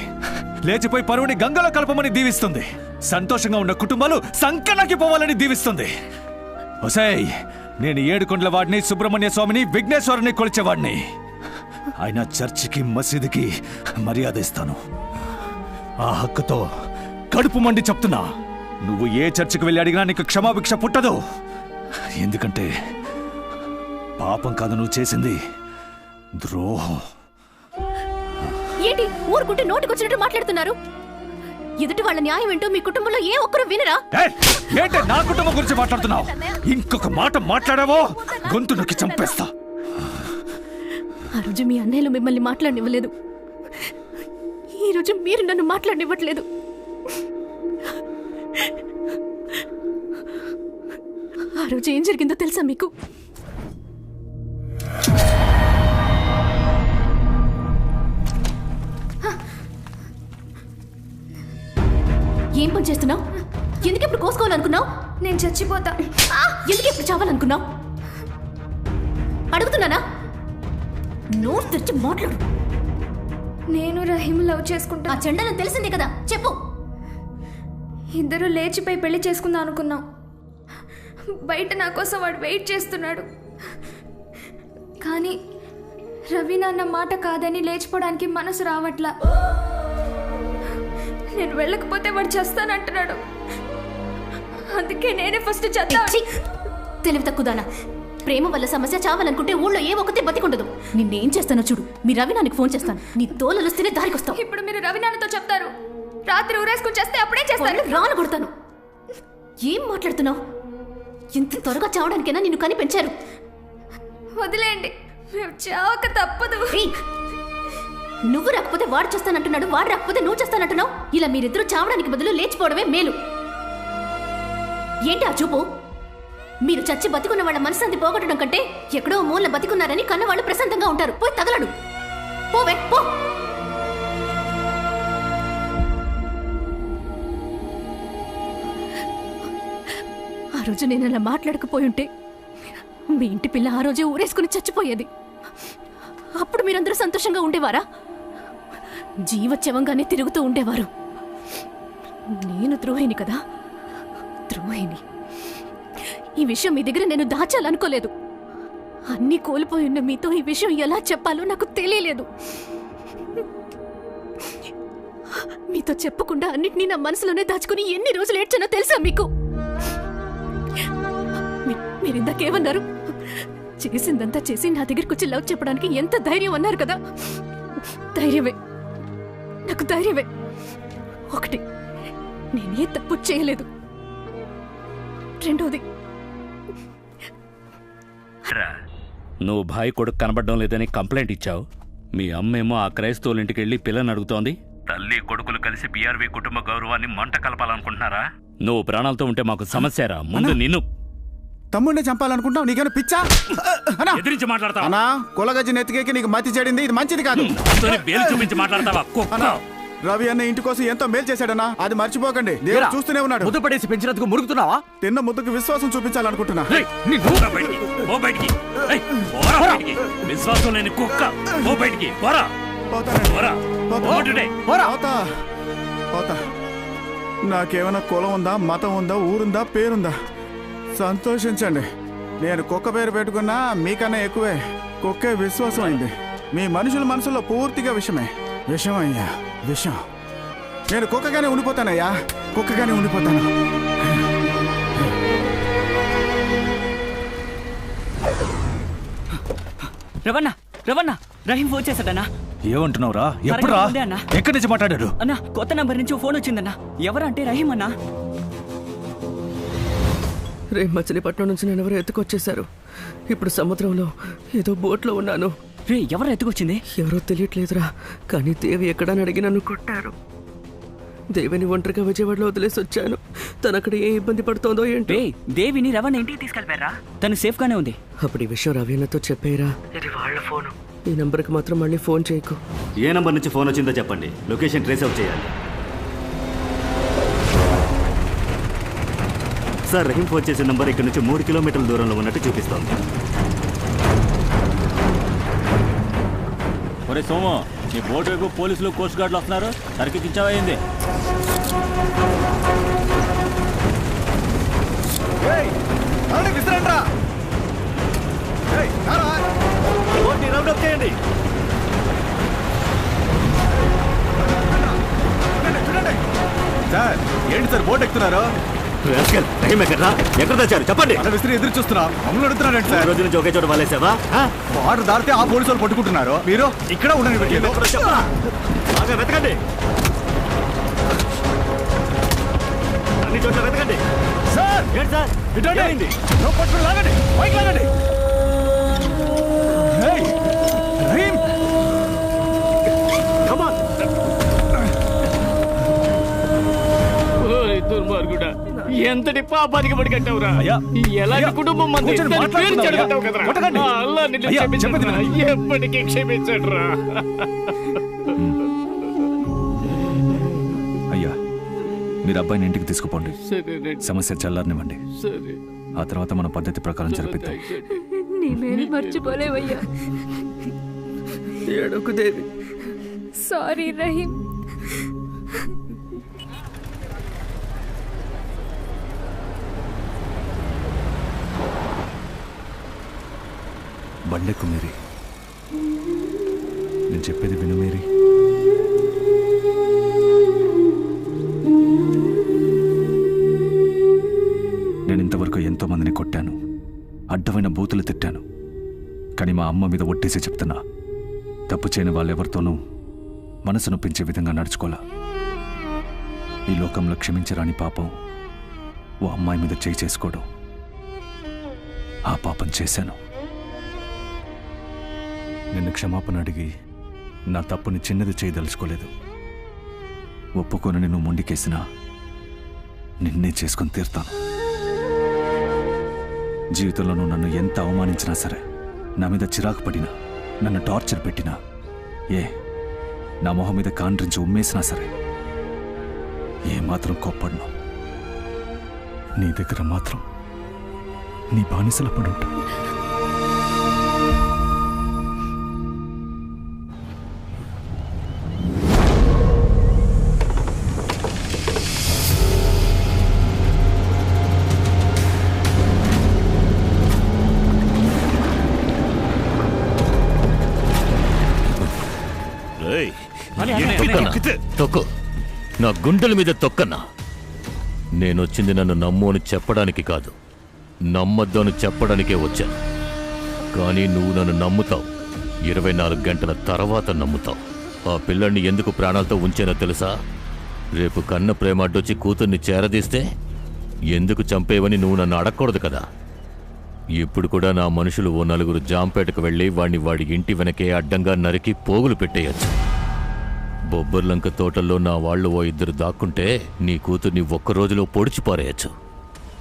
లేచిపోయి పరువుని గంగలో కలపమని దీవిస్తుంది, సంతోషంగా ఉన్న కుటుంబాలు సంకనాకి పోవాలని దీవిస్తుంది. ఒసేయ్, నేను 7 కొండల వాడిని, సుబ్రహ్మణ్య స్వామిని, విఘ్నేశ్వరుని కొలిచేవాడిని. అయినా చర్చికి మసీదుకి మర్యాద ఇస్తాను. ఆ హక్కుతో కడుపు మండి చెప్తున్నా, నువ్వు ఏ చర్చికి వెళ్ళి అడిగినా నీకు క్షమాభిక్ష పుట్టదు. ఎందుకంటే పాపం కాదు నువ్వు చేసింది, ద్రోహం.
ఏంటి ఊరుకుంటే నోటికొచ్చినట్టు మాట్లాడుతున్నారు? ఎదుటి వాళ్ళ న్యాయం ఏంటో మీ కుటుంబంలో ఏ ఒక్కరు వినరా?
ఏంటి నా కుటుంబం గురించి మాట్లాడుతున్నావు? ఇంకొక మాట మాట్లాడావో గొంతు నొక్కి చంపేస్తా.
ఆ రోజు మీ అన్నయ్యలు మిమ్మల్ని మాట్లాడనివ్వలేదు, ఈ రోజు మీరు నన్ను మాట్లాడనివ్వట్లేదు. ఆ రోజు ఏం జరిగిందో తెలుసా మీకు? ఏం పని చేస్తున్నావు? ఎందుకు ఇప్పుడు కోసుకోవాలనుకున్నావు?
నేను చచ్చిపోతా.
ఎందుకు ఇప్పుడు చావాలనుకున్నావు? అడుగుతున్నానా? నోరు తెరిచి మాట్లాడు.
నేను రహీం లవ్ చేసుకుంటా.
ఆ చెండను తెలిసిందే కదా, చెప్పు.
ఇద్దరు లేచిపోయి పెళ్లి చేసుకుందాం అనుకున్నాం. బయట నా కోసం వాడు వెయిట్ చేస్తున్నాడు. కానీ రవి నాన్న మాట కాదని లేచిపోవడానికి మనసు రావట్లా. నేను వెళ్ళకపోతే వాడు చేస్తానంటున్నాడు. అందుకే నేనే ఫస్ట్ చేస్తా.
తెలివి తక్కువదానా? ప్రేమ వల్ల సమస్య చావాలనుకుంటే ఊళ్ళో ఏ ఒక్కతే బతికుండదు. నిన్నేం చేస్తానో చూడు. మీ రవి నాన్నకి ఫోన్ చేస్తాను. నీ తోలలుస్తేనే దారికి వస్తావు.
ఇప్పుడు మీరు రవి నాన్నతో చెప్తారు, రాత్రి ఊరేసుకుని చేస్తే అప్పుడే చేస్తాను.
రాను కొడతాను. ఏం మాట్లాడుతున్నావు? ఇంత త్వరగా చావడానికైనా నిన్ను కని పెంచారు.
వదిలేయండి, మేము చావక తప్పదు.
నువ్వు రాకపోతే వాడు చేస్తానంటున్నాడు, వాడు రాకపోతే నువ్వు చేస్తానంటున్నావు. ఇలా మీరిద్దరూ చావడానికి బదులు లేచిపోవడమే మేలు. ఏంటి ఆ చూపు? మీరు చచ్చి బతికున్న వాళ్ళ మనశ్శాంతి పోగొట్టడం కంటే ఎక్కడో మూల బతికున్నారని కన్నవాళ్ళు ప్రశాంతంగా ఉంటారు. పోయి తగలడు. పోవే పో. ఆ రోజు నేను అలా మాట్లాడకపోయి ఉంటే మీ ఇంటి పిల్ల ఆ రోజే ఊరేసుకుని చచ్చిపోయేది. అప్పుడు మీరందరూ సంతోషంగా ఉండేవారా? జీవచ్యవంగానే తిరుగుతూ ఉండేవారు. నేను ద్రోహిని కదా, ద్రోహిని. ఈ విషయం మీ దగ్గర నేను దాచాలనుకోలేదు. అన్నీ కోల్పోయి ఉన్న మీతో ఈ విషయం ఎలా చెప్పాలో నాకు తెలియలేదు. మీతో చెప్పకుండా అన్నిటినీ నా మనసులోనే దాచుకుని ఎన్ని రోజులు ఏడ్చానో తెలుసా మీకు? మీరిందాకేమన్నారు? చేసిందంతా చేసి నా దగ్గరికి వచ్చి లవ్ చెప్పడానికి ఎంత ధైర్యం అన్నారు కదా. ధైర్యమే, నాకు ధైర్యమే. ఒకటి, నేనే తప్పు చేయలేదు. రెండోది,
నువ్వు భాయ్ కొడుకు కనబడడం లేదని కంప్లైంట్ ఇచ్చావు. మీ అమ్మేమో ఆ క్రైస్తవుల ఇంటికి వెళ్ళి పిల్లని అడుగుతోంది. తల్లి కొడుకులు కలిసి పిఆర్వి కుటుంబ గౌరవాన్ని మంట కలపాలనుకుంటున్నారా? నువ్వు ప్రాణాలతో ఉంటే మాకు సమస్యరా. ముందు నిన్ను
తమ్ముడిని చంపాలనుకుంటావు? నీకేమైనా పిచ్చా?
ఎదిరించి మాట్లాడతావా?
అన్నా కులగజ్జి నెత్తికేకి నీకు మతి చెడింది. ఇది మంచిది కాదు.
బేలు చూపించి మాట్లాడతావా?
రవి అన్న ఇంటి కోసం ఎంతో మేలు చేశాడన్నా, అది మర్చిపోకండి. దేవుడు చూస్తూనే ఉన్నాడు.
ముద్దు పడేసి పెంచినందుకు మురుగుతున్నావా?
తిన్న ముద్దుకు విశ్వాసం చూపించాలనుకుంటున్నా.
విశ్వాసం లేని కుక్క.
నాకేమైనా కులం ఉందా, మతం ఉందా, ఊరుందా, పేరుందా? సంతోషించండి. నేను కుక్క పేరు పెట్టుకున్నా మీకన్నా ఎక్కువే. కుక్కే విశ్వాసం అయింది. మీ మనుషుల మనసులో పూర్తిగా విషమే. విషం అయ్యా, విషం. నేను కుక్కగానే ఉండిపోతానయ్యా, కుక్కగానే ఉండిపోతాను.
రవణ, రవణ, రహీం ఫోన్ చేశాడన్నా.
ఏమంటున్నావురా? ఎప్పుడురా? ఎక్కడి నుంచి మాట్లాడాడు?
అన్నా కొత్త నంబర్ నుంచి ఫోన్ వచ్చిందన్నా. ఎవరంటే రహీం అన్నా.
రేపు మచిలీపట్నం నుంచి నేను ఎవరో ఎత్తుకొచ్చేశారు. ఇప్పుడు సముద్రంలో ఏదో బోట్లో ఉన్నాను.
రే ఎవరు ఎత్తుకొచ్చింది?
ఎవరో తెలియట్లేదురా, కానీ దేవి ఎక్కడని అడిగి నన్ను కొట్టారు. దేవిని ఒంటరిగా విజయవాడలో వదిలేసి వచ్చాను. తను అక్కడ ఏ ఇబ్బంది పడుతోందో ఏంటి.
దేవిని రవణ ఇంటికి తీసుకెళ్ళిపోయారా? తను సేఫ్ గానే ఉంది.
అప్పుడు ఈ విషయం రవీణతో చెప్పేరా. ఇది వాళ్ళ ఫోను. ఈ నంబర్కి మాత్రం మళ్ళీ ఫోన్ చేయకు.
ఏ నంబర్ నుంచి ఫోన్ వచ్చిందో చెప్పండి. లొకేషన్ ట్రేస్ అవుట్ చేయాలి. సార్, రహీం ఫోన్ చేసే నంబర్ ఇక్కడ నుంచి 3 కిలోమీటర్ల దూరంలో ఉన్నట్టు చూపిస్తోంది.
ఒరే సోము, నీ బోట్ వైపు పోలీసులు కోస్ట్ గార్డులు వస్తున్నారు. సరికిచ్చావా అయింది?
చేయండి.
ఏంటి సార్ బోట్ ఎక్కుతున్నారు?
ఎక్కడ తెచ్చారు చెప్పండి.
విసిరి ఎదురు చూస్తున్నా మమ్మల్ని అడుగుతున్నారండి సార్.
రోజు నుంచి ఒకే చోట వాళ్ళేసావా?
వాటర్ దారితే ఆ పోలీసు వాళ్ళు పట్టుకుంటున్నారు. మీరు ఇక్కడ ఉండండి.
వెతకండి, అన్ని చోట్ల వెతకండి.
సార్
ఏంటి సార్
ఇటండి, పట్టుకుని లాగండి, పైకి లాగండి. రహీం
దుర్మార్గుడా, ఎంతటి పాపానికి పడి కట్టావురా? ఎలాంటి కుటుంబం మంది పేరు చెడగొట్టావు కదరా. అల్లా నిన్ను క్షమించడురా, ఎప్పటికీ క్షమించడురా.
అయ్యా, మీరు అబ్బాయిని ఇంటికి తీసుకుపోండి.
సరే
సమస్య చల్లారనివ్వండి.
సరే,
ఆ తర్వాత మన పద్ధతి ప్రకారం జరిపిద్దాం.
నీ మేలు మర్చిపోలేవయ్యా.
ఏడోకు దేవి.
సారీ రహీం.
బండెక్కు మేరీ, నేను చెప్పేది విను మేరీ. నేను ఇంతవరకు ఎంతో మందిని కొట్టాను, అడ్డమైన బూతులు తిట్టాను. కానీ మా అమ్మ మీద ఒట్టేసి చెప్తున్నా, తప్పు చేయని వాళ్ళెవరితోనూ మనసు నొప్పించే విధంగా నడుచుకోలా. ఈ లోకంలో క్షమించరాని పాపం ఓ అమ్మాయి మీద చేయి చేసుకోవడం. ఆ పాపం చేశాను. నిన్ను క్షమాపణ అడిగి నా తప్పుని చిన్నది చేయదలుచుకోలేదు. ఒప్పుకొని నిన్ను మొండికేసినా నిన్నే చేసుకొని తీరుతాను. జీవితంలో నువ్వు నన్ను ఎంత అవమానించినా సరే, నా మీద చిరాకు పడినా, నన్ను టార్చర్ పెట్టినా, నా మొహం మీద కాండ్రించి ఉమ్మేసినా సరే, ఏమాత్రం కోప్పడను. నీ దగ్గర మాత్రం నీ బానిసల పడి ఉంటా.
తొక్కు, నా గుండెల మీద తొక్కన్నా. నేనొచ్చింది నన్ను నమ్ము అని చెప్పడానికి కాదు, నమ్మద్దు అని చెప్పడానికే వచ్చాను. కానీ నువ్వు నన్ను నమ్ముతావు, 24 గంటల తర్వాత నమ్ముతావు. ఆ పిల్లల్ని ఎందుకు ప్రాణాలతో ఉంచానో తెలుసా? రేపు కన్న ప్రేమాడ్డొచ్చి కూతుర్ని చేరదీస్తే ఎందుకు చంపేవని నువ్వు నన్ను అడగకూడదు కదా. ఇప్పుడు కూడా నా మనుషులు ఓ 4 జాంపేటకు వెళ్ళి వాడి ఇంటి వెనకే అడ్డంగా నరికి పోగులు పెట్టేయచ్చు. బొబ్బర్లంక తోటల్లో నా వాళ్ళు ఓ 2 దాక్కుంటే నీ కూతుర్ని ఒక్క రోజులో పొడిచిపారేయచ్చు.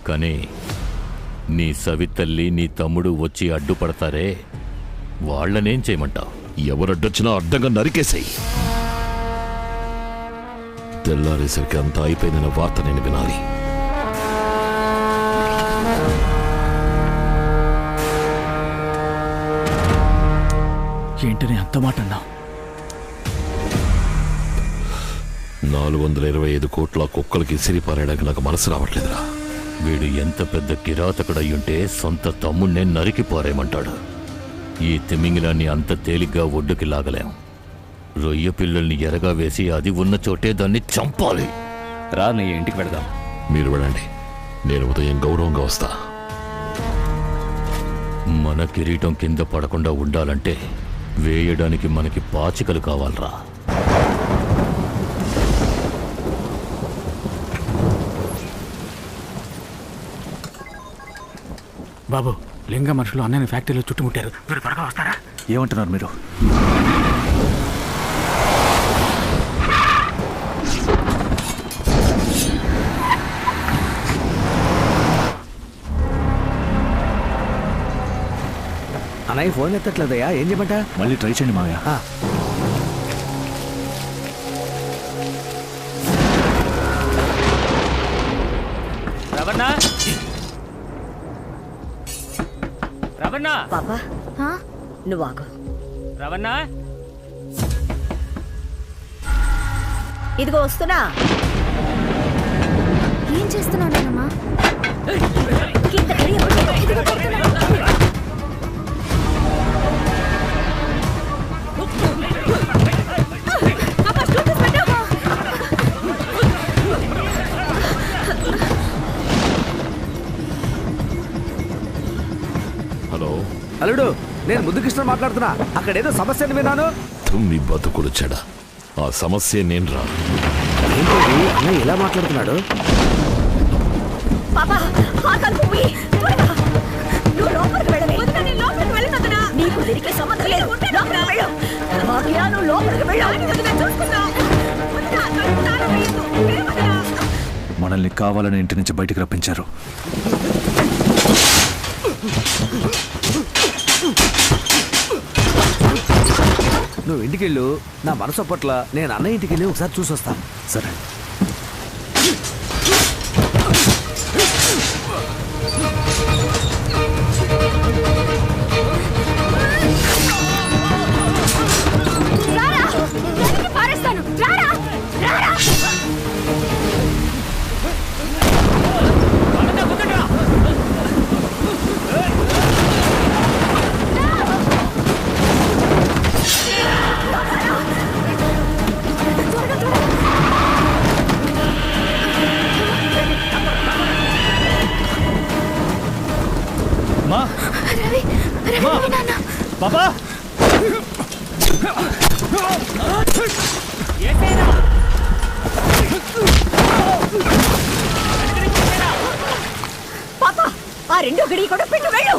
కానీ నీ సవితల్లి, నీ తమ్ముడు వచ్చి అడ్డుపడతారే, వాళ్ళనేం చేయమంటావు?
ఎవరడ్డొచ్చినా అడ్డంగా నరికేసాయి. తెల్లారేసరికి అంతా అయిపోయిందన్న వార్త నేను వినాలి.
ఏంటని అంత మాట అన్నా?
425 కోట్ల కుక్కలకి సిరిపారేయడానికి నాకు మనసు రావట్లేదురా.
వీడు ఎంత పెద్ద కిరాతకుడయ్యుంటే సొంత తమ్ముణ్ణే నరికి పారేయమంటాడు. ఈ తిమింగిలాన్ని అంత తేలిగ్గా ఒడ్డుకి లాగలేం. రొయ్య పిల్లల్ని ఎరగా వేసి అది ఉన్న చోటే దాన్ని చంపాలి.
రా, నీ ఇంటికి వెళదాం.
మీరు వెళ్ళండి, నేను ఉదయం గౌరవంగా వస్తా.
మన కిరీటం కింద పడకుండా ఉండాలంటే వేయడానికి మనకి పాచికలు కావాలరా.
బాబు, లింగ మనుషులు అన్నయ్య ఫ్యాక్టరీలో చుట్టుముట్టారు. మీరు త్వరగా వస్తారా?
ఏమంటున్నారు మీరు?
అన్నయ్య ఫోన్ ఎత్తట్లేదయ్యా, ఏం చెప్పంట?
మళ్ళీ ట్రై చేయండి మావయ్య.
రవణ,
పాపా నువ్వు ఆగు.
రవణ,
ఇదిగో వస్తున్నా.
ఏం చేస్తున్నావు నాన్నమ్మా?
కింద
నేను ముద్దుకృష్ణ మాట్లాడుతున్నా. అక్కడ ఏదో సమస్యని విన్నాను.
మీ బతుకుడు చెడ. ఆ సమస్య నేను రా.
అన్నయ్య ఇలా మాట్లాడుతున్నాడు.
నీకు దీనికి సంబంధం లేదు. నువ్వు లోపలికి వెళ్ళు.
మనల్ని కావాలని ఇంటి నుంచి బయటికి రప్పించారు.
నువ్వు ఇంటికెళ్ళు. నా మనసు పట్ల నేను అన్నయ్య ఇంటికి వెళ్ళి ఒకసారి చూసొస్తాను.
సరే.
బాబా
పాప ఆ రెండో గడి కూడా పెట్టు వెళ్ళు.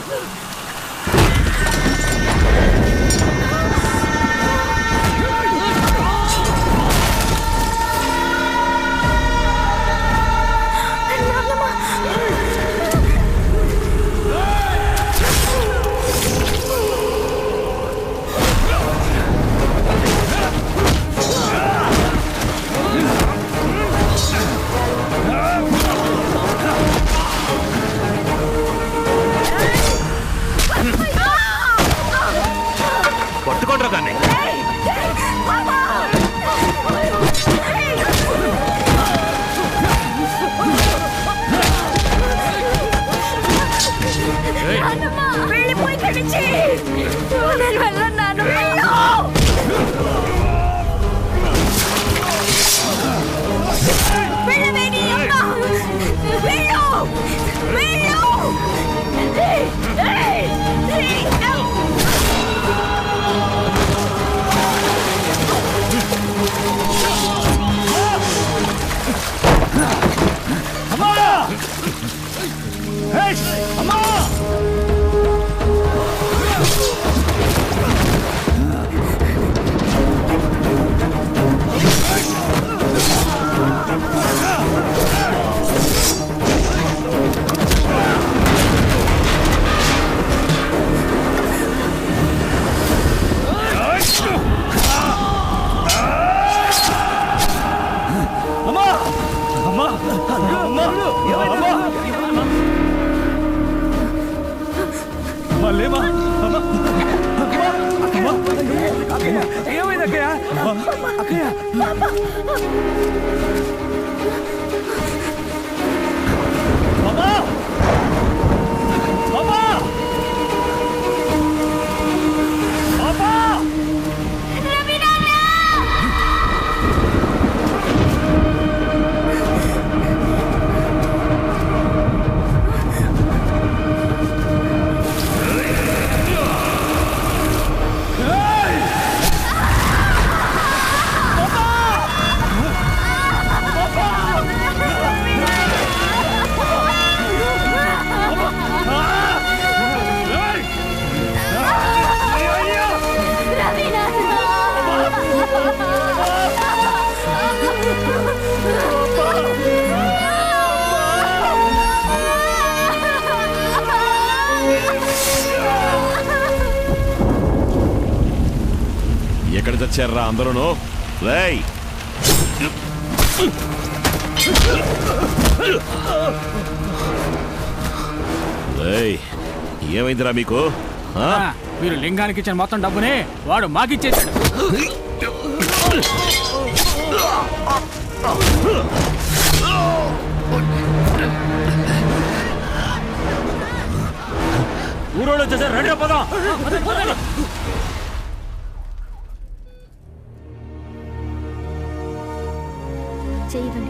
పట్టుకోండి దాన్ని.
వెళ్ళిపోయి కడిచి నేను వెళ్ళన్నాను. వెళ్ళవేని అమ్మ వెళ్ళు వెళ్ళు.
ఏమైంది అక్కయ్య? అక్కయ్య
ఎక్కడ చచ్చారా అందరూ? రేయ్ ఏమైందిరా మీకు?
మీరు లింగానికి ఇచ్చిన మొత్తం డబ్బుని వాడు మాకిచ్చేసాడు.
ఊరోళ్ళు వచ్చేసారు. రెడీ పోదాం.
చేయకండి.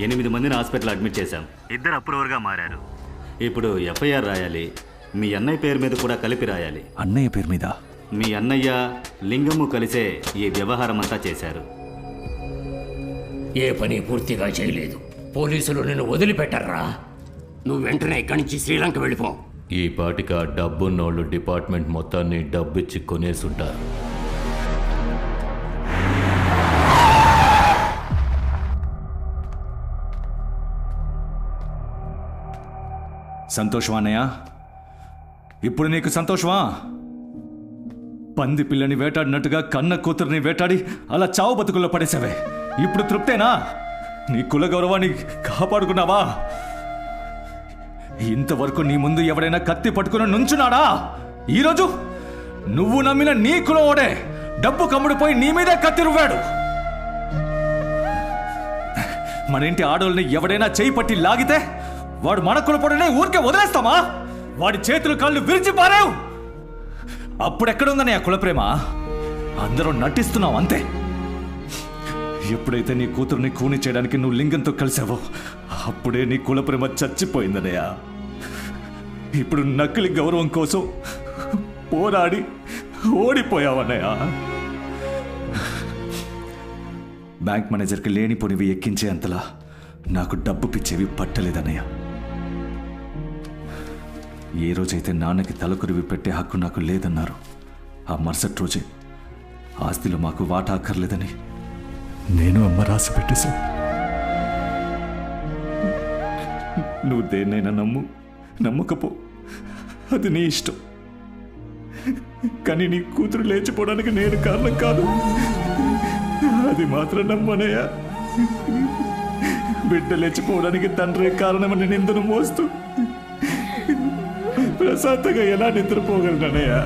8 మందిని హాస్పిటల్ అడ్మిట్ చేశాం. 2 అప్రూవర్గా మారారు. ఇప్పుడు ఎఫ్ఐఆర్ రాయాలి. మీ అన్నయ్య పేరు మీద కూడా కలిపి రాయాలి.
అన్నయ్య పేరు మీద?
మీ అన్నయ్య లింగము కలిసే ఈ వ్యవహారం అంతా చేశారు.
ఏ పని పూర్తిగా చేయలేదు. పోలీసులు నిన్ను వదిలిపెట్టర్రా. నువ్వు వెంటనే ఇక్కడి నుంచి శ్రీలంక వెళ్ళిపో.
ఈ పాటికి ఆ డబ్బున్నోళ్ళు డిపార్ట్మెంట్ మొత్తాన్ని డబ్బిచ్చి కొనేసుంటారు.
సంతోషమా అన్నయ్య? ఇప్పుడు నీకు సంతోషమా? పంది పిల్లని వేటాడినట్టుగా కన్న కూతురిని వేటాడి అలా చావు బతుకుల్లో పడేసావే. ఇప్పుడు తృప్తేనా? నీ కుల గౌరవాన్ని కాపాడుకున్నావా? ఇంతవరకు నీ ముందు ఎవడైనా కత్తి పట్టుకుని నుంచున్నాడా? ఈరోజు నువ్వు నమ్మిన నీ కులవాడే డబ్బు కమ్ముడిపోయి నీ మీదే కత్తి రువ్వాడు. మన ఇంటి ఆడోళ్ళని ఎవడైనా చేయి పట్టి లాగితే వాడు మన కులపొడనే ఊరికే వదిలేస్తామా? వాడి చేతులు కాళ్ళు విరిచి పారావు. అప్పుడెక్కడుందని ఆ కులప్రేమ? అందరూ నటిస్తున్నావు అంతే. ఎప్పుడైతే నీ కూతురుని కూని చేయడానికి నువ్వు లింగంతో కలిసావో అప్పుడే నీ కులప్రేమ చచ్చిపోయిందనయ్య. ఇప్పుడు నకిలీ గౌరవం కోసం పోరాడి ఓడిపోయావన్నయ్య. బ్యాంక్ మేనేజర్కి లేనిపోనివి ఎక్కించే అంతలా నాకు డబ్బు పిచ్చేవి పట్టలేదన్నయ్య. ఏ రోజైతే నాన్నకి తలకురివి పెట్టే హక్కు నాకు లేదన్నారు, ఆ మరుసటి రోజే ఆస్తిలో మాకు వాటా అక్కర్లేదని నేను అమ్మ రాసి పెట్టేశాను. నువ్వు దేన్నైనా నమ్ము, నమ్మకపో, అది నీ ఇష్టం. కానీ నీ కూతురు లేచిపోవడానికి నేను కారణం కాదు. అది మాత్రం నమ్మనయ్యా. బిడ్డ లేచిపోవడానికి తండ్రి కారణమని నిందను మోస్తూ ప్రశాంతంగా ఎలా నిద్రపోగలనయ్యా?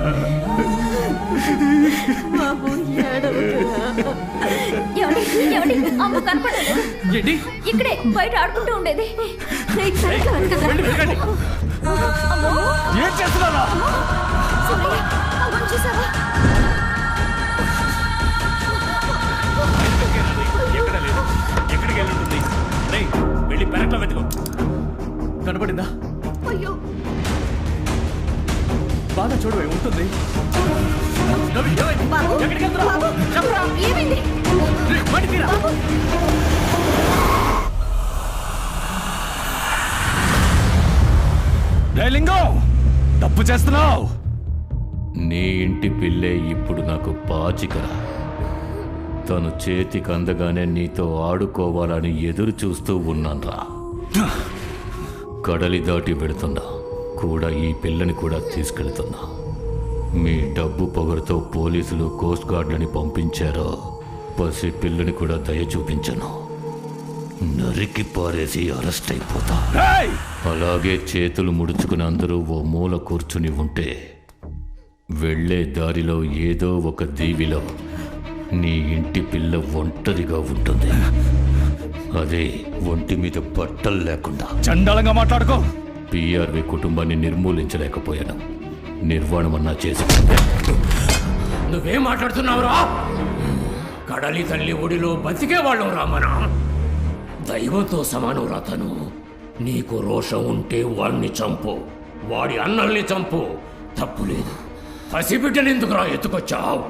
ఇక్కడే బయట ఆడుకుంటూ ఉండేది.
ఏం చేస్తున్నారా?
చూసావా?
ఎక్కడికి వెళ్ళుంటుంది? వెళ్ళి పెరట్లో వెతుకో.
కనపడిందా?
అయ్యో,
బాగా చూడవే ఉంటుంది. లింగం, తప్పు చేస్తున్నావు.
నీ ఇంటి పిల్లే ఇప్పుడు నాకు పాచికరా. తను చేతికి అందగానే నీతో ఆడుకోవాలని ఎదురు చూస్తూ ఉన్నాన్రా. కడలి దాటి వెళుతున్నా కూడా ఈ పిల్లని కూడా తీసుకెళ్తున్నా. మీ డబ్బు పొగరుతో పోలీసులు కోస్ట్ గార్డులని పంపించారో పసి పిల్లని కూడా దయ చూపించను. నరికి పారేసి అరెస్ట్ అయిపోతా. అలాగే చేతులు ముడుచుకుని అందరూ ఓ మూల కూర్చుని ఉంటే వెళ్ళే దారిలో ఏదో ఒక దీవిలో నీ ఇంటి పిల్ల ఒంటరిగా ఉంటుంది. అదే ఒంటి మీద బట్టలు లేకుండా.
చండాలంగా మాట్లాడుకో.
పిఆర్వి కుటుంబాన్ని నిర్మూలించలేకపోయాను. నిర్వాణమన్నా చేసి.
నువ్వేం మాట్లాడుతున్నావురా? కడలి తల్లి ఒడిలో బతికే వాళ్ళం రామన. దైవంతో సమానం రాతను. నీకు రోషం ఉంటే వాడిని చంపు, వాడి అన్నల్ని చంపు, తప్పులేదు. పసిబిడ్డని ఎందుకురా ఎత్తుకొచ్చావు?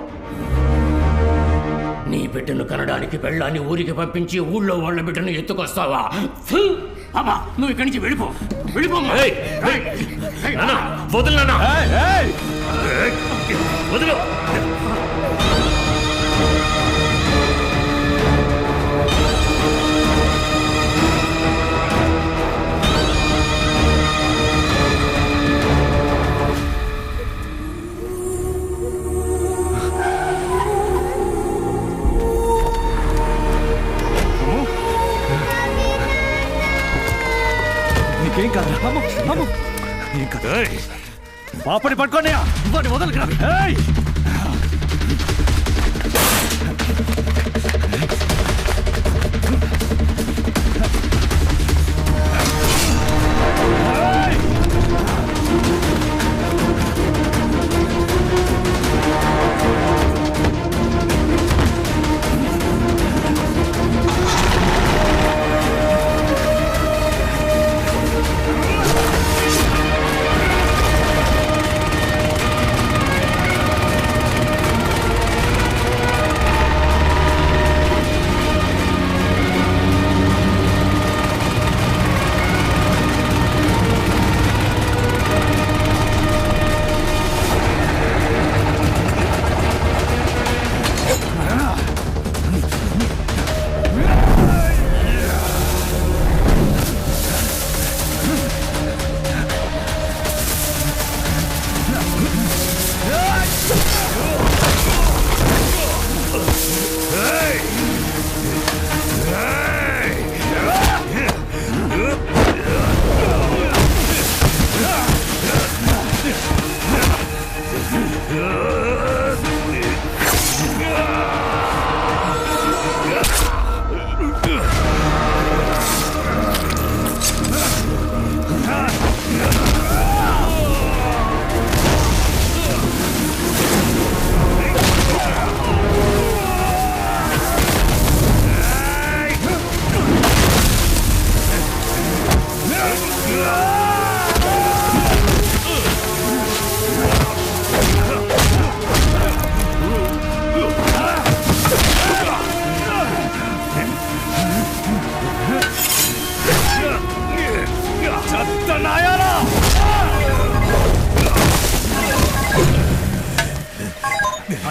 నీ బిడ్డను కనడానికి పెళ్ళాన్ని ఊరికి పంపించి ఊళ్ళో వాళ్ళ బిడ్డను ఎత్తుకొస్తావా? అమ్మా, నువ్వు ఇక్కడి నుంచి వెళ్ళిపో, వెళ్ళిపోమ్మా. వదులు, వదులు.
నీకేం కాదు. ఏం కాదు. పాపని పట్టుకోండి. వాడిని వదలకురా.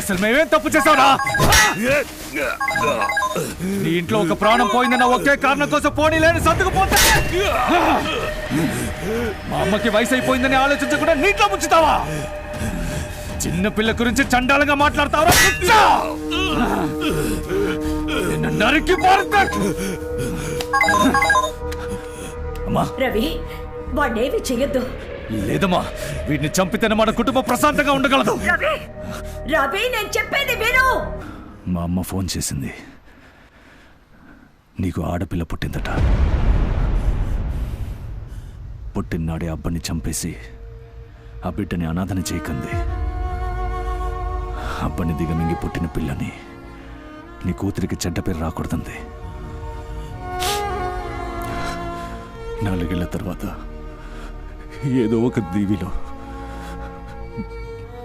అసలు మేమేం తప్పు చేసావురా? నీ ఇంట్లో ఒక ప్రాణం పోయిందన్న ఒకే కారణం కోసం పోనీ లేని సర్దుకుపోతే మా అమ్మకి వయసు అయిపోయిందని ఆలోచించకుండా నీట్లో ముంచుతావా? చిన్న పిల్ల గురించి చండాలంగా మాట్లాడతావరా? నిన్ను నరికి పారుతా. అమ్మా
రవి వాడేవి చెయ్యొద్దు.
లేదమ్మా, వీడిని చంపితేనే మన కుటుంబం ప్రశాంతంగా ఉండగలదు.
రవి నేను చెప్పేది విను.
మా అమ్మ ఫోన్ చేసింది. నీకు ఆడపిల్ల పుట్టిందట. పుట్టినాడే అబ్బని చంపేసి ఆ బిడ్డని అనాథని చేయకంది. అబ్బని దిగమింగి పుట్టిన పిల్లని నీ కూతురికి చెడ్డ పేరు రాకూడదంది. 4 ఏళ్ల తర్వాత ఏదో ఒక దీవిలో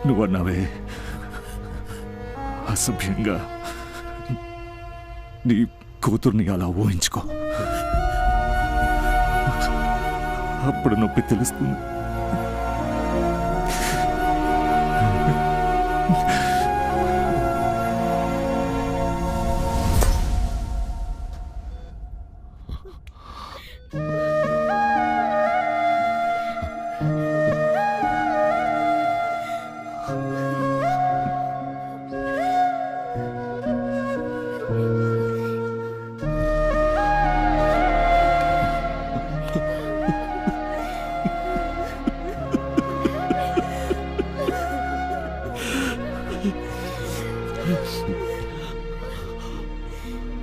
నువ్వన్నావే, అసభ్యంగా నీ కూతుర్ని అలా ఊహించుకో, అప్పుడు నొప్పి తెలుస్తుంది.